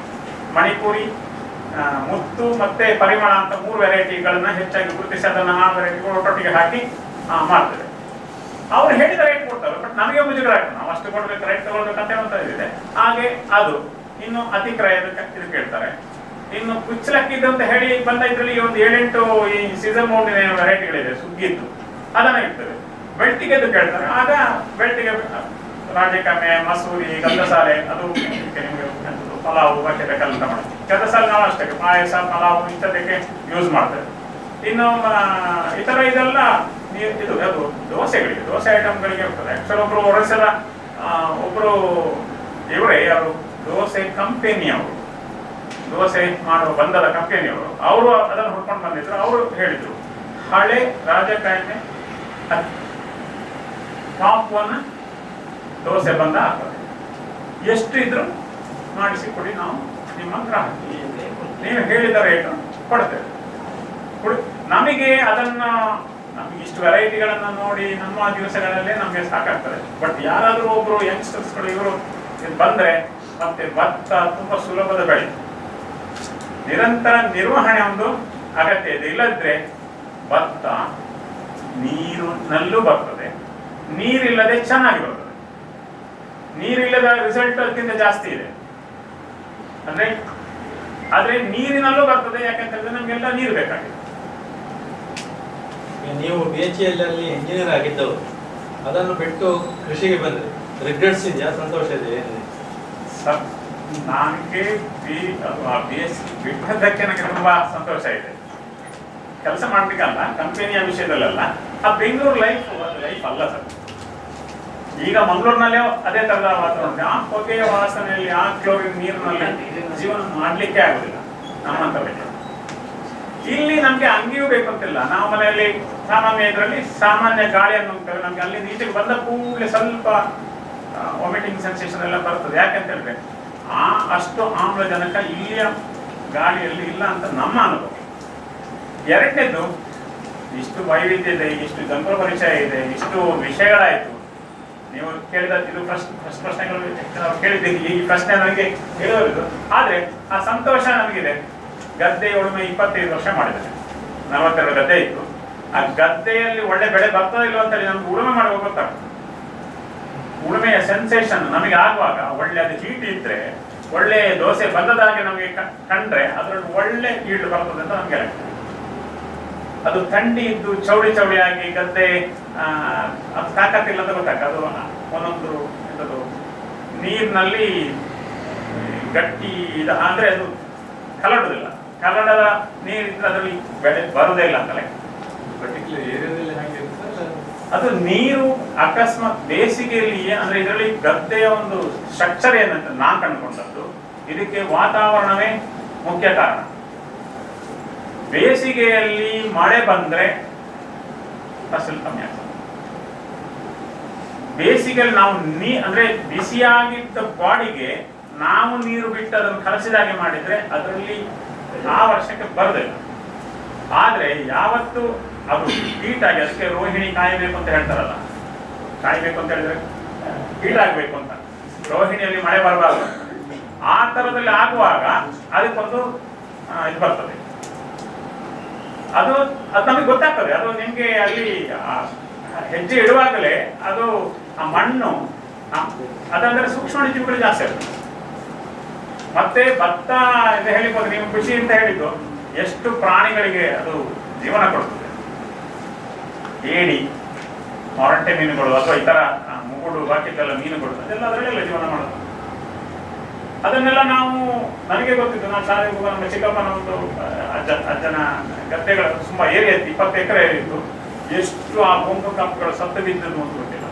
ಮಣಿಪುರಿ, ಮುತ್ತು ಮತ್ತೆ ಪರಿಮಳ ಅಂತ 3 ವೆರೈಟಿಗಳನ್ನ ಹೆಚ್ಚಾಗಿ ಗುರುತಿಸಿ ಅದನ್ನ ಆ ವೆರೈಟಿಗಳು ಒಟ್ಟೊಟ್ಟಿಗೆ ಹಾಕಿ ಮಾಡ್ತೇವೆ. ಅವ್ರು ಹೇಳಿದ ರೇಟ್ ಕೊಡ್ತಾರೆ, ಬಟ್ ನಮಗೆ ಮುಜುಗರ ಆಗ್ತದೆ, ನಾವು ಅಷ್ಟು ಕೊಡ್ಬೇಕು, ರೇಟ್ ತಗೊಳ್ಬೇಕಂತ ಹೇಳುವಂತ ಇದೆ. ಹಾಗೆ ಅದು ಇನ್ನು ಅತಿ ಕ್ರಯದ ಇದು ಕೇಳ್ತಾರೆ. ಇನ್ನು ಕುಚ್ಚಲಕ್ಕಿದ್ದು ಅಂತ ಹೇಳಿ ಬಂದ ಇದ್ರಲ್ಲಿ ಒಂದು 7-8 ಈ ಸೀಸನ್ ಮೌಂಡಿನ ವೆರೈಟಿಗಳಿದೆ, ಸುಗ್ಗಿದ್ದು, ಅದನ್ನ ಇಡ್ತೇವೆ. ಬೆಳ್ತಿಗೆದ್ದು ಕೇಳ್ತಾರೆ, ಆಗ ಬೆಳ್ತಿಗೆ ರಾಜಕಮ್ಮೆ, ಮಸೂರಿ, ಗಂಧಸಾಲೆ, ಅದು ನಿಮಗೆ ಪಲಾವು ಬಟ್ಟೆ ಬೇಕಲ್ಲ ಮಾಡಿ. ಗಂಧಸಾಲೆ ನಾವು ಅಷ್ಟೇ ಪಾಯಸ, ಪಲಾವು ಇಂಥದಕ್ಕೆ ಯೂಸ್ ಮಾಡ್ತೇವೆ. ಇನ್ನು ಇತರ ಇದೆಲ್ಲ ಇದು ಅದು ದೋಸೆಗಳಿಗೆ, ದೋಸೆ ಐಟಮ್ಗಳಿಗೆ ಇರ್ತದೆ. ಆಕ್ಚುಲಿ ಒಬ್ರು ಇವರೇ ಅವರು ದೋಸೆ ಕಂಪೆನಿಯವರು, ದೋಸೆ ಮಾಡುವ ಬಂಧದ ಕಂಪೆನಿಯವರು, ಅವರು ಅದನ್ನು ಹುಡ್ಕೊಂಡು ಬಂದಿದ್ರು. ಅವರು ಹೇಳಿದ್ರು ಹಳೆ ರಾಜಕಾರಣೆ ಟಾಪ್ 1 ದೋಸೆ ಬಂದ ಆಗ್ತದೆ, ಎಷ್ಟು ಇದ್ರು ಮಾಡಿಸಿ ಕೊಡಿ, ನಾವು ನಿಮ್ಮ ಗ್ರಾಹಕ, ನೀವು ಹೇಳಿದ ರೇಟ್ ಕೊಡ್ತೇವೆ. ನಮಗೆ ಅದನ್ನ ನಮಗೆ ಇಷ್ಟು ವೆರೈಟಿಗಳನ್ನ ನೋಡಿ ನಮ್ಮ ದಿವಸಗಳಲ್ಲೇ ನಮಗೆ ಸಾಕಾಗ್ತದೆ. ಬಟ್ ಯಾರಾದ್ರೂ ಒಬ್ರು ಯಂಗ್ಸ್ಟರ್ಸ್ಗಳು ಇವರು ಬಂದ್ರೆ, ಮತ್ತೆ ಭತ್ತ ತುಂಬಾ ಸುಲಭದ ಬೆಳೆ, ನಿರಂತರ ನಿರ್ವಹಣೆ ಒಂದು ಅಗತ್ಯ ಇದೆ. ಇಲ್ಲದ್ರೆ ಭತ್ತ ನೀರಿನಲ್ಲೂ ಬರ್ತದೆ, ನೀರಿಲ್ಲದೆ ಚೆನ್ನಾಗಿ ಬರ್ತದೆ. ನೀರಿಲ್ಲದ ರಿಸಲ್ಟ್ ಅದಕ್ಕಿಂತ ಜಾಸ್ತಿ ಇದೆ. ಆದ್ರೆ ನೀರಿನಲ್ಲೂ ಬರ್ತದೆ, ಯಾಕಂತ ಹೇಳಿದ್ರೆ ನಮ್ಗೆಲ್ಲ ನೀರು ಬೇಕಾಗಿದೆ. ನೀವು BHEL ಅಲ್ಲಿ ಇಂಜಿನಿಯರ್ ಆಗಿದ್ದವರು, ಅದನ್ನು ಬಿಟ್ಟು ಕೃಷಿಗೆ ಬಂದ್ರೆ ರಿಗ್ರೆಟ್ಸ್ ಇದೆಯಾ, ಸಂತೋಷ ಇದೆ? ಸರ್, ನನಗೆ BSc ಬಿಟ್ಟದ್ದಕ್ಕೆ ನನಗೆ ತುಂಬಾ ಸಂತೋಷ ಇದೆ. ಕೆಲಸ ಮಾಡ್ಬೇಕಲ್ಲ, ಕಂಪನಿಯ ವಿಷಯದಲ್ಲ. ಆ ಬೆಂಗಳೂರು ಲೈಫ್ ಅಲ್ಲ ಸರ್. ಈಗ ಮಂಗಳೂರಿನಲ್ಲೇ ಅದೇ ತರದ ವಾತಾವರಣ, ಆ ಹೊಗೆಯ ವಾಸನೆಯಲ್ಲಿ, ಆ ಕ್ಲೋರಿನ್ ನೀರಿನಲ್ಲಿ ಜೀವನ ಮಾಡ್ಲಿಕ್ಕೆ ಆಗುದಿಲ್ಲ ನಮ್ಮಂತವರಿಗೆ. ಇಲ್ಲಿ ನಮ್ಗೆ ಅಂಗಿಯೂ ಬೇಕಂತಿಲ್ಲ. ನಾವು ಮನೆಯಲ್ಲಿ ಸಾಮಾನ್ಯ ಇದರಲ್ಲಿ ಸಾಮಾನ್ಯ ಗಾಳಿಯನ್ನು ಹೋಗ್ತೇವೆ, ನಮ್ಗೆ ಅಲ್ಲಿ ಈಚೆಗೆ ಬಂದ ಕೂಡಲೇ ಸ್ವಲ್ಪ ವಾಮಿಟಿಂಗ್ ಸೆನ್ಸೇಷನ್ ಎಲ್ಲ ಬರ್ತದೆ. ಯಾಕಂತ ಹೇಳಿದ್ರೆ ಅಷ್ಟು ಆಮ್ಲಜನಕ ಇಲ್ಲಿಯ ಗಾಳಿಯಲ್ಲಿ ಇಲ್ಲ ಅಂತ ನಮ್ಮ ಅನುಭವ. ಎರಡನೇದು, ಇಷ್ಟು ವೈವಿಧ್ಯ ಇದೆ, ಇಷ್ಟು ಜಂತು ಪರಿಚಯ ಇದೆ, ಇಷ್ಟು ವಿಷಯಗಳಾಯ್ತು. ನೀವು ಕೇಳಿದ ಇದು ಫಸ್ಟ್ ಪ್ರಶ್ನೆಗಳು ಕೇಳಿದ್ದೀರಿ, ಈ ಪ್ರಶ್ನೆ ನನಗೆ ಹೇಳೋದು. ಆದ್ರೆ ಆ ಸಂತೋಷ ನನಗಿದೆ. ಗದ್ದೆ ಉಳುಮೆ 25 ವರ್ಷ ಮಾಡಿದ್ದೇನೆ, 42 ಗದ್ದೆ ಇತ್ತು. ಆ ಗದ್ದೆಯಲ್ಲಿ ಒಳ್ಳೆ ಬೆಳೆ ಬರ್ತದೆ ಇಲ್ಲ ಅಂತೇಳಿ ನಮ್ಗೆ ಉಳುಮೆ ಮಾಡುವಾಗ ಗೊತ್ತಾಗ್ತದೆ. ಉಳುಮೆಯ ಸೆನ್ಸೇಷನ್ ನಮಗೆ ಆಗುವಾಗ, ಒಳ್ಳೆ ಅದು ಹೀಟ್ ಇದ್ರೆ, ಒಳ್ಳೆ ದೋಸೆ ಬಂದದ ಹಾಗೆ ನಮಗೆ ಕಂಡ್ರೆ ಅದರಲ್ಲಿ ಒಳ್ಳೆ ಈಲ್ಡ್ ಬರ್ತದೆ ಅಂತ ನಮ್ಗೆ ಆಗ್ತದೆ. ಅದು ಥಂಡಿ ಇದ್ದು ಚೌಳಿ ಆಗಿ ಗದ್ದೆ ಅದು ತಾಕತ್ತಿಲ್ಲ ಅಂತ ಗೊತ್ತಾಗ್ತದೆ. ಅದು ಒಂದೊಂದು ಎಂಥದ್ದು ನೀರಿನಲ್ಲಿ ಗಟ್ಟಿ ಅಂದ್ರೆ ಅದು ಕಲಡುದಿಲ್ಲ. ಕಲಡದ ನೀರಿದ್ರೆ ಅದರಲ್ಲಿ ಬೆಳೆ ಬರುದೇ ಇಲ್ಲ ಅಂತಲೇ. ಅದು ನೀರು ಅಕಸ್ಮಾತ್ ಬೇಸಿಗೆಯಲ್ಲಿ ಅಂದ್ರೆ ಇದರಲ್ಲಿ ಗದ್ದೆಯ ಒಂದು ಸ್ಟ್ರಕ್ಚರ್ ಏನಂತ ನಾನ್ ಕಂಡುಕೊಂಡದ್ದು, ಇದಕ್ಕೆ ವಾತಾವರಣವೇ ಮುಖ್ಯ ಕಾರಣ. ಬೇಸಿಗೆಯಲ್ಲಿ ಮಳೆ ಬಂದ್ರೆ ಫಸಲು ಕಮ್ಮಿ ಆಗ್ತದೆ. ಬೇಸಿಗೆಯಲ್ಲಿ ನಾವು ಅಂದ್ರೆ ಬಿಸಿಯಾಗಿದ್ದ ಬಾಡಿಗೆ ನಾವು ನೀರು ಬಿಟ್ಟು ಅದನ್ನು ಕಲಸಿದಾಗೆ ಮಾಡಿದ್ರೆ ಅದರಲ್ಲಿ ಆ ವರ್ಷಕ್ಕೆ ಬರೋದಿಲ್ಲ. ಆದ್ರೆ ಯಾವತ್ತು ಅದು ಹೀಟ್ ಆಗಿ, ಅದಕ್ಕೆ ರೋಹಿಣಿ ಕಾಯಬೇಕು ಅಂತ ಹೇಳ್ತಾರಲ್ಲ, ಕಾಯಬೇಕು ಅಂತ ಹೇಳಿದ್ರೆ ಹೀಟ್ ಆಗ್ಬೇಕು ಅಂತ, ರೋಹಿಣಿಯಲ್ಲಿ ಮಳೆ ಬರಬಾರ್ದು. ಆ ತರದಲ್ಲಿ ಆಗುವಾಗ ಅದಕ್ಕೊಂದು ಇದು ಬರ್ತದೆ. ಅದು ನಮಗೆ ಗೊತ್ತಾಗ್ತದೆ. ಅದು ನಿಮ್ಗೆ ಅಲ್ಲಿ ಹೆಜ್ಜೆ ಇಡುವಾಗಲೇ ಅದು ಆ ಮಣ್ಣು ಅದಂದ್ರೆ ಸೂಕ್ಷ್ಮ ಜೀವಿಗಳು ಜಾಸ್ತಿ ಆಗ್ತದೆ. ಮತ್ತೆ ಭತ್ತ ಅಂತ ಹೇಳಿಬೋದು, ನೀವು ಕೃಷಿ ಅಂತ ಹೇಳಿದ್ದು, ಎಷ್ಟು ಪ್ರಾಣಿಗಳಿಗೆ ಅದು ಜೀವನ ಕೊಡ್ತದೆ. ಏಡಿ, ಮೊರಟೆ ಮೀನುಗಳು ಅಥವಾ ಇತರ ಮುಗುಡು ಬಾಕಿದ್ದೆಲ್ಲ ಮೀನುಗಳು, ಅದೆಲ್ಲ ಅದರಲ್ಲೆಲ್ಲ ಜೀವನ ಮಾಡೋದು. ಅದನ್ನೆಲ್ಲ ನಾವು, ನನಗೆ ಗೊತ್ತಿದ್ದು, ನಾವು ಶಾಲೆಗೆ ಹೋಗುವ ನಮ್ಮ ಚಿಕ್ಕಪ್ಪನ ಒಂದು ಅಜ್ಜನ ಗದ್ದೆಗಳ ತುಂಬಾ ಏರಿಯಾ ಇತ್ತು, 20 ಎಕರೆ ಇತ್ತು. ಎಷ್ಟು ಆ ಕೊಂಬು ಕಪ್ಪುಗಳು ಸತ್ತು ಬಿದ್ದದ್ದು ಅಂತ ಗೊತ್ತಿಲ್ಲ.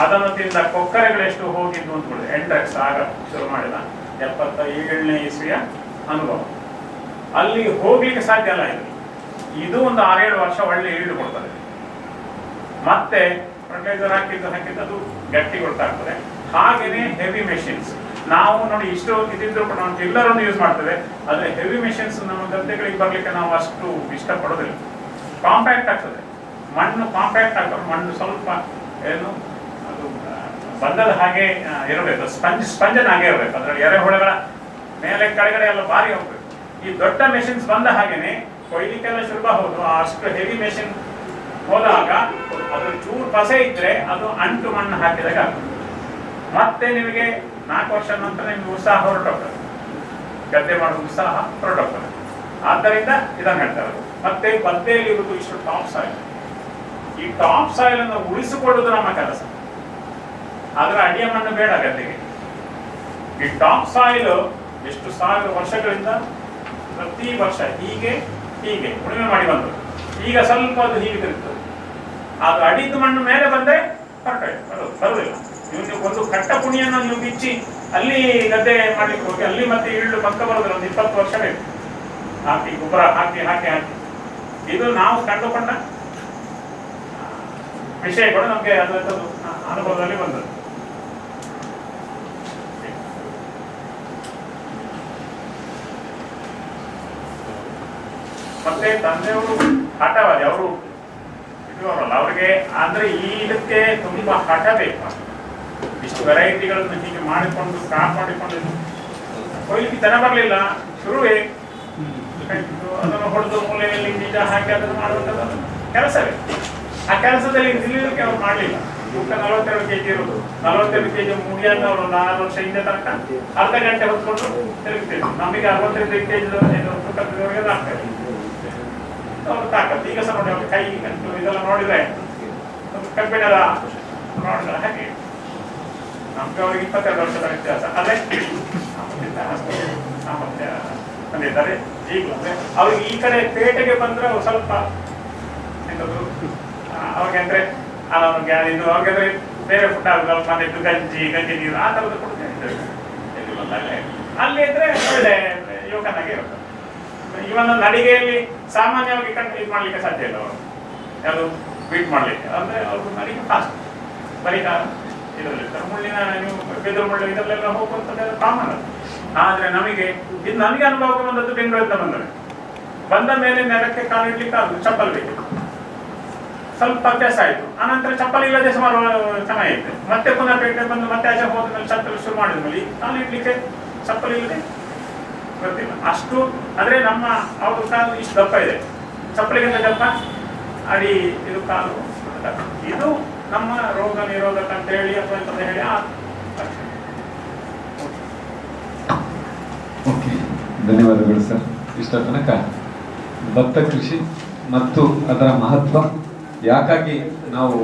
ಅದನ್ನು ತಿಂದ ಕೊಕ್ಕರೆಗಳು ಎಷ್ಟು ಹೋಗಿದ್ದು ಅಂತ ಗೊತ್ತಿಲ್ಲ. ಎಂಟ್ರೆಕ್ಸ್ ಆಗ ಶುರು ಮಾಡಿದ 77ನೇ ಇಸ್ವಿಯ ಅನುಭವ. ಅಲ್ಲಿ ಹೋಗ್ಲಿಕ್ಕೆ ಸಾಧ್ಯ ಅಲ್ಲ. ಇದು ಒಂದು 6-7 ವರ್ಷ ಒಳ್ಳೆ ಈಲ್ಡ್ ಕೊಡ್ತದೆ. ಮತ್ತೆ ಫರ್ಟಿಲೈಸರ್ ಹಾಕಿದ್ದು ಅದು ಗಟ್ಟಿ ಗೊತ್ತಾಗ್ತದೆ. ಹಾಗೇನೆ ಹೆವಿ ಮೆಷಿನ್ಸ್, ನಾವು ನೋಡಿ ಇಷ್ಟು ಇದಿದ್ರು ಕೂಡ ನಾವು ಟಿಲ್ಲರನ್ನು ಯೂಸ್ ಮಾಡ್ತೇವೆ. ಆದರೆ ಹೆವಿ ಮೆಷಿನ್ಸ್ ನಮ್ಮ ಗದ್ದೆಗಳಿಗೆ ಬರ್ಲಿಕ್ಕೆ ನಾವು ಅಷ್ಟು ಇಷ್ಟಪಡೋದಿಲ್ಲ. ಕಾಂಪ್ಯಾಕ್ಟ್ ಆಗ್ತದೆ, ಮಣ್ಣು ಕಾಂಪ್ಯಾಕ್ಟ್ ಆಗ್ತದೆ. ಮಣ್ಣು ಸ್ವಲ್ಪ ಏನು ಅದು ಬಂದದ ಹಾಗೆ ಇರಬೇಕು, ಸ್ಪಂಜನ್ ಹಾಗೆ ಇರಬೇಕು. ಅದರಲ್ಲಿ ಎರೆಹುಳಗಳ ಮೇಲೆ ಕೆಳಗಡೆ ಎಲ್ಲ ಭಾರಿ ಹೋಗ್ಬೇಕು. ಈ ದೊಡ್ಡ ಮೆಷಿನ್ಸ್ ಬಂದ ಹಾಗೇನೆ ಕೊಯ್ಲಿಕ್ಕೆಲ್ಲ ಸುಲಭ. ಹೌದು, ಅಷ್ಟು ಹೆವಿ ಮೆಷಿನ್ ಹೋದಾಗ ಅದು ಚೂರು ಪಸೆ ಇದ್ರೆ ಅದು ಅಂಟು ಮಣ್ಣು ಹಾಕಿದಾಗ ಆಗ್ತದೆ. ಮತ್ತೆ ನಿಮಗೆ 4 ವರ್ಷದ ನಂತರ ನಿಮ್ಗೆ ಉತ್ಸಾಹ ಹೊರಟೋಗ್ತದೆ, ಗದ್ದೆ ಮಾಡುವ ಉತ್ಸಾಹ ಹೊರಟೋಗ್ತದೆ. ಆದ್ದರಿಂದ ಇದನ್ನು ಹೇಳ್ತಾರೆ. ಮತ್ತೆ ಗದ್ದೆಯಲ್ಲಿ ಇರುವುದು ಇಷ್ಟು ಟಾಪ್ ಸಾಯಿಲ್. ಈ ಟಾಪ್ ಸಾಯಿಲ್ ಅನ್ನು ಉಳಿಸಿಕೊಳ್ಳುವುದು ನಮ್ಮ ಕೆಲಸ. ಅದರ ಅಡಿಯ ಮಣ್ಣು ಬೇಡ ಗದ್ದೆಗೆ. ಈ ಟಾಪ್ ಸಾಯಿಲ್ ಎಷ್ಟು 1000 ವರ್ಷಗಳಿಂದ ಪ್ರತಿ ವರ್ಷ ಹೀಗೆ ಉಳುಮೆ ಮಾಡಿ ಬಂದರು. ಈಗ ಸ್ವಲ್ಪ ಅದು ಹೀಗೆ ತಿರುಗ್ತದೆ. ಅದು ಅಡಿದ್ದು ಮಣ್ಣು ಮೇಲೆ ಬಂದ್ರೆ ಬರುವುದಿಲ್ಲ. ನೀವು ಒಂದು ಕಟ್ಟ ಪುಣಿಯನ್ನು ನೀವು ಬಿಚ್ಚಿ ಅಲ್ಲಿ ಗದ್ದೆ ಮಾಡ್ಲಿಕ್ಕೆ ಹೋಗಿ ಅಲ್ಲಿ ಮತ್ತೆ ಇಳ್ಳು ಪಕ್ಕ ಬರೋದಿಲ್ಲ. ಒಂದು 20 ವರ್ಷ ಬೇಕು ಹಾಕಿ ಗೊಬ್ಬರ ಹಾಕಿ ಹಾಕಿ ಹಾಕಿ. ಇದು ನಾವು ಕಂಡುಕೊಂಡ ವಿಷಯಗಳು ನಮಗೆ ಅದು ಅನುಭವದಲ್ಲಿ ಬಂದದ್ದು. ಮತ್ತೆ ತಂದೆಯವರು ಹಠವಾದಿ. ಅವರು ಇರುವವರಲ್ಲ, ಅವ್ರಿಗೆ ಅಂದ್ರೆ ಈ ಇದಕ್ಕೆ ತುಂಬಾ ಹಠ ಬೇಕು. ಇಷ್ಟು ವೆರೈಟಿಗಳನ್ನು ಹೀಗೆ ಮಾಡಿಕೊಂಡು ಕಾಪಾಡಿಕೊಂಡು ಕೊಯ್ಲಿಕ್ಕೆ ದನ ಬರಲಿಲ್ಲ. ಶುರುವೇ ಅದನ್ನು ಹೊಡೆದು ಮೂಲೆಯಲ್ಲಿ ಬೀಜ ಹಾಕಿ ಅದನ್ನು ಮಾಡುವಂಥದ್ದು ಕೆಲಸವೇ. ಆ ಕೆಲಸದಲ್ಲಿ ನಿಲ್ಲಲಿಕ್ಕೆ ಅವ್ರು ಮಾಡಲಿಲ್ಲ. ತೂಕ 42 kg ಇರುವುದು. 42 kg ಮುಡಿಯನ್ನು ಅವರು 4 ವರ್ಷ ಹಿಂದೆ ತನಕ ಅರ್ಧ ಗಂಟೆ ಹೊತ್ಕೊಂಡು ತಿರುಗ್ತಿದ್ರು. ನಮಗೆ 65 kg ತೂಕದವರೆಗೆ ಆಗ್ತದೆ ಅವ್ರ ತಾಕತ್ತು. ಈಗ ಸಹ ನೋಡಿ ಅವ್ರ ಕೈ ಗಂಟು ಇದೆಲ್ಲ ನೋಡಿದ್ರೆ ಕಬ್ಬಿಣದ ನೋಡಿದ್ರೆ ಹಾಗೆ. ನಮ್ಗೆ ಅವ್ರಿಗೆ 22 ವರ್ಷದ ವ್ಯತ್ಯಾಸ. ಅದೇ ಸಾಮರ್ಥ್ಯ ಬಂದಿದ್ದಾರೆ ಈಗಲೂ. ಅಂದ್ರೆ ಅವ್ರಿಗೆ ಈ ಕಡೆ ಪೇಟೆಗೆ ಬಂದ್ರೆ ಅವ್ರು ಸ್ವಲ್ಪ ಎಂತದ್ದು ಅವ್ರಿಗೆ ಅಂದ್ರೆ ಇದು ಅವ್ರಿಗಂದ್ರೆ ಬೇರೆ ಫುಡ್ ಆಗುದು. ಮನೆಯದ್ದು ಗಂಜಿ ನೀರು ಆ ಥರದ್ದು ಕೊಡ್ತೇವೆ. ಅಲ್ಲಿ ಇದ್ರೆ ಒಳ್ಳೆ ಯುವಕನಾಗೆ ಇರ್ತದೆ. ಇವನ ನಡಿಗೆಯಲ್ಲಿ ಸಾಮಾನ್ಯವಾಗಿ ಇದು ಮಾಡ್ಲಿಕ್ಕೆ ಸಾಧ್ಯ ಇಲ್ಲ. ಅವರು ಯಾವುದು ಬೀಟ್ ಮಾಡ್ಲಿಕ್ಕೆ ಅಂದ್ರೆ ಅವ್ರು ನಡಿಗೆ ಫಾಸ್ಟ್. ಬರೀ ಇದರಲ್ಲಿರ್ತಾರೆ. ಮುಳ್ಳಿನ ನೀವು ಬೆದರು ಮುಳ್ಳು ಇದರಲ್ಲೆಲ್ಲ ಹೋಗುವಂಥದ್ದು ಕಾಮನ್. ಆದ್ರೆ ನಮಗೆ ಇದು ನನಗೆ ಅನುಭವ ಬಂದದ್ದು ಬೆಂಗಳೂರಿಂದ ಬಂದ ಮೇಲೆ ನೆಲಕ್ಕೆ ಕಾಲಿಡ್ಲಿಕ್ಕೆ ಅದು ಚಪ್ಪಲ್ ಬೇಕು. ಸ್ವಲ್ಪ ಅಭ್ಯಾಸ ಆಯಿತು. ಆನಂತರ ಚಪ್ಪಲ್ ಇಲ್ಲದೆ ಸುಮಾರು ಸಮಯ ಇತ್ತು. ಮತ್ತೆ ಪುನಃ ಪೇಟೆ ಬಂದು ಮತ್ತೆ ಆಚೆ ಹೋದ ಮೇಲೆ ಚಪ್ಪಲ್ ಶುರು ಮಾಡಿದ್ಮೇಲೆ ಈ ಕಾಲಿಡ್ಲಿಕ್ಕೆ ಚಪ್ಪಲ್ ಇಲ್ಲದೆ ಗೊತ್ತಿಲ್ಲ. ಅಷ್ಟು ಅಂದ್ರೆ ನಮ್ಮ ಅವ್ರ ಕಾಲು ಇಷ್ಟು ದಪ್ಪ ಇದೆ, ಚಪ್ಪಲಿಗಿಂತ ದಪ್ಪ ಅಡಿ ಇದು ಕಾಲು. ಇದು ನಮ್ಮ ರೋಗ ನಿರೋಧಕ ಅಂತ ಹೇಳಿ ಅಥವಾ ಅಂತ ಹೇಳಿ ಓಕೆ, ಧನ್ಯವಾದಗಳು ಸರ್. ಇಷ್ಟ ತನಕ ಭತ್ತ ಕೃಷಿ ಮತ್ತು ಅದರ ಮಹತ್ವ, ಯಾಕಾಗಿ ನಾವು